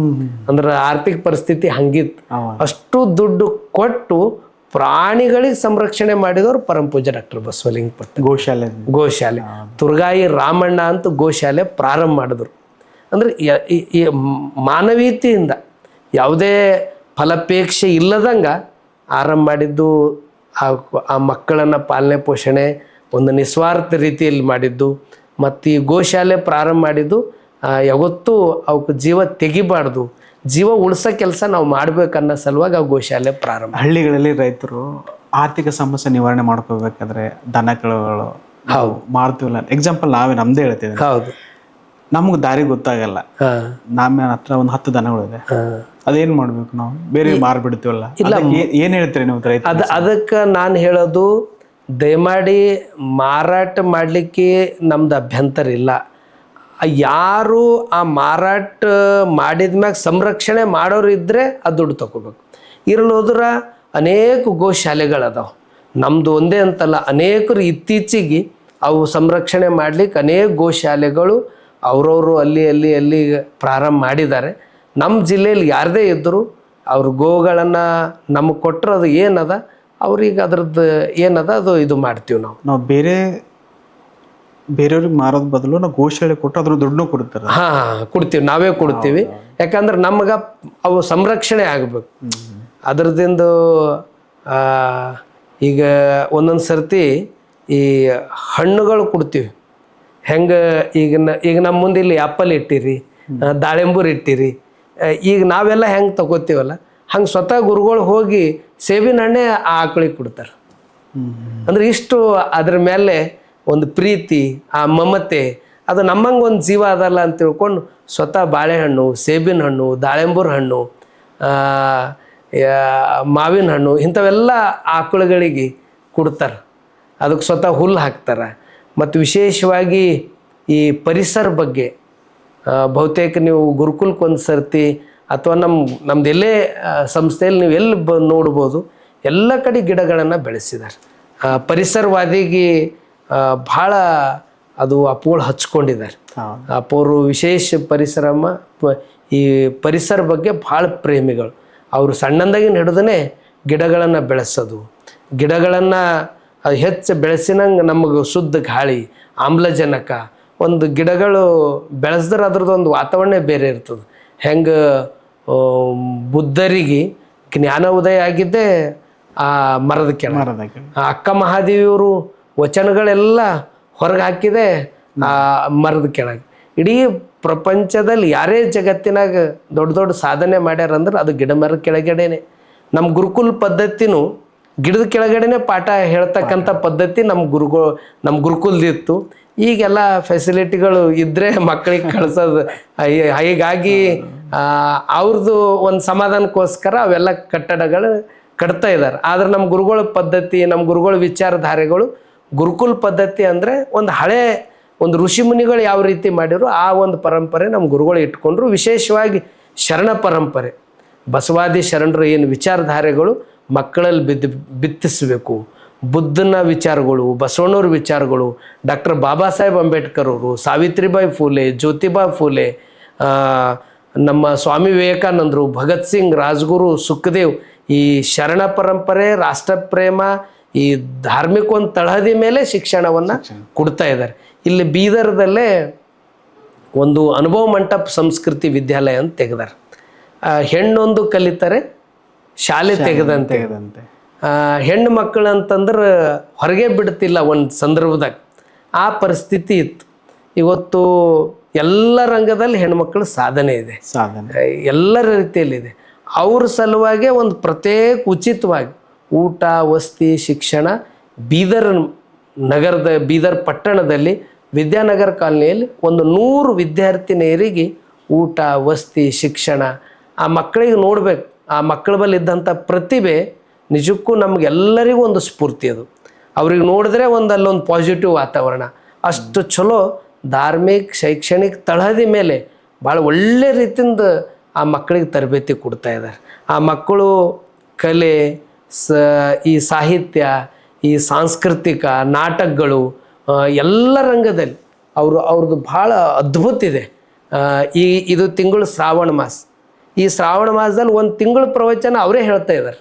ಅಂದ್ರೆ ಆರ್ಥಿಕ ಪರಿಸ್ಥಿತಿ ಹಂಗಿತ್ತು. ಅಷ್ಟು ದುಡ್ಡು ಕೊಟ್ಟು ಪ್ರಾಣಿಗಳಿಗೆ ಸಂರಕ್ಷಣೆ ಮಾಡಿದವರು ಪರಮ ಪೂಜ್ಯ ಡಾಕ್ಟರ್ ಬಸವಲಿಂಗ ಪಟ್ಟ. ಗೋಶಾಲೆ ತುರ್ಗಾಯಿ ರಾಮಣ್ಣ ಅಂತ ಗೋಶಾಲೆ ಪ್ರಾರಂಭ ಮಾಡಿದ್ರು. ಅಂದ್ರೆ ಈ ಮಾನವೀಯತೆಯಿಂದ ಯಾವುದೇ ಫಲಾಪೇಕ್ಷೆ ಇಲ್ಲದಂಗೆ ಆರಂಭ ಮಾಡಿದ್ದು. ಆ ಮಕ್ಕಳನ್ನು ಪಾಲನೆ ಪೋಷಣೆ ಒಂದು ನಿಸ್ವಾರ್ಥ ರೀತಿಯಲ್ಲಿ ಮಾಡಿದ್ದು. ಮತ್ತು ಈ ಗೋಶಾಲೆ ಪ್ರಾರಂಭ ಮಾಡಿದ್ದು ಯಾವತ್ತೂ ಅವಕ್ಕೆ ಜೀವ ತೆಗಿಬಾರ್ದು, ಜೀವ ಉಳಿಸೋ ಕೆಲಸ ನಾವು ಮಾಡ್ಬೇಕನ್ನೋ ಸಲುವಾಗಿ ಆ ಗೋಶಾಲೆ ಪ್ರಾರಂಭ. ಹಳ್ಳಿಗಳಲ್ಲಿ ರೈತರು ಆರ್ಥಿಕ ಸಮಸ್ಯೆ ನಿವಾರಣೆ ಮಾಡ್ಕೋಬೇಕಾದ್ರೆ ದನಕಳುಗಳು ಮಾಡ್ತೀವಲ್ಲ, ಎಕ್ಸಾಂಪಲ್ ನಾವೇ ನಮ್ದೇ ಹೇಳ್ತೀವಿ. ಹೌದು, ನಮ್ಗೆ ದಾರಿ ಗೊತ್ತಾಗಲ್ಲ, ನಮ್ಮ ಹತ್ರ ಒಂದು 10 ದನಗಳಿದೆ, ಅದೇನ್ ಮಾಡ್ಬೇಕು? ನಾವು ಬೇರೆ ಮಾರ್ಬಿಡ್ತೀವಲ್ಲ, ಏನ್ ಹೇಳ್ತೀರಿ ನೀವು? ಅದಕ್ಕೆ ನಾನು ಹೇಳೋದು, ದಯಮಾಡಿ ಮಾರಾಟ ಮಾಡಲಿಕ್ಕೆ ನಮ್ದು ಅಭ್ಯಂತರ ಇಲ್ಲ. ಯಾರು ಆ ಮಾರಾಟ ಮಾಡಿದ ಮ್ಯಾಗ ಸಂರಕ್ಷಣೆ ಮಾಡೋರು ಇದ್ದರೆ ಆ ದುಡ್ಡು ತಗೋಬೇಕು. ಇರಲೋದ್ರ ಅನೇಕ ಗೋಶಾಲೆಗಳದಾವೆ, ನಮ್ಮದು ಒಂದೇ ಅಂತಲ್ಲ, ಅನೇಕರು ಇತ್ತೀಚೆಗೆ ಅವು ಸಂರಕ್ಷಣೆ ಮಾಡಲಿಕ್ಕೆ ಅನೇಕ ಗೋಶಾಲೆಗಳು ಅವರವರು ಅಲ್ಲಿ ಪ್ರಾರಂಭ ಮಾಡಿದ್ದಾರೆ. ನಮ್ಮ ಜಿಲ್ಲೆಯಲ್ಲಿ ಯಾರದೇ ಇದ್ದರೂ ಅವ್ರ ಗೋಗಳನ್ನು ನಮಗೆ ಕೊಟ್ಟರೆ ಅದು ಏನದ, ಅವ್ರಿಗೆ ಅದ್ರದ್ದು ಏನದ ಅದು ಇದು ಮಾಡ್ತೀವಿ. ನಾವು ಬೇರೆಯವ್ರಿಗೆ ಮಾರೋದ್ ಬದಲು ನಾವು ಗೋಶಾಲೆ ಕೊಟ್ಟು ಅದ್ರ ದುಡ್ಡು ಕೊಡ್ತಾರೆ. ಕೊಡ್ತೀವಿ, ನಾವೇ ಕೊಡ್ತೀವಿ. ಯಾಕಂದ್ರೆ ನಮಗೆ ಅವು ಸಂರಕ್ಷಣೆ ಆಗಬೇಕು ಅದ್ರದಿಂದ. ಈಗ ಒಂದೊಂದು ಸರ್ತಿ ಈ ಹಣ್ಣುಗಳು ಕೊಡ್ತೀವಿ. ಹೆಂಗೆ ಈಗ ನಮ್ಮ ಮುಂದೆ ಇಲ್ಲಿ ಆ್ಯಪಲ್ ಇಟ್ಟಿರಿ, ದಾಳಿಂಬರು ಇಟ್ಟಿರಿ, ಈಗ ನಾವೆಲ್ಲ ಹೆಂಗೆ ತಗೋತೀವಲ್ಲ ಹಂಗೆ ಸ್ವತಃ ಗುರುಗಳು ಹೋಗಿ ಸೇಬಿನ ಹಣ್ಣೆ ಆ ಆಕಳಿಗೆ ಕೊಡ್ತಾರೆ. ಅಂದ್ರೆ ಇಷ್ಟು ಅದ್ರ ಮೇಲೆ ಒಂದು ಪ್ರೀತಿ, ಆ ಮಮತೆ, ಅದು ನಮ್ಮಂಗೆ ಒಂದು ಜೀವ ಅದಲ್ಲ ಅಂತ ತಿಳ್ಕೊಂಡು ಸ್ವತಃ ಬಾಳೆಹಣ್ಣು, ಸೇಬಿನ ಹಣ್ಣು, ದಾಳಿಂಬರ ಹಣ್ಣು, ಮಾವಿನ ಹಣ್ಣು ಇಂಥವೆಲ್ಲ ಆಕಳುಗಳಿಗೆ ಕೊಡ್ತಾರೆ. ಅದಕ್ಕೆ ಸ್ವತಃ ಹುಲ್ಲು ಹಾಕ್ತಾರೆ. ಮತ್ತು ವಿಶೇಷವಾಗಿ ಈ ಪರಿಸರ ಬಗ್ಗೆ ಬಹುತೇಕ ನೀವು ಗುರುಕುಲಕ್ಕೆ ಒಂದು ಸರ್ತಿ ಅಥವಾ ನಮ್ದೆಲ್ಲೇ ಸಂಸ್ಥೆಯಲ್ಲಿ ನೀವು ಎಲ್ಲಿ ನೋಡ್ಬೋದು, ಎಲ್ಲ ಕಡೆ ಗಿಡಗಳನ್ನು ಬೆಳೆಸಿದ್ದಾರೆ. ಪರಿಸರವಾದಿಗೆ ಭಾಳ ಅದು ಅಪ್ಪಗಳು ಹಚ್ಕೊಂಡಿದ್ದಾರೆ. ಅಪ್ಪವರು ವಿಶೇಷ ಈ ಪರಿಸರ ಬಗ್ಗೆ ಭಾಳ ಪ್ರೇಮಿಗಳು. ಅವರು ಸಣ್ಣಂದಾಗಿನ ಹಿಡಿದೇ ಗಿಡಗಳನ್ನು ಬೆಳೆಸೋದು, ಗಿಡಗಳನ್ನು ಹೆಚ್ಚು ಬೆಳೆಸಿನಂಗೆ ನಮಗೆ ಶುದ್ಧ ಗಾಳಿ, ಆಮ್ಲಜನಕ, ಒಂದು ಗಿಡಗಳು ಬೆಳೆಸಿದ್ರೆ ಅದ್ರದ್ದು ಒಂದು ವಾತಾವರಣ ಬೇರೆ ಇರ್ತದೆ. ಹೆಂಗೆ ಬುದ್ಧರಿಗೆ ಜ್ಞಾನ ಉದಯ ಆಗಿದ್ದೇ ಆ ಮರದ ಕೆಳಗೆ, ಅಕ್ಕ ಮಹಾದೇವಿಯವರು ವಚನಗಳೆಲ್ಲ ಹೊರಗೆ ಹಾಕಿದೆ ಆ ಮರದ ಕೆಳಗೆ. ಇಡೀ ಪ್ರಪಂಚದಲ್ಲಿ ಯಾರೇ ಜಗತ್ತಿನಾಗ ದೊಡ್ಡ ದೊಡ್ಡ ಸಾಧನೆ ಮಾಡ್ಯಾರಂದ್ರೆ ಅದು ಗಿಡ ಮರದ ಕೆಳಗಡೆನೆ. ನಮ್ಮ ಗುರುಕುಲ ಪದ್ಧತಿನೂ ಗಿಡದ ಕೆಳಗಡೆನೆ ಪಾಠ ಹೇಳ್ತಕ್ಕಂಥ ಪದ್ಧತಿ ನಮ್ಮ ಗುರುಕುಲದಿತ್ತು. ಈಗೆಲ್ಲ ಫೆಸಿಲಿಟಿಗಳು ಇದ್ದರೆ ಮಕ್ಕಳಿಗೆ ಕಳ್ಸೋದು. ಹೀಗಾಗಿ ಅವ್ರದ್ದು ಒಂದು ಸಮಾಧಾನಕ್ಕೋಸ್ಕರ ಅವೆಲ್ಲ ಕಟ್ಟಡಗಳು ಕಟ್ತಾ ಇದ್ದಾರೆ. ಆದರೆ ನಮ್ಮ ಗುರುಗಳ ಪದ್ಧತಿ, ನಮ್ಮ ಗುರುಗಳ ವಿಚಾರಧಾರೆಗಳು ಗುರುಕುಲ ಪದ್ಧತಿ ಅಂದರೆ ಒಂದು ಋಷಿ ಮುನಿಗಳು ಯಾವ ರೀತಿ ಮಾಡಿರೋ ಆ ಒಂದು ಪರಂಪರೆ ನಮ್ಮ ಗುರುಗಳು ಇಟ್ಕೊಂಡ್ರು. ವಿಶೇಷವಾಗಿ ಶರಣ ಪರಂಪರೆ, ಬಸವಾದಿ ಶರಣರು ಏನು ವಿಚಾರಧಾರೆಗಳು ಮಕ್ಕಳಲ್ಲಿ ಬಿತ್ತಿಸಬೇಕು. ಬುದ್ಧನ ವಿಚಾರಗಳು, ಬಸವಣ್ಣವ್ರ ವಿಚಾರಗಳು, ಡಾಕ್ಟರ್ ಬಾಬಾ ಸಾಹೇಬ್ ಅಂಬೇಡ್ಕರ್ ಅವರು, ಸಾವಿತ್ರಿಬಾಯಿ ಫೂಲೆ, ಜ್ಯೋತಿಬಾ ಫೂಲೆ, ನಮ್ಮ ಸ್ವಾಮಿ ವಿವೇಕಾನಂದರು, ಭಗತ್ ಸಿಂಗ್, ರಾಜ್ಗುರು, ಸುಖದೇವ್, ಈ ಶರಣ ಪರಂಪರೆ, ರಾಷ್ಟ್ರಪ್ರೇಮ, ಈ ಧಾರ್ಮಿಕ ಒಂದು ತಳಹದಿ ಮೇಲೆ ಶಿಕ್ಷಣವನ್ನು ಕೊಡ್ತಾ ಇದ್ದಾರೆ. ಇಲ್ಲಿ ಬೀದರ್ದಲ್ಲೇ ಒಂದು ಅನುಭವ ಮಂಟಪ ಸಂಸ್ಕೃತಿ ವಿದ್ಯಾಲಯ ಅಂತ ತೆಗೆದಾರೆ. ಹೆಣ್ಣೊಂದು ಕಲಿತಾರೆ ಶಾಲೆ ತೆಗೆದಂತೆ. ಹೆಣ್ಣು ಮಕ್ಕಳು ಅಂತಂದ್ರೆ ಹೊರಗೆ ಬಿಡ್ತಿಲ್ಲ ಒಂದು ಸಂದರ್ಭದಾಗ. ಆ ಪರಿಸ್ಥಿತಿ ಇತ್ತು. ಇವತ್ತು ಎಲ್ಲ ರಂಗದಲ್ಲಿ ಹೆಣ್ಮಕ್ಳು ಸಾಧನೆ ಇದೆ, ಎಲ್ಲ ರೀತಿಯಲ್ಲಿದೆ. ಅವ್ರ ಸಲುವಾಗಿ ಒಂದು ಪ್ರತ್ಯೇಕ ಉಚಿತವಾಗಿ ಊಟ, ವಸತಿ, ಶಿಕ್ಷಣ ಬೀದರ್ ಪಟ್ಟಣದಲ್ಲಿ ವಿದ್ಯಾನಗರ ಕಾಲನಿಯಲ್ಲಿ ಒಂದು 100 ವಿದ್ಯಾರ್ಥಿನಿಯರಿಗೆ ಊಟ, ವಸತಿ, ಶಿಕ್ಷಣ. ಆ ಮಕ್ಕಳಿಗೆ ನೋಡ್ಬೇಕು, ಆ ಮಕ್ಕಳ ಬಳಿ ಇದ್ದಂಥ ಪ್ರತಿಭೆ ನಿಜಕ್ಕೂ ನಮಗೆಲ್ಲರಿಗೂ ಒಂದು ಸ್ಫೂರ್ತಿ. ಅದು ಅವ್ರಿಗೆ ನೋಡಿದ್ರೆ ಅಲ್ಲೊಂದು ಪಾಸಿಟಿವ್ ವಾತಾವರಣ. ಅಷ್ಟು ಚಲೋ ಧಾರ್ಮಿಕ ಶೈಕ್ಷಣಿಕ ತಳಹದಿ ಮೇಲೆ ಭಾಳ ಒಳ್ಳೆ ರೀತಿಯಿಂದ ಆ ಮಕ್ಕಳಿಗೆ ತರಬೇತಿ ಕೊಡ್ತಾ ಇದ್ದಾರೆ. ಆ ಮಕ್ಕಳು ಕಲೆ, ಈ ಸಾಹಿತ್ಯ, ಈ ಸಾಂಸ್ಕೃತಿಕ ನಾಟಕಗಳು, ಎಲ್ಲ ರಂಗದಲ್ಲಿ ಅವ್ರದ್ದು ಭಾಳ ಅದ್ಭುತ ಇದೆ. ಇದು ತಿಂಗಳು ಶ್ರಾವಣ ಮಾಸ. ಈ ಶ್ರಾವಣ ಮಾಸದಲ್ಲಿ 1 ತಿಂಗಳ ಪ್ರವಚನ ಅವರೇ ಹೇಳ್ತಾ ಇದ್ದಾರೆ,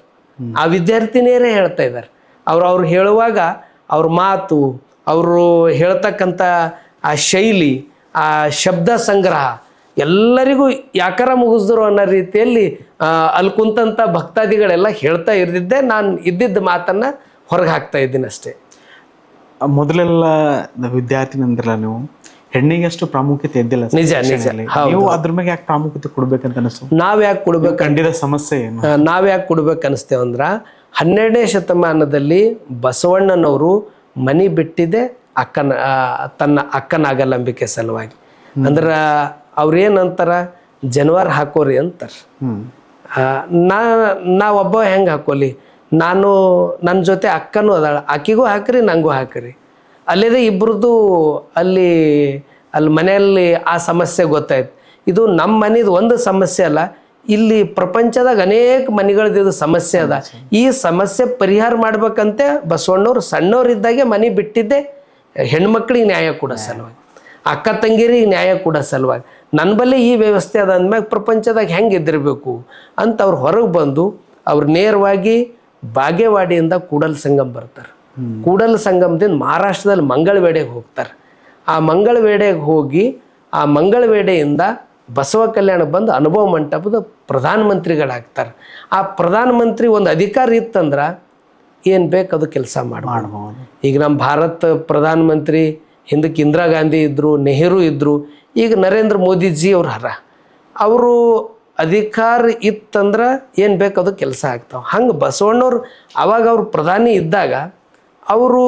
ಆ ವಿದ್ಯಾರ್ಥಿನಿಯರೇ ಹೇಳ್ತಾ ಇದ್ದಾರೆ. ಅವ್ರು ಹೇಳುವಾಗ ಅವ್ರ ಮಾತು, ಅವರು ಹೇಳ್ತಕ್ಕಂಥ ಆ ಶೈಲಿ, ಆ ಶಬ್ದ ಸಂಗ್ರಹ ಎಲ್ಲರಿಗೂ ಯಾಕಾರ ಮುಗಿಸಿದ್ರು ಅನ್ನೋ ರೀತಿಯಲ್ಲಿ ಅಲ್ಲಿ ಕುಂತಂಥ ಭಕ್ತಾದಿಗಳೆಲ್ಲ ಹೇಳ್ತಾ ಇರ್ದಿದ್ದೆ. ನಾನು ಇದ್ದಿದ್ದ ಮಾತನ್ನು ಹೊರಗೆ ಹಾಕ್ತಾ ಇದ್ದೀನಿ ಅಷ್ಟೇ. ಮೊದಲೆಲ್ಲ ವಿದ್ಯಾರ್ಥಿ ಅಂದ್ರಲ್ಲ ನೀವು, ಹೆಣ್ಣಿಗೆ ಅಷ್ಟು ಪ್ರಾಮುಖ್ಯತೆ ಇದ್ದಿಲ್ಲ. ನಿಜ. ನೀವು ಅದ್ರ ಮೇಲೆ ಯಾಕೆ ಪ್ರಾಮುಖ್ಯತೆ ಕೊಡ್ಬೇಕಂತ ಅನಿಸ್ತು? ನಾವ್ ಯಾಕೆ ಕೊಡ್ಬೇಕು ಕಂಡಿದ ಸಮಸ್ಯೆ ಏನು? ನಾವ್ ಯಾಕೆ ಕೊಡ್ಬೇಕು ಅನಿಸ್ತೇವೆ ಅಂದ್ರೆ 12ನೇ ಶತಮಾನದಲ್ಲಿ ಬಸವಣ್ಣನವರು ಮನಿ ಬಿಟ್ಟಿದೆ ತನ್ನ ಅಕ್ಕನಾಗಲಂಬಿಕೆ ಸಲುವಾಗಿ. ಅಂದ್ರೆ ಅವ್ರೇನಂತಾರ, ಜನವಾರ ಹಾಕೋರಿ ಅಂತಾರೆ. ನಾವೊಬ್ಬ ಹೆಂಗೆ ಹಾಕೋಲಿ? ನನ್ನ ಜೊತೆ ಅಕ್ಕನೂ ಅದಾಳ, ಆಕಿಗೂ ಹಾಕ್ರಿ, ನಂಗೂ ಹಾಕ್ರಿ. ಅಲ್ಲಿದೆ ಇಬ್ಬರದು ಅಲ್ಲಿ ಮನೆಯಲ್ಲಿ ಆ ಸಮಸ್ಯೆ ಗೊತ್ತಾಯ್ತು. ಇದು ನಮ್ಮ ಮನೆದು ಒಂದು ಸಮಸ್ಯೆ ಅಲ್ಲ, ಇಲ್ಲಿ ಪ್ರಪಂಚದಾಗ ಅನೇಕ ಮನೆಗಳದ್ದು ಸಮಸ್ಯೆ ಅದ. ಈ ಸಮಸ್ಯೆ ಪರಿಹಾರ ಮಾಡ್ಬೇಕಂತೆ ಬಸವಣ್ಣವ್ರು ಸಣ್ಣವರಿದ್ದಾಗೆ ಮನೆ ಬಿಟ್ಟಿದ್ದೆ ಹೆಣ್ಮಕ್ಳಿಗೆ ನ್ಯಾಯ ಕೊಡೋ ಸಲುವಾಗಿ, ಅಕ್ಕ ತಂಗಿರಿಗೆ ನ್ಯಾಯ ಕೊಡೋ ಸಲುವಾಗಿ. ನನ್ನ ಬಳಿ ಈ ವ್ಯವಸ್ಥೆ ಅದ ಅಂದ್ಮ್ಯಾಗ ಪ್ರಪಂಚದಾಗ ಹೆಂಗೆ ಇದ್ದಿರಬೇಕು ಅಂತ ಅವ್ರು ಹೊರಗೆ ಬಂದು ಅವ್ರು ನೇರವಾಗಿ ಬಾಗೇವಾಡಿಯಿಂದ ಕೂಡಲ ಸಂಗಮ ಬರ್ತಾರೆ. ಕೂಡಲ ಸಂಗಮದಿಂದ ಮಹಾರಾಷ್ಟ್ರದಲ್ಲಿ ಮಂಗಳವೇಡೆಗೆ ಹೋಗ್ತಾರೆ. ಆ ಮಂಗಳವೇಡೆಗೆ ಹೋಗಿ ಆ ಮಂಗಳವೇಡೆಯಿಂದ ಬಸವ ಕಲ್ಯಾಣ ಬಂದು ಅನುಭವ ಮಂಟಪದ ಪ್ರಧಾನಮಂತ್ರಿಗಳಾಗ್ತಾರೆ. ಆ ಪ್ರಧಾನಮಂತ್ರಿ ಒಂದು ಅಧಿಕಾರ ಇತ್ತಂದ್ರೆ ಏನು ಬೇಕು ಅದು ಕೆಲಸ ಮಾಡ್ಬೋದು. ಈಗ ನಮ್ಮ ಭಾರತ ಪ್ರಧಾನಮಂತ್ರಿ ಹಿಂದಕ್ಕೆ ಇಂದಿರಾ ಗಾಂಧಿ ಇದ್ದರು, ನೆಹರು ಇದ್ದರು, ಈಗ ನರೇಂದ್ರ ಮೋದಿಜಿ ಅವರು ಅಧಿಕಾರ ಇತ್ತಂದ್ರೆ ಏನು ಬೇಕು ಅದು ಕೆಲಸ ಆಗ್ತಾವೆ. ಹಂಗೆ ಬಸವಣ್ಣವ್ರು ಅವಾಗ ಅವ್ರು ಪ್ರಧಾನಿ ಇದ್ದಾಗ ಅವರು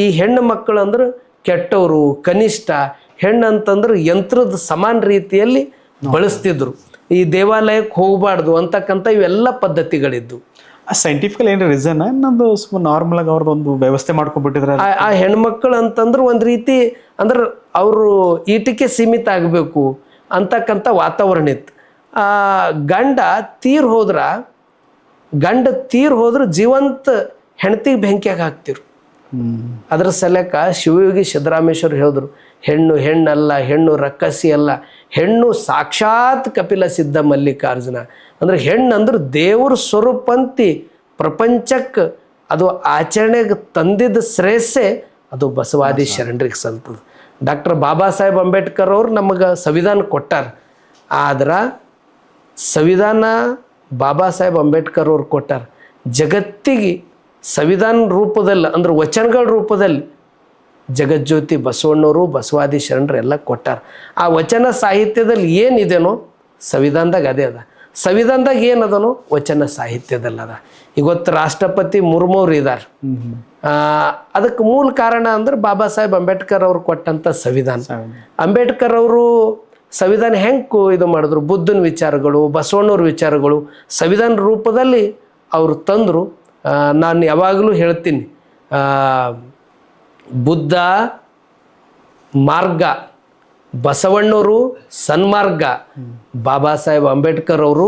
ಈ ಹೆಣ್ಣು ಮಕ್ಕಳು ಅಂದ್ರೆ ಕೆಟ್ಟವರು, ಕನಿಷ್ಠ, ಹೆಣ್ಣು ಅಂತಂದ್ರೆ ಯಂತ್ರದ ಸಮಾನ ರೀತಿಯಲ್ಲಿ ಬಳಸ್ತಿದ್ರು. ಈ ದೇವಾಲಯಕ್ಕೆ ಹೋಗಬಾರ್ದು ಅಂತಕ್ಕಂಥ ಇವೆಲ್ಲ ಪದ್ಧತಿಗಳಿದ್ದು. ಸೈಂಟಿಫಿಕಲ್ ಏನು ರೀಸನ್ ನಮ್ದು ಸುಮ್ಮನೆ ನಾರ್ಮಲ್ ಆಗಿ ಅವ್ರದ್ದೊಂದು ವ್ಯವಸ್ಥೆ ಮಾಡ್ಕೊಂಡ್ಬಿಟ್ಟಿದ್ರೆ ಆ ಹೆಣ್ಮಕ್ಳು ಅಂತಂದ್ರೆ ಒಂದು ರೀತಿ ಅಂದ್ರೆ ಅವರು ಈಟಿಗೆ ಸೀಮಿತ ಆಗಬೇಕು ಅಂತಕ್ಕಂಥ ವಾತಾವರಣ ಇತ್ತು. ಗಂಡ ತೀರ್ ಹೋದ್ರೆ ಜೀವಂತ ಹೆಂಡತಿಗೆ ಬೆಂಕಿಯಾಗ ಹಾಕ್ತಿರು. ಅದ್ರ ಸಲಕ ಶಿವಯೋಗಿ ಸಿದ್ದರಾಮೇಶ್ವರ್ ಹೇಳಿದ್ರು, ಹೆಣ್ಣಲ್ಲ, ಹೆಣ್ಣು ರಕ್ಕಸಿ ಅಲ್ಲ, ಹೆಣ್ಣು ಸಾಕ್ಷಾತ್ ಕಪಿಲ ಸಿದ್ಧ ಮಲ್ಲಿಕಾರ್ಜುನ. ಅಂದ್ರೆ ಹೆಣ್ಣು ಅಂದ್ರೆ ದೇವ್ರ ಸ್ವರೂಪಂತಿ ಪ್ರಪಂಚಕ್ಕೆ ಅದು ಆಚರಣೆಗೆ ತಂದಿದ್ದ ಶ್ರೇಯಸ್ಸೇ ಅದು ಬಸವಾದಿ ಶರಣರಿಗೆ ಸಲ್ತದ. ಡಾಕ್ಟರ್ ಬಾಬಾ ಸಾಹೇಬ್ ಅಂಬೇಡ್ಕರ್ ಅವ್ರು ನಮಗೆ ಸಂವಿಧಾನ ಕೊಟ್ಟಾರ. ಆದ್ರೆ ಸಂವಿಧಾನ ಬಾಬಾ ಸಾಹೇಬ್ ಅಂಬೇಡ್ಕರ್ ಅವ್ರು ಕೊಟ್ಟಾರ, ಜಗತ್ತಿಗೆ ಸಂವಿಧಾನ ರೂಪದಲ್ಲಿ ಅಂದ್ರೆ ವಚನಗಳ ರೂಪದಲ್ಲಿ ಜಗಜ್ಯೋತಿ ಬಸವಣ್ಣವರು, ಬಸವಾದಿ ಶರಣರು ಎಲ್ಲ ಕೊಟ್ಟಾರ. ಆ ವಚನ ಸಾಹಿತ್ಯದಲ್ಲಿ ಏನಿದೆನೋ ಸಂವಿಧಾನದಾಗ ಅದೇ ಅದ, ಸಂವಿಧಾನದಾಗ ಏನದನೋ ವಚನ ಸಾಹಿತ್ಯದಲ್ಲದ. ಇವತ್ತು ರಾಷ್ಟ್ರಪತಿ ಮುರ್ಮುವ್ರು ಇದ್ದಾರೆ. ಅದಕ್ಕೆ ಮೂಲ ಕಾರಣ ಅಂದ್ರೆ ಬಾಬಾ ಸಾಹೇಬ್ ಅಂಬೇಡ್ಕರ್ ಅವ್ರು ಕೊಟ್ಟಂಥ ಸಂವಿಧಾನ. ಅಂಬೇಡ್ಕರ್ ಅವರು ಸಂವಿಧಾನ ಹೆಂಗೆ ಇದು ಮಾಡಿದ್ರು, ಬುದ್ಧನ ವಿಚಾರಗಳು, ಬಸವಣ್ಣವ್ರ ವಿಚಾರಗಳು ಸಂವಿಧಾನ ರೂಪದಲ್ಲಿ ಅವರು ತಂದರು. ನಾನು ಯಾವಾಗಲೂ ಹೇಳ್ತೀನಿ, ಬುದ್ಧ ಮಾರ್ಗ, ಬಸವಣ್ಣವರು ಸನ್ಮಾರ್ಗ, ಬಾಬಾ ಸಾಹೇಬ್ ಅಂಬೇಡ್ಕರ್ ಅವರು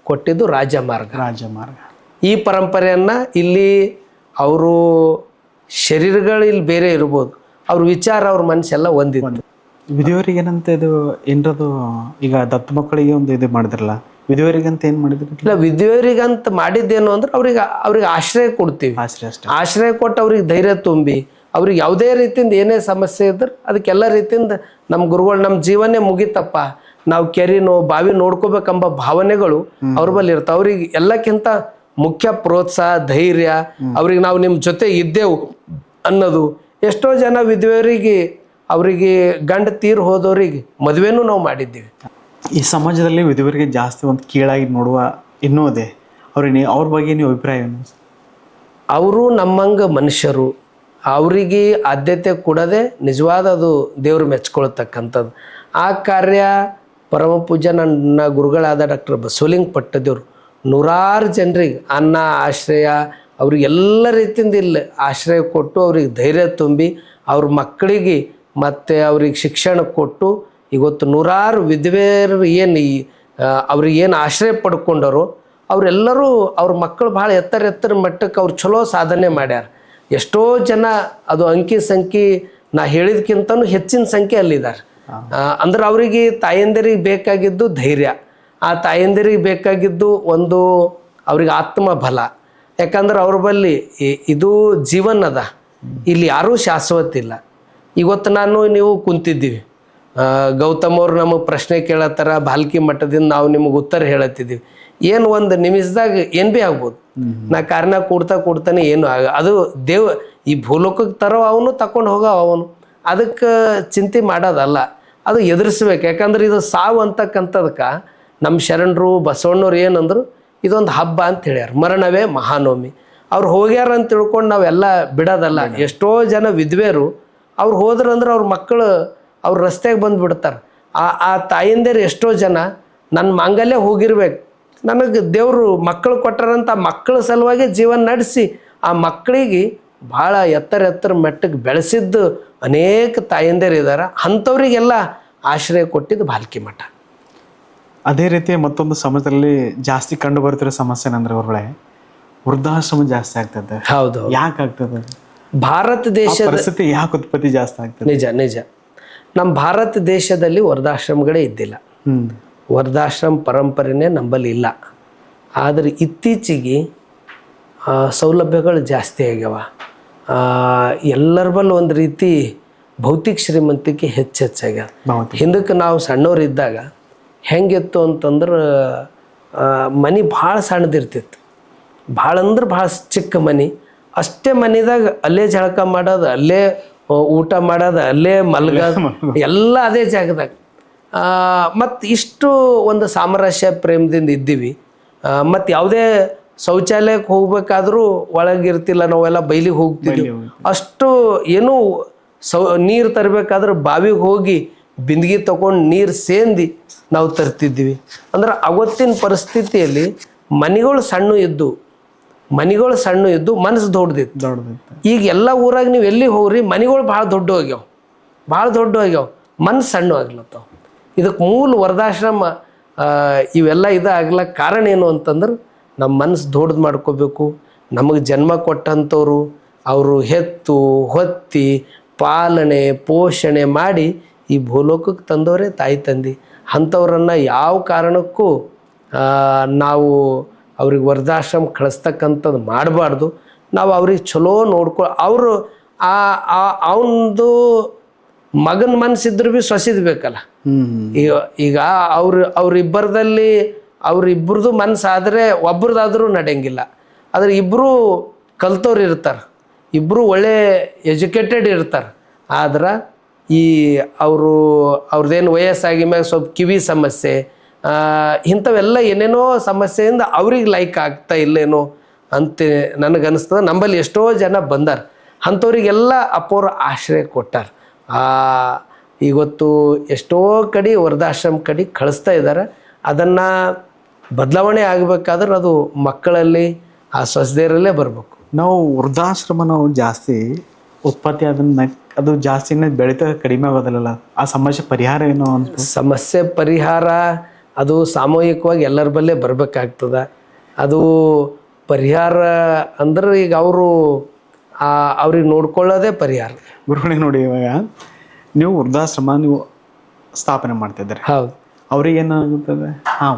ಕೊಟ್ಟಿದ್ದು ರಾಜಮಾರ್ಗ. ಈ ಪರಂಪರೆಯನ್ನು ಇಲ್ಲಿ ಅವರು ಶರೀರಗಳು ಇಲ್ಲಿ ಬೇರೆ ಇರ್ಬೋದು, ಅವ್ರ ವಿಚಾರ ಅವ್ರ ಮನಸ್ಸೆಲ್ಲ ಒಂದಿತ್ತು. ವಿಧವೆಯರಿಗೆ ಏನಂತ ಇದು ಏನದು ಈಗ ದತ್ತು ಮಕ್ಕಳಿಗೆ ಒಂದು ಇದು ಮಾಡಿದ್ರಲ್ಲ, ವಿಧವೆಯರಿಗಂತ ಏನು ಮಾಡಿದ್ರು? ಇಲ್ಲ, ವಿಧವೆಯರಿಗಂತ ಮಾಡಿದ್ದೇನು ಅಂದ್ರೆ ಅವ್ರಿಗೆ ಆಶ್ರಯ ಕೊಡ್ತೀವಿ. ಆಶ್ರಯ ಕೊಟ್ಟು ಅವ್ರಿಗೆ ಧೈರ್ಯ ತುಂಬಿ, ಅವ್ರಿಗೆ ಯಾವುದೇ ರೀತಿಯಿಂದ ಏನೇ ಸಮಸ್ಯೆ ಇದ್ರೆ ಅದಕ್ಕೆಲ್ಲ ರೀತಿಯಿಂದ ನಮ್ಮ ಗುರುಗಳು ನಮ್ಮ ಜೀವನೇ ಮುಗಿತಪ್ಪ, ನಾವು ಕೆರಿನೋ ಬಾವಿ ನೋಡ್ಕೋಬೇಕೆಂಬ ಭಾವನೆಗಳು ಅವ್ರ ಬಳಿ ಇರ್ತಾವೆ. ಅವ್ರಿಗೆ ಎಲ್ಲಕ್ಕಿಂತ ಮುಖ್ಯ ಪ್ರೋತ್ಸಾಹ, ಧೈರ್ಯ, ಅವ್ರಿಗೆ ನಾವು ನಿಮ್ಮ ಜೊತೆ ಇದ್ದೆವು ಅನ್ನೋದು. ಎಷ್ಟೋ ಜನ ವಿಧವೆಯರಿಗೆ ಅವರಿಗೆ ಗಂಡ ತೀರ್ ಹೋದವ್ರಿಗೆ ಮದುವೆನೂ ನಾವು ಮಾಡಿದ್ದೀವಿ. ಈ ಸಮಾಜದಲ್ಲಿ ವಿಧವೆಯರಿಗೆ ಜಾಸ್ತಿ ಒಂದು ಕೀಳಾಗಿ ನೋಡುವ ಇನ್ನೂ ಇದೆ. ಅವ್ರ ಬಗ್ಗೆ ನೀವು ಅಭಿಪ್ರಾಯ ಏನು? ಅವರು ನಮ್ಮಂಗೆ ಮನುಷ್ಯರು, ಅವರಿಗೆ ಆದ್ಯತೆ ಕೊಡದೆ ನಿಜವಾದ ಅದು ದೇವರು ಮೆಚ್ಕೊಳ್ತಕ್ಕಂಥದ್ದು. ಆ ಕಾರ್ಯ ಪರಮ ಪೂಜ್ಯ ನನ್ನ ಗುರುಗಳಾದ ಡಾಕ್ಟರ್ ಬಸವಲಿಂಗ ಪಟ್ಟದೇವರು ನೂರಾರು ಜನರಿಗೆ ಅನ್ನ, ಆಶ್ರಯ, ಅವ್ರಿಗೆಲ್ಲ ರೀತಿಯಿಂದ ಇಲ್ಲಿ ಆಶ್ರಯ ಕೊಟ್ಟು ಅವ್ರಿಗೆ ಧೈರ್ಯ ತುಂಬಿ ಅವ್ರ ಮಕ್ಕಳಿಗೆ ಮತ್ತು ಅವ್ರಿಗೆ ಶಿಕ್ಷಣ ಕೊಟ್ಟು ಇವತ್ತು ನೂರಾರು ವಿಧವೆಯರು ಅವ್ರಿಗೆ ಆಶ್ರಯ ಪಡ್ಕೊಂಡರು ಅವರೆಲ್ಲರೂ ಅವ್ರ ಮಕ್ಕಳು ಭಾಳ ಎತ್ತರ ಮಟ್ಟಕ್ಕೆ ಅವ್ರು ಚಲೋ ಸಾಧನೆ ಮಾಡ್ಯಾರ. ಎಷ್ಟೋ ಜನ ಅದು ಅಂಕಿ ಸಂಖ್ಯೆ ನಾ ಹೇಳಿದ್ಕಿಂತನೂ ಹೆಚ್ಚಿನ ಸಂಖ್ಯೆ ಅಲ್ಲಿದ್ದಾರೆ. ಅಂದ್ರೆ ಅವರಿಗೆ ತಾಯಂದಿರಿಗೆ ಬೇಕಾಗಿದ್ದು ಧೈರ್ಯ, ಆ ತಾಯಂದಿರಿಗೆ ಬೇಕಾಗಿದ್ದು ಒಂದು ಅವ್ರಿಗೆ ಆತ್ಮಬಲ. ಯಾಕಂದ್ರೆ ಅವ್ರ ಬಳಿ ಇದು ಜೀವನ ಅದ, ಇಲ್ಲಿ ಯಾರೂ ಶಾಶ್ವತ ಇಲ್ಲ. ಇವತ್ತು ನೀವು ಕುಂತಿದ್ದೀವಿ, ಗೌತಮ್ ಅವ್ರು ನಮಗೆ ಪ್ರಶ್ನೆ ಕೇಳತ್ತಾರ, ಬಾಲ್ಕಿ ಮಠದಿಂದ ನಾವು ನಿಮಗೆ ಉತ್ತರ ಹೇಳತ್ತಿದ್ದೀವಿ. ಏನು ಒಂದು ನಿಮಿಷದಾಗ ಏನು ಭೀ ಆಗ್ಬೋದು. ನಾ ಕಾರ್ನಾಗ ಕೂಡ್ತಾನೆ ಏನು ಅದು ಈ ಭೂಲೋಕಕ್ಕೆ ತರೋ ಅವನು ತಕೊಂಡು ಹೋಗೋ ಅವನು, ಅದಕ್ಕೆ ಚಿಂತೆ ಮಾಡೋದಲ್ಲ, ಅದು ಎದುರಿಸ್ಬೇಕು. ಯಾಕಂದ್ರೆ ಇದು ಸಾವು ಅಂತಕ್ಕಂಥದಕ್ಕೆ ನಮ್ಮ ಶರಣರು ಬಸವಣ್ಣವ್ರು ಏನಂದ್ರು, ಇದೊಂದು ಹಬ್ಬ ಅಂತ ಹೇಳ್ಯಾರ, ಮರಣವೇ ಮಹಾನವಮಿ. ಅವ್ರು ಹೋಗ್ಯಾರ ಅಂತ ತಿಳ್ಕೊಂಡು ನಾವೆಲ್ಲ ಬಿಡೋದಲ್ಲ. ಎಷ್ಟೋ ಜನ ವಿಧವೆಯರು ಅವ್ರು ಹೋದ್ರಂದ್ರೆ ಅವ್ರ ಮಕ್ಕಳು ಅವ್ರ ರಸ್ತೆಗೆ ಬಂದುಬಿಡ್ತಾರೆ. ಆ ತಾಯಿಂದೇರು ಎಷ್ಟೋ ಜನ ನನ್ನ ಮಾಂಗಲ್ಯ ಹೋಗಿರ್ಬೇಕು, ನನಗೆ ದೇವರು ಮಕ್ಕಳು ಕೊಟ್ಟಾರಂತ ಮಕ್ಕಳ ಸಲುವಾಗಿ ಜೀವನ ನಡೆಸಿ ಆ ಮಕ್ಕಳಿಗೆ ಭಾಳ ಎತ್ತರ ಮಟ್ಟಕ್ಕೆ ಬೆಳೆಸಿದ್ದು ಅನೇಕ ತಾಯಂದಿರು ಇದ್ದಾರೆ. ಅಂಥವ್ರಿಗೆಲ್ಲ ಆಶ್ರಯ ಕೊಟ್ಟಿದ್ದು ಬಾಲ್ಕಿ ಮಠ. ಅದೇ ರೀತಿ ಮತ್ತೊಂದು ಸಮಾಜದಲ್ಲಿ ಜಾಸ್ತಿ ಕಂಡು ಬರ್ತಿರೋ ಸಮಸ್ಯೆ ಏನಂದ್ರೆ ಹೊರಗಡೆ ವೃದ್ಧಾಶ್ರಮ ಜಾಸ್ತಿ ಆಗ್ತದೆ. ಹೌದು, ಯಾಕೆ ಆಗ್ತದೆ? ಭಾರತ ದೇಶದ ಪರಿಸ್ಥಿತಿ ಯಾಕೆ ಉತ್ಪತ್ತಿ ಜಾಸ್ತಿ ಆಗ್ತದೆ? ನಿಜ ನಮ್ಮ ಭಾರತ ದೇಶದಲ್ಲಿ ವೃದ್ಧಾಶ್ರಮಗಳೇ ಇದ್ದಿಲ್ಲ. ವೃದ್ಧಾಶ್ರಮ ಪರಂಪರೆನೇ ನಂಬಲ್ಲಿ ಇಲ್ಲ. ಆದರೆ ಇತ್ತೀಚೆಗೆ ಸೌಲಭ್ಯಗಳು ಜಾಸ್ತಿ ಆಗ್ಯಾವ. ಎಲ್ಲರ ಬಲ್ಲಿ ಒಂದು ರೀತಿ ಭೌತಿಕ ಶ್ರೀಮಂತಿಕೆ ಹೆಚ್ಚಾಗ್ಯದ. ಹಿಂದಕ್ಕೆ ನಾವು ಸಣ್ಣವರಿದ್ದಾಗ ಹೆಂಗಿತ್ತು ಅಂತಂದ್ರೆ ಮನೆ ಭಾಳ ಸಣ್ಣದಿರ್ತಿತ್ತು, ಭಾಳ ಅಂದ್ರೆ ಭಾಳ ಚಿಕ್ಕ ಮನೆ. ಅಷ್ಟೇ ಮನೆದಾಗ ಅಲ್ಲೇ ಜಳಕ ಮಾಡೋದು, ಅಲ್ಲೇ ಊಟ ಮಾಡೋದು, ಅಲ್ಲೇ ಮಲ್ಗೋದು, ಎಲ್ಲ ಅದೇ ಜಾಗದಾಗ. ಮತ್ತು ಇಷ್ಟು ಒಂದು ಸಾಮರಸ್ಯ ಪ್ರೇಮದಿಂದ ಇದ್ದೀವಿ. ಮತ್ತು ಯಾವುದೇ ಶೌಚಾಲಯಕ್ಕೆ ಹೋಗ್ಬೇಕಾದ್ರೂ ಒಳಗಿರ್ತಿಲ್ಲ, ನಾವೆಲ್ಲ ಬೈಲಿಗೆ ಹೋಗ್ತಿದ್ವಿ. ಅಷ್ಟು ಏನು ನೀರು ತರಬೇಕಾದ್ರೆ ಬಾವಿಗೆ ಹೋಗಿ ಬಿಂದಿಗೆ ತಗೊಂಡು ನೀರು ಸೇದಿ ನಾವು ತರ್ತಿದ್ವಿ. ಅಂದ್ರೆ ಅವತ್ತಿನ ಪರಿಸ್ಥಿತಿಯಲ್ಲಿ ಮನೆಗಳು ಸಣ್ಣ ಇದ್ದು ಮನಸ್ಸು ದೊಡ್ಡದಿತ್ತು. ಈಗ ಎಲ್ಲ ಊರಾಗ ನೀವು ಎಲ್ಲಿ ಹೋಗ್ರಿ ಮನೆಗಳು ಭಾಳ ದೊಡ್ಡ ಆಗ್ಯಾವ, ಮನಸ್ಸು ಸಣ್ಣ ಆಗ್ಲತ್ತಾವ. ಇದಕ್ಕೆ ಮೂಲ ವರದಾಶ್ರಮ ಇವೆಲ್ಲ ಆಗ್ಲಕ್ಕೆ ಕಾರಣ ಏನು ಅಂತಂದ್ರೆ ನಮ್ಮ ಮನಸ್ಸು ದೊಡ್ಡದು ಮಾಡ್ಕೋಬೇಕು. ನಮಗೆ ಜನ್ಮ ಕೊಟ್ಟಂಥವ್ರು ಅವರು ಹೆತ್ತು ಹೊತ್ತಿ ಪಾಲನೆ ಪೋಷಣೆ ಮಾಡಿ ಈ ಭೂಲೋಕಕ್ಕೆ ತಂದವರೇ ತಾಯಿ ತಂದೆ. ಅಂಥವ್ರನ್ನು ಯಾವ ಕಾರಣಕ್ಕೂ ನಾವು ಅವ್ರಿಗೆ ವೃದ್ಧಾಶ್ರಮ ಕಳಿಸ್ತಕ್ಕಂಥದ್ದು ಮಾಡಬಾರ್ದು. ನಾವು ಅವ್ರಿಗೆ ಚಲೋ ಅವರು ಅವನದು ಮಗನ ಮನಸ್ಸಿದ್ರು ಭೀ ಸೊಸಿದ್ ಬೇಕಲ್ಲ. ಈಗ ಅವ್ರಿಬ್ಬರದು ಮನಸ್ಸಾದರೆ ಒಬ್ರದಾದ್ರೂ ನಡೆಯಂಗಿಲ್ಲ. ಆದರೆ ಇಬ್ಬರು ಕಲ್ತವ್ರು ಇರ್ತಾರೆ, ಇಬ್ಬರು ಒಳ್ಳೆ ಎಜುಕೇಟೆಡ್ ಇರ್ತಾರೆ. ಆದ್ರೆ ಈ ಅವ್ರದ್ದೇನು ವಯಸ್ಸಾಗಿ ಮ್ಯಾಗ ಸ್ವಲ್ಪ ಕಿವಿ ಸಮಸ್ಯೆ ಇಂಥವೆಲ್ಲ ಏನೇನೋ ಸಮಸ್ಯೆಯಿಂದ ಅವ್ರಿಗೆ ಲೈಕ್ ಆಗ್ತಾ ಇಲ್ಲೇನೋ ಅಂತ ನನಗನ್ನಿಸ್ತದೆ. ನಮ್ಮಲ್ಲಿ ಎಷ್ಟೋ ಜನ ಬಂದಾರ, ಅಂಥವ್ರಿಗೆಲ್ಲ ಅಪ್ಪವ್ರ ಆಶ್ರಯ ಕೊಟ್ಟಾರ. ಇವತ್ತು ಎಷ್ಟೋ ಕಡೆ ವೃದ್ಧಾಶ್ರಮ ಕಡೆ ಕಳಿಸ್ತಾ ಇದ್ದಾರೆ. ಅದನ್ನು ಬದಲಾವಣೆ ಆಗಬೇಕಾದ್ರೆ ಅದು ಮಕ್ಕಳಲ್ಲಿ ಆ ಸೊಸೆಯರಲ್ಲೇ ಬರಬೇಕು. ನಾವು ವೃದ್ಧಾಶ್ರಮ ಜಾಸ್ತಿ ಉತ್ಪತ್ತಿ ಅದನ್ನ ಅದು ಜಾಸ್ತಿನೇ ಬೆಳೀತಾ ಕಡಿಮೆ ಆಗೋದಿಲ್ಲ. ಆ ಸಮಸ್ಯೆ ಪರಿಹಾರ ಏನು ಅಂತ? ಸಮಸ್ಯೆ ಪರಿಹಾರ ಅದು ಸಾಮೂಹಿಕವಾಗಿ ಎಲ್ಲರ ಬಲ್ಲೇ ಬರಬೇಕಾಗ್ತದೆ. ಅದು ಪರಿಹಾರ ಅಂದ್ರೆ ಈಗ ಅವ್ರಿಗೆ ನೋಡ್ಕೊಳ್ಳೋದೇ ಪರಿಹಾರ. ಗುರುಗಳಿಗೆ ನೋಡಿ, ಇವಾಗ ನೀವು ವೃದ್ಧಾಶ್ರಮ ಸ್ಥಾಪನೆ ಮಾಡ್ತಿದ್ದಾರೆ. ಹೌದು. ಅವ್ರಿಗೇನಾಗುತ್ತದೆ,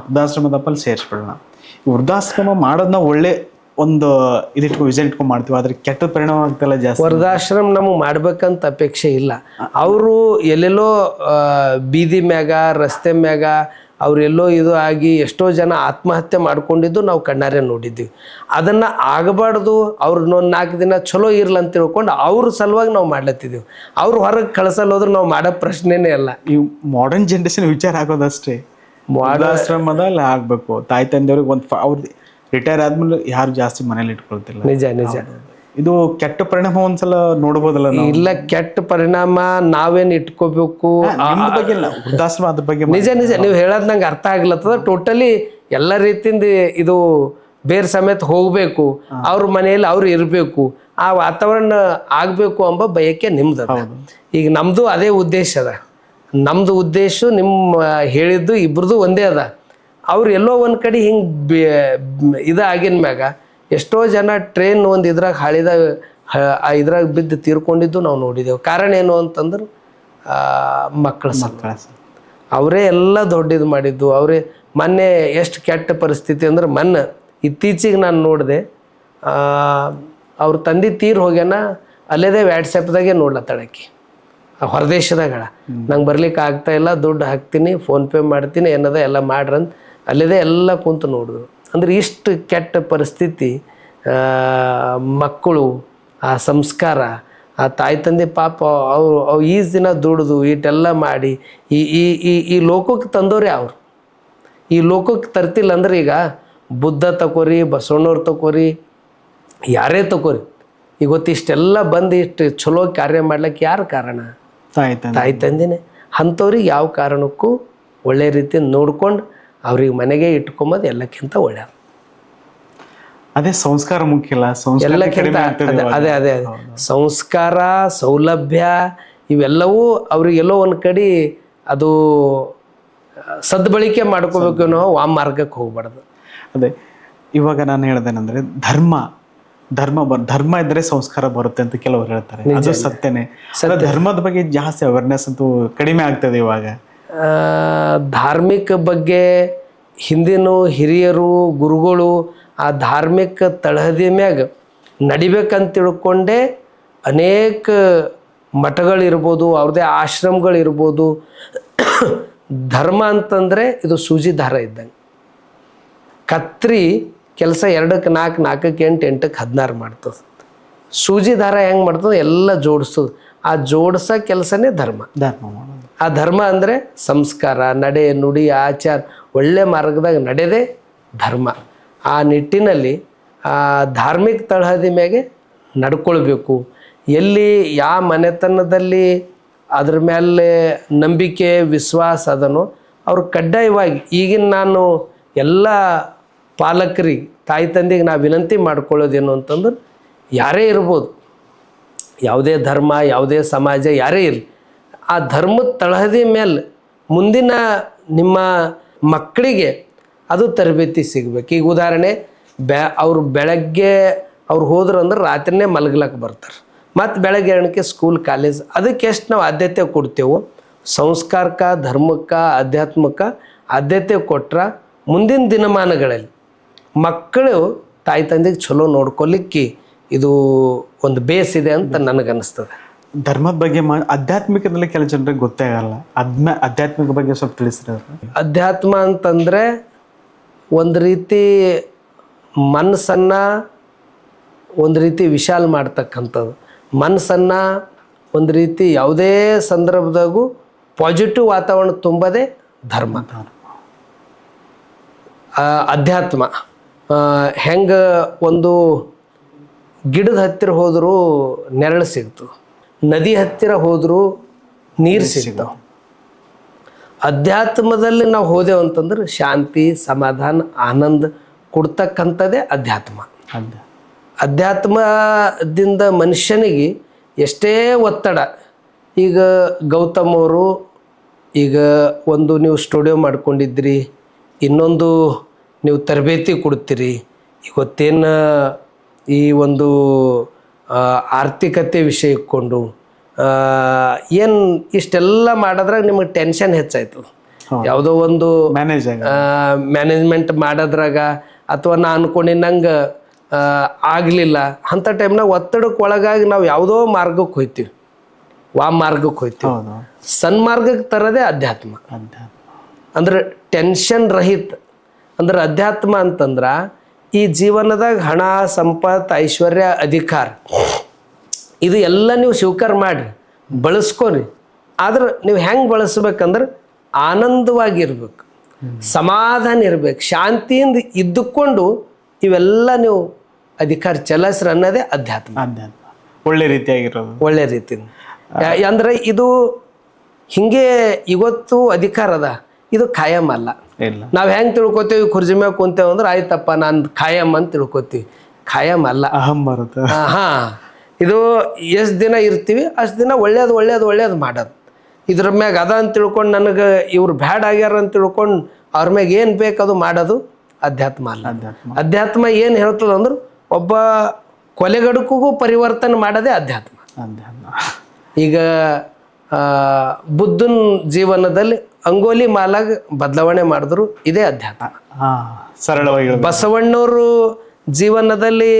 ವೃದ್ಧಾಶ್ರಮದಪ್ಪಲ್ಲಿ ಸೇರಿಸ್ಬಿಡೋಣ. ವೃದ್ಧಾಶ್ರಮ ಮಾಡೋದನ್ನ ಒಳ್ಳೆ ಒಂದು ವಿಷನ್ ಇಟ್ಕೊಂಡು ಮಾಡ್ತೀವಿ, ಆದ್ರೆ ಕೆಟ್ಟ ಪರಿಣಾಮ ಆಗ್ತಲ್ಲ ಜಾಸ್ತಿ. ವೃದ್ಧಾಶ್ರಮ ನಮಗೆ ಮಾಡ್ಬೇಕಂತ ಅಪೇಕ್ಷೆ ಇಲ್ಲ. ಅವರು ಎಲ್ಲೆಲ್ಲೋ ಬೀದಿ ಮ್ಯಾಗ ರಸ್ತೆ ಮ್ಯಾಗ ಅವರೆಲ್ಲೋ ಆಗಿ ಎಷ್ಟೋ ಜನ ಆತ್ಮಹತ್ಯೆ ಮಾಡ್ಕೊಂಡಿದ್ದು ನಾವು ಕಣ್ಣಾರೆ ನೋಡಿದ್ದೀವಿ. ಅದನ್ನು ಆಗಬಾರ್ದು, ಅವ್ರನ್ನ 4 ದಿನ ಚಲೋ ಇರ್ಲ ಅಂತ ತಿಳ್ಕೊಂಡು ಅವ್ರ ಸಲುವಾಗಿ ನಾವು ಮಾಡ್ಲತ್ತಿದ್ದೀವಿ. ಅವ್ರು ಹೊರಗೆ ಕಳ್ಸಲ್ಲ ಹೋದ್ರೆ ನಾವು ಮಾಡೋ ಪ್ರಶ್ನೆನೇ ಅಲ್ಲ. ಈ ಮಾಡರ್ನ್ ಜನ್ರೇಷನ್ ವಿಚಾರ ಆಗೋದಷ್ಟೇ. ವೃದ್ಧಾಶ್ರಮದಲ್ಲಿ ಆಗಬೇಕು. ತಾಯಿ ತಂದೆಯವ್ರಿಗೆ ಅವ್ರದ್ದು ರಿಟೈರ್ ಆದ್ಮೇಲೆ ಯಾರು ಜಾಸ್ತಿ ಮನೇಲಿ ಇಟ್ಕೊಳ್ತಿಲ್ಲ. ನಿಜ. ಇದು ಕೆಟ್ಟ ಪರಿಣಾಮ ಒಂದ್ಸಲ ನೋಡ್ಬೋದಲ್ಲ? ಇಲ್ಲ, ಕೆಟ್ಟ ಪರಿಣಾಮ ನಾವೇನು ಇಟ್ಕೋಬೇಕು ವೃದ್ಧಾಶ್ರಮ ಅದ್ರ ಬಗ್ಗೆ ನಿಜ. ನೀವು ಹೇಳೋದು ನಂಗೆ ಅರ್ಥ ಆಗ್ಲತ್ತದ. ಟೋಟಲಿ ಎಲ್ಲ ರೀತಿಯಿಂದ ಇದು ಬೇರೆ ಸಮೇತ ಹೋಗಬೇಕು, ಅವ್ರ ಮನೆಯಲ್ಲಿ ಅವ್ರು ಇರಬೇಕು, ಆ ವಾತಾವರಣ ಆಗಬೇಕು ಎಂಬ ಬಯಕೆ ನಿಮ್ದು. ಈಗ ನಮ್ಮದು ಅದೇ ಉದ್ದೇಶ ಅದ. ನಮ್ಮದು ಉದ್ದೇಶ ನಿಮ್ಮ ಹೇಳಿದ್ದು ಇಬ್ರದ್ದು ಒಂದೇ ಅದ. ಅವ್ರು ಎಲ್ಲೋ ಒಂದು ಕಡೆ ಹಿಂಗೆ ಆಗಿನ ಮ್ಯಾಗ ಎಷ್ಟೋ ಜನ ಟ್ರೈನ್ ಒಂದು ಇದ್ರಾಗ ಬಿದ್ದು ತೀರ್ಕೊಂಡಿದ್ದು ನಾವು ನೋಡಿದೆವು. ಕಾರಣ ಏನು ಅಂತಂದ್ರೆ ಮಕ್ಕಳ ಅವರೇ ಎಲ್ಲ ದೊಡ್ಡದು ಮಾಡಿದ್ದು. ಅವರೇ ಮೊನ್ನೆ ಎಷ್ಟು ಕೆಟ್ಟ ಪರಿಸ್ಥಿತಿ ಅಂದ್ರೆ ಇತ್ತೀಚೆಗೆ ನಾನು ನೋಡಿದೆ, ಅವ್ರ ತಂದೆ ಹೋಗ್ಯಾನ, ಅಲ್ಲೇದೇ ವ್ಯಾಟ್ಸಪ್ದಾಗೆ ನೋಡ್ಲತ್ತಾಳಕಿ ಹೊರದೇಶದಾಗಳ. ನಂಗೆ ಬರ್ಲಿಕ್ಕೆ ಆಗ್ತಾ ಇಲ್ಲ, ದುಡ್ಡು ಹಾಕ್ತೀನಿ, ಫೋನ್ಪೇ ಮಾಡ್ತೀನಿ, ಏನದ ಎಲ್ಲ ಮಾಡ್ರಂತ ಅಲ್ಲಿದೆ ಎಲ್ಲ ಕುಂತು ನೋಡಿದ್ರು. ಅಂದ್ರೆ ಇಷ್ಟು ಕೆಟ್ಟ ಪರಿಸ್ಥಿತಿ. ಮಕ್ಕಳು ಆ ಸಂಸ್ಕಾರ, ಆ ತಾಯಿ ತಂದೆ ಪಾಪ ಅವ್ರು ದಿನ ದುಡಿದು ಇಟ್ಟೆಲ್ಲ ಮಾಡಿ ಈ ಲೋಕಕ್ಕೆ ತಂದೋರೆ. ಅವರು ಈ ಲೋಕಕ್ಕೆ ತರ್ತಿಲ್ಲ ಅಂದ್ರೆ ಈಗ ಬುದ್ಧ ತಕೋರಿ, ಬಸವಣ್ಣವ್ರು ತಕೋರಿ, ಯಾರೇ ತಕೋರಿ, ಇವತ್ತು ಇಷ್ಟೆಲ್ಲ ಬಂದು ಇಷ್ಟು ಚಲೋ ಕಾರ್ಯ ಮಾಡ್ಲಿಕ್ಕೆ ಯಾರು ಕಾರಣ? ತಾಯಿ ತಂದೆನೇ. ಅಂಥವ್ರಿಗೆ ಯಾವ ಕಾರಣಕ್ಕೂ ಒಳ್ಳೆ ರೀತಿ ನೋಡ್ಕೊಂಡು ಅವ್ರಿಗೆ ಮನೆಗೆ ಇಟ್ಕೊಂಬೋದು ಎಲ್ಲಕ್ಕಿಂತ ಒಳ್ಳೆಯದು. ಅದೇ ಸಂಸ್ಕಾರ ಮುಖ್ಯ ಇಲ್ಲ, ಎಲ್ಲಕ್ಕಿಂತ ಅದೇ ಸಂಸ್ಕಾರ, ಸೌಲಭ್ಯ ಇವೆಲ್ಲವೂ ಅವ್ರಿಗೆಲ್ಲೋ ಒಂದು ಕಡೆ ಅದು ಸದ್ಬಳಕೆ ಮಾಡ್ಕೋಬೇಕು ಅನ್ನೋ ಮಾರ್ಗಕ್ಕೆ ಹೋಗ್ಬಾರ್ದು. ಅದೇ ಇವಾಗ ನಾನು ಹೇಳ್ದೇನಂದ್ರೆ ಧರ್ಮ ಇದ್ರೆ ಸಂಸ್ಕಾರ ಬರುತ್ತೆ ಅಂತ ಕೆಲವರು ಹೇಳ್ತಾರೆ. ಅದು ಸತ್ಯನೇ. ಧರ್ಮದ ಬಗ್ಗೆ ಜಾಸ್ತಿ ಅವೇರ್ನೆಸ್ ಅಂತೂ ಕಡಿಮೆ ಆಗ್ತದೆ ಇವಾಗ. ಧಾರ್ಮಿಕ ಬಗ್ಗೆ ಹಿಂದಿನ ಹಿರಿಯರು ಗುರುಗಳು ಆ ಧಾರ್ಮಿಕ ತಳಹದಿ ಮ್ಯಾಗ ನಡಿಬೇಕಂತ ತಿಳ್ಕೊಂಡೇ ಅನೇಕ ಮಠಗಳಿರ್ಬೋದು, ಅವ್ರದ್ದೇ ಆಶ್ರಮಗಳಿರ್ಬೋದು. ಧರ್ಮ ಅಂತಂದರೆ ಇದು ಸೂಜಿ ದಾರ ಇದ್ದಂಗೆ. ಕತ್ರಿ ಕೆಲಸ 2ಕ್ಕೆ 4, 4ಕ್ಕೆ 8, 8ಕ್ಕೆ 16 ಮಾಡ್ತದೆ. ಸೂಜಿ ದಾರ ಹೆಂಗೆ ಮಾಡ್ತದೆ? ಎಲ್ಲ ಜೋಡಿಸ್ತದೆ. ಆ ಜೋಡಿಸೋ ಕೆಲಸನೇ ಧರ್ಮ. ಆ ಧರ್ಮ ಅಂದರೆ ಸಂಸ್ಕಾರ, ನಡೆ ನುಡಿ ಆಚಾರ, ಒಳ್ಳೆ ಮಾರ್ಗದಾಗ ನಡೆದೇ ಧರ್ಮ. ಆ ನಿಟ್ಟಿನಲ್ಲಿ ಧಾರ್ಮಿಕ ತಳಹದಿ ಮ್ಯಾಗೆ ನಡ್ಕೊಳ್ಬೇಕು. ಎಲ್ಲಿ ಯಾವ ಮನೆತನದಲ್ಲಿ ಅದ್ರ ಮೇಲೆ ನಂಬಿಕೆ ವಿಶ್ವಾಸ ಅದನೋ ಅವ್ರು ಕಡ್ಡಾಯವಾಗಿ ಈಗಿನ ನಾನು ಎಲ್ಲ ಪಾಲಕರಿಗೆ ತಾಯಿ ತಂದೆಗೆ ನಾವು ವಿನಂತಿ ಮಾಡ್ಕೊಳ್ಳೋದೇನು ಅಂತಂದ್ರೆ ಯಾರೇ ಇರ್ಬೋದು, ಯಾವುದೇ ಧರ್ಮ ಯಾವುದೇ ಸಮಾಜ ಯಾರೇ ಇರಲಿ, ಆ ಧರ್ಮದ ತಳಹದಿ ಮೇಲೆ ಮುಂದಿನ ನಿಮ್ಮ ಮಕ್ಕಳಿಗೆ ಅದು ತರಬೇತಿ ಸಿಗಬೇಕು. ಈಗ ಉದಾಹರಣೆ ಅವ್ರು ಬೆಳಗ್ಗೆ ಅವ್ರು ಹೋದ್ರು ಅಂದ್ರೆ ರಾತ್ರಿನೇ ಮಲಗ್ಲಕ್ಕೆ ಬರ್ತಾರೆ, ಮತ್ತು ಬೆಳಗ್ಗೆ ಏಳಕ್ಕೆ ಸ್ಕೂಲ್ ಕಾಲೇಜ್. ಅದಕ್ಕೆ ಎಷ್ಟು ನಾವು ಆದ್ಯತೆ ಕೊಡ್ತೇವೋ ಸಂಸ್ಕಾರಕ್ಕೆ ಧರ್ಮಕ್ಕೆ ಆಧ್ಯಾತ್ಮಕ್ಕೆ ಆದ್ಯತೆ ಕೊಟ್ರೆ ಮುಂದಿನ ದಿನಮಾನಗಳಲ್ಲಿ ಮಕ್ಕಳು ತಾಯಿ ತಂದೆಗೆ ಚಲೋ ನೋಡ್ಕೊಲಿಕ್ಕೆ ಇದು ಒಂದು ಬೇಸ್ ಇದೆ ಅಂತ ನನಗನ್ನಿಸ್ತದೆ. ಧರ್ಮದ ಬಗ್ಗೆ ಆಧ್ಯಾತ್ಮಿಕದಲ್ಲಿ ಕೆಲ ಜನರಿಗೆ ಗೊತ್ತೇ ಆಗಲ್ಲ. ಆಧ್ಯಾತ್ಮಿಕ ಬಗ್ಗೆ ಸ್ವಲ್ಪ ತಿಳಿಸ್ರಿ. ಅಧ್ಯಾತ್ಮ ಅಂತಂದರೆ ಒಂದು ರೀತಿ ಮನಸ್ಸನ್ನು ಒಂದು ರೀತಿ ವಿಶಾಲ ಮಾಡ್ತಕ್ಕಂಥದ್ದು, ಮನಸ್ಸನ್ನು ಒಂದು ರೀತಿ ಯಾವುದೇ ಸಂದರ್ಭದಾಗೂ ಪಾಸಿಟಿವ್ ವಾತಾವರಣ ತುಂಬೋದೇ ಧರ್ಮ. ಅಧ್ಯಾತ್ಮ ಹೆಂಗೆ ಒಂದು ಗಿಡದ ಹತ್ತಿರ ಹೋದರೂ ನೆರಳು ಸಿಗ್ತು, ನದಿ ಹತ್ತಿರ ಹೋದರೂ ನೀರು ಸಿಗ್ತಾವೆ. ಅಧ್ಯಾತ್ಮದಲ್ಲಿ ನಾವು ಹೋದೆವು ಅಂತಂದ್ರೆ ಶಾಂತಿ ಸಮಾಧಾನ ಆನಂದ ಕೊಡ್ತಕ್ಕಂಥದ್ದೇ ಅಧ್ಯಾತ್ಮ. ಅಧ್ಯಾತ್ಮದಿಂದ ಮನುಷ್ಯನಿಗೆ ಎಷ್ಟೇ ಒತ್ತಡ, ಈಗ ಗೌತಮ್ ಅವರು ಈಗ ಒಂದು ನೀವು ಸ್ಟುಡಿಯೋ ಮಾಡ್ಕೊಂಡಿದ್ರಿ, ಇನ್ನೊಂದು ನೀವು ತರಬೇತಿ ಕೊಡ್ತೀರಿ, ಇವತ್ತೇನು ಈ ಒಂದು ಆರ್ಥಿಕತೆ ವಿಷಯ ಇಟ್ಕೊಂಡು ಏನು ಇಷ್ಟೆಲ್ಲ ಮಾಡೋದ್ರಾಗ ನಿಮಗೆ ಟೆನ್ಷನ್ ಹೆಚ್ಚಾಯ್ತು. ಯಾವುದೋ ಒಂದು ಮ್ಯಾನೇಜ್ಮೆಂಟ್ ಮಾಡೋದ್ರಾಗ ಅಥವಾ ನಾ ಅನ್ಕೊಂಡಿನಂಗೆ ಆಗಲಿಲ್ಲ ಅಂಥ ಟೈಮ್ನಾಗ ಒತ್ತಡಕ್ಕೆ ಒಳಗಾಗಿ ನಾವು ಯಾವುದೋ ಮಾರ್ಗಕ್ಕೆ ಹೋಗ್ತೀವಿ, ಮಾರ್ಗಕ್ಕೆ ಹೋಗ್ತೀವಿ. ಸನ್ಮಾರ್ಗಕ್ಕೆ ತರೋದೇ ಅಧ್ಯಾತ್ಮ. ಅಂದ್ರೆ ಟೆನ್ಷನ್ ರಹಿತ ಅಂದ್ರೆ ಅಧ್ಯಾತ್ಮ ಅಂತಂದ್ರೆ ಈ ಜೀವನದಾಗ ಹಣ ಸಂಪತ್ತು ಐಶ್ವರ್ಯ ಅಧಿಕಾರ ಇದು ಎಲ್ಲ ನೀವು ಸ್ವೀಕಾರ ಮಾಡಿರಿ, ಬಳಸ್ಕೊರಿ. ಆದ್ರೆ ನೀವು ಹೆಂಗೆ ಬಳಸ್ಬೇಕಂದ್ರೆ ಆನಂದವಾಗಿರ್ಬೇಕು, ಸಮಾಧಾನ ಇರ್ಬೇಕು, ಶಾಂತಿಯಿಂದ ಇದ್ದುಕೊಂಡು ಇವೆಲ್ಲ ನೀವು ಅಧಿಕಾರ ಚಲಾಯಿಸ್ರಿ ಅನ್ನೋದೇ ಅಧ್ಯಾತ್ಮ. ಒಳ್ಳೆ ರೀತಿಯಾಗಿರೋದು, ಒಳ್ಳೆ ರೀತಿಯಿಂದ. ಅಂದ್ರೆ ಇದು ಹಿಂಗೆ ಇವತ್ತು ಅಧಿಕಾರ ಅದ, ಇದು ಖಾಯಂ ಅಲ್ಲ. ನಾವು ಹೆಂಗೆ ತಿಳ್ಕೊತೀವಿ ಕುರ್ಜಿ ಮ್ಯಾಗ ಕುಂತೇವೆ ಅಂದ್ರೆ ಆಯ್ತಪ್ಪ ನಾನು ಖಾಯಂ ಅಂತ ತಿಳ್ಕೊತೀವಿ, ಖಾಯಂ ಅಲ್ಲ. ಅಹಂ ಬರುತ್ತೆ. ಇದು ಎಷ್ಟು ದಿನ ಇರ್ತೀವಿ ಅಷ್ಟು ದಿನ ಒಳ್ಳೇದು ಒಳ್ಳೇದು ಒಳ್ಳೇದು ಮಾಡೋದು. ಇದ್ರ ಮ್ಯಾಗ ಅದ ಅಂತ ತಿಳ್ಕೊಂಡು ನನಗೆ ಇವ್ರು ಬ್ಯಾಡ್ ಆಗ್ಯಾರ ಅಂತ ತಿಳ್ಕೊಂಡು ಅವ್ರ ಮ್ಯಾಗ ಏನು ಬೇಕದು ಮಾಡೋದು ಅಧ್ಯಾತ್ಮ ಅಲ್ಲ. ಅಧ್ಯಾತ್ಮ ಏನು ಹೇಳ್ತದೆ ಅಂದ್ರೆ ಒಬ್ಬ ಕೊಲೆಗಡುಕಿಗೂ ಪರಿವರ್ತನೆ ಮಾಡೋದೇ ಅಧ್ಯಾತ್ಮ. ಈಗ ಬುದ್ಧನ ಜೀವನದಲ್ಲಿ ಅಂಗೋಲಿ ಮಾಲಾಗ ಬದಲಾವಣೆ ಮಾಡಿದ್ರು ಇದೇ ಅಧ್ಯಾತ್ಮ. ಸರಳವಾಗಿ ಬಸವಣ್ಣವರು ಜೀವನದಲ್ಲಿ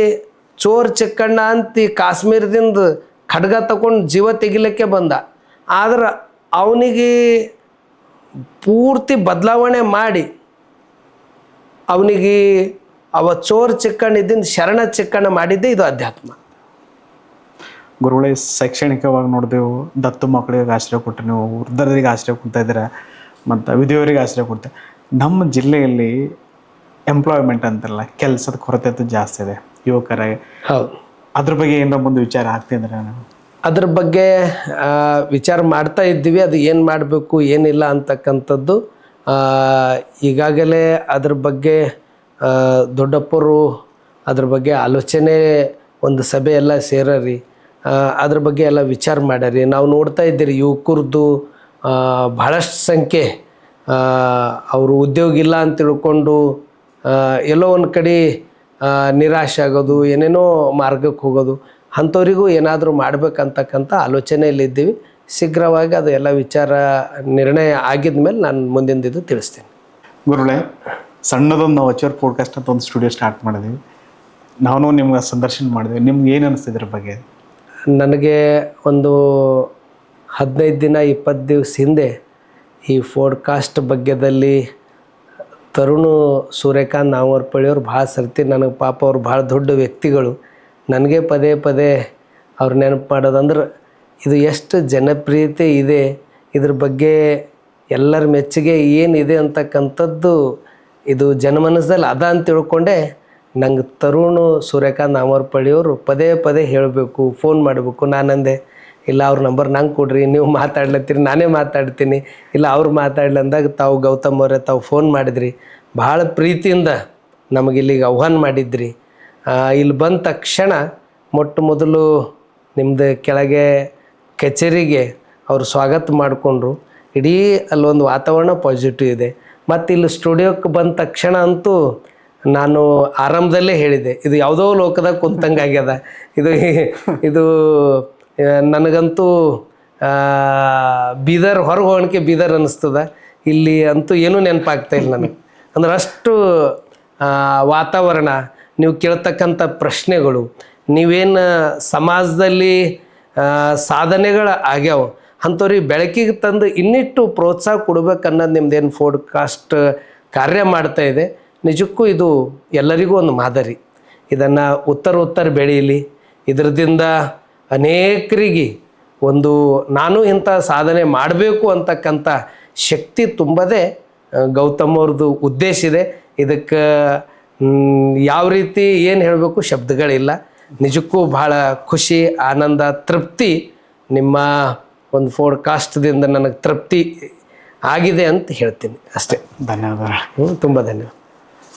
ಚೋರ್ ಚಿಕ್ಕಣ್ಣ ಅಂತ ಕಾಶ್ಮೀರದಿಂದ ಖಡ್ಗ ತಗೊಂಡು ಜೀವ ತೆಗಿಲಿಕ್ಕೆ ಬಂದ, ಆದ್ರೆ ಅವನಿಗೆ ಪೂರ್ತಿ ಬದಲಾವಣೆ ಮಾಡಿ ಅವನಿಗೆ ಅವ ಚೋರ್ ಚಿಕ್ಕಣ್ಣ ಇದ್ದಿಂದ ಶರಣ ಚಿಕ್ಕಣ್ಣ ಮಾಡಿದ್ದೆ ಇದು ಅಧ್ಯಾತ್ಮ. ಗುರುಗಳೇ, ಶೈಕ್ಷಣಿಕವಾಗಿ ನೋಡಿದೆವು, ದತ್ತು ಮಕ್ಕಳಿಗೆ ಆಶ್ರಯ ಕೊಟ್ಟರೆ, ನೀವು ವೃದ್ಧರಿಗೆ ಆಶ್ರಯ ಕೊಡ್ತಾ ಇದ್ದೀರಾ ಮತ್ತು ವಿಧವೆಯರಿಗೆ ಆಶ್ರಯ ಕೊಡ್ತಾರೆ. ನಮ್ಮ ಜಿಲ್ಲೆಯಲ್ಲಿ ಎಂಪ್ಲಾಯ್ಮೆಂಟ್ ಅಂತಾರಲ್ಲ, ಕೆಲಸದ ಕೊರತೆ ಅಂತೂ ಜಾಸ್ತಿ ಇದೆ ಯುವಕರಿಗೆ. ಹೌದು, ಅದ್ರ ಬಗ್ಗೆ ಏನೋ ಒಂದು ವಿಚಾರ ಆಗ್ತಿದ್ರೆ ನಾವು ಅದ್ರ ಬಗ್ಗೆ ವಿಚಾರ ಮಾಡ್ತಾ ಇದ್ದೀವಿ. ಅದು ಏನು ಮಾಡಬೇಕು ಏನಿಲ್ಲ ಅಂತಕ್ಕಂಥದ್ದು ಈಗಾಗಲೇ ಅದ್ರ ಬಗ್ಗೆ ದೊಡ್ಡಪ್ಪರು ಅದ್ರ ಬಗ್ಗೆ ಆಲೋಚನೆ ಒಂದು ಸಭೆ ಎಲ್ಲ ಸೇರಿ ಅದ್ರ ಬಗ್ಗೆ ಎಲ್ಲ ವಿಚಾರ ಮಾಡ್ಯಾರಿ. ನಾವು ನೋಡ್ತಾ ಇದ್ದೀರಿ ಯುವಕರದ್ದು ಭಾಳಷ್ಟು ಸಂಖ್ಯೆ ಅವರು ಉದ್ಯೋಗ ಇಲ್ಲ ಅಂತ ತಿಳ್ಕೊಂಡು ಎಲ್ಲೋ ಒಂದು ಕಡೆ ನಿರಾಶೆ ಆಗೋದು, ಏನೇನೋ ಮಾರ್ಗಕ್ಕೆ ಹೋಗೋದು, ಅಂಥವ್ರಿಗೂ ಏನಾದರೂ ಮಾಡ್ಬೇಕಂತಕ್ಕಂಥ ಆಲೋಚನೆಯಲ್ಲಿದ್ದೀವಿ. ಶೀಘ್ರವಾಗಿ ಅದು ಎಲ್ಲ ವಿಚಾರ ನಿರ್ಣಯ ಆಗಿದ ಮೇಲೆ ನಾನು ಮುಂದಿಂದಿದ್ದು ತಿಳಿಸ್ತೀನಿ. ಗುರುಗಳೇ, ಸಣ್ಣದೊಂದು ನಾವು ಅಚೂರ್ ಪಾಡ್ಕಾಸ್ಟ್ ಅಂತ ಒಂದು ಸ್ಟುಡಿಯೋ ಸ್ಟಾರ್ಟ್ ಮಾಡಿದ್ವಿ. ನಾನು ನಿಮ್ಗೆ ಸಂದರ್ಶನ ಮಾಡಿದ್ವಿ. ನಿಮ್ಗೆ ಏನು ಅನಿಸ್ತಿದ್ರ ಬಗ್ಗೆ? ನನಗೆ ಒಂದು 15 ದಿನ 20 ದಿವಸ ಹಿಂದೆ ಈ ಪಾಡ್ಕಾಸ್ಟ್ ಬಗ್ಗೆದಲ್ಲಿ ತರುಣು ಸೂರ್ಯಕಾಂತ್ ನಾವರ್ಪಳ್ಳಿಯವ್ರು ಭಾಳ ಸರ್ತಿ ನನಗೆ ಪಾಪ ಅವ್ರು ಭಾಳ ದೊಡ್ಡ ವ್ಯಕ್ತಿಗಳು, ನನಗೆ ಪದೇ ಪದೇ ಅವ್ರು ನೆನಪು ಮಾಡೋದಂದ್ರೆ ಇದು ಎಷ್ಟು ಜನಪ್ರಿಯತೆ ಇದೆ, ಇದ್ರ ಬಗ್ಗೆ ಎಲ್ಲರ ಮೆಚ್ಚುಗೆ ಏನಿದೆ ಅಂತಕ್ಕಂಥದ್ದು ಇದು ಜನಮನಸ್ಸಲ್ಲಿ ಅದ ಅಂತ ತಿಳ್ಕೊಂಡೆ ನಂಗೆ ತರುಣ್ ಸೂರ್ಯಕಾಂತ್ ನಾಮರ್ಪಳ್ಳಿಯವರು ಪದೇ ಪದೇ ಹೇಳಬೇಕು, ಫೋನ್ ಮಾಡಬೇಕು. ನಾನಂದೆ ಇಲ್ಲ, ಅವ್ರ ನಂಬರ್ ನಂಗೆ ಕೊಡ್ರಿ, ನೀವು ಮಾತಾಡ್ಲತ್ತೀರಿ, ನಾನೇ ಮಾತಾಡ್ತೀನಿ. ಇಲ್ಲ ಅವ್ರು ಮಾತಾಡ್ಲಿ ಅಂದಾಗ ತಾವು ಗೌತಮ್ ಅವರೇ ತಾವು ಫೋನ್ ಮಾಡಿದ್ರಿ, ಭಾಳ ಪ್ರೀತಿಯಿಂದ ನಮಗೆ ಇಲ್ಲಿಗೆ ಆಹ್ವಾನ ಮಾಡಿದ್ರಿ. ಇಲ್ಲಿ ಬಂದ ತಕ್ಷಣ ಮೊಟ್ಟ ಮೊದಲು ನಿಮ್ಮದು ಕೆಳಗೆ ಕಚೇರಿಗೆ ಅವರು ಸ್ವಾಗತ ಮಾಡಿಕೊಂಡ್ರು. ಇಡೀ ಅಲ್ಲೊಂದು ವಾತಾವರಣ ಪಾಸಿಟಿವ್ ಇದೆ. ಮತ್ತು ಇಲ್ಲಿ ಸ್ಟುಡಿಯೋಕ್ಕೆ ಬಂದ ತಕ್ಷಣ ಅಂತೂ ನಾನು ಆರಂಭದಲ್ಲೇ ಹೇಳಿದೆ, ಇದು ಯಾವುದೋ ಲೋಕದಾಗ ಕುಂತಂಗಾಗ್ಯದ. ಇದು ನನಗಂತೂ ಬೀದರ್ ಹೊರಗೆ ಹೋಗೋಣಕ್ಕೆ ಬೀದರ್ ಅನ್ನಿಸ್ತದ. ಇಲ್ಲಿ ಅಂತೂ ಏನೂ ನೆನಪಾಗ್ತಾ ಇಲ್ಲ ನನಗೆ. ಅಂದ್ರೆ ಅಷ್ಟು ವಾತಾವರಣ, ನೀವು ಕೇಳ್ತಕ್ಕಂಥ ಪ್ರಶ್ನೆಗಳು, ನೀವೇನು ಸಮಾಜದಲ್ಲಿ ಸಾಧನೆಗಳು ಆಗ್ಯಾವ ಅಂಥವ್ರಿಗೆ ಬೆಳಕಿಗೆ ತಂದು ಇನ್ನಿಟ್ಟು ಪ್ರೋತ್ಸಾಹ ಕೊಡ್ಬೇಕು ಅನ್ನೋದು ನಿಮ್ದೇನು ಫೋಡ್ಕಾಸ್ಟ್ ಕಾರ್ಯ ಮಾಡ್ತಾ ಇದೆ. ನಿಜಕ್ಕೂ ಇದು ಎಲ್ಲರಿಗೂ ಒಂದು ಮಾದರಿ. ಇದನ್ನು ಉತ್ತರ ಬೆಳೀಲಿ. ಇದರದಿಂದ ಅನೇಕರಿಗೆ ಒಂದು ನಾನು ಇಂಥ ಸಾಧನೆ ಮಾಡಬೇಕು ಅಂತಕ್ಕಂಥ ಶಕ್ತಿ ತುಂಬದೇ ಗೌತಮ್ ಅವ್ರದ್ದು ಉದ್ದೇಶ ಇದೆ. ಇದಕ್ಕೆ ಯಾವ ರೀತಿ ಏನು ಹೇಳಬೇಕು ಶಬ್ದಗಳಿಲ್ಲ. ನಿಜಕ್ಕೂ ಭಾಳ ಖುಷಿ, ಆನಂದ, ತೃಪ್ತಿ. ನಿಮ್ಮ ಒಂದು ಫೋಡ್ಕಾಸ್ಟ್ದಿಂದ ನನಗೆ ತೃಪ್ತಿ ಆಗಿದೆ ಅಂತ ಹೇಳ್ತೀನಿ ಅಷ್ಟೇ. ಧನ್ಯವಾದ. ತುಂಬ ಧನ್ಯವಾದ.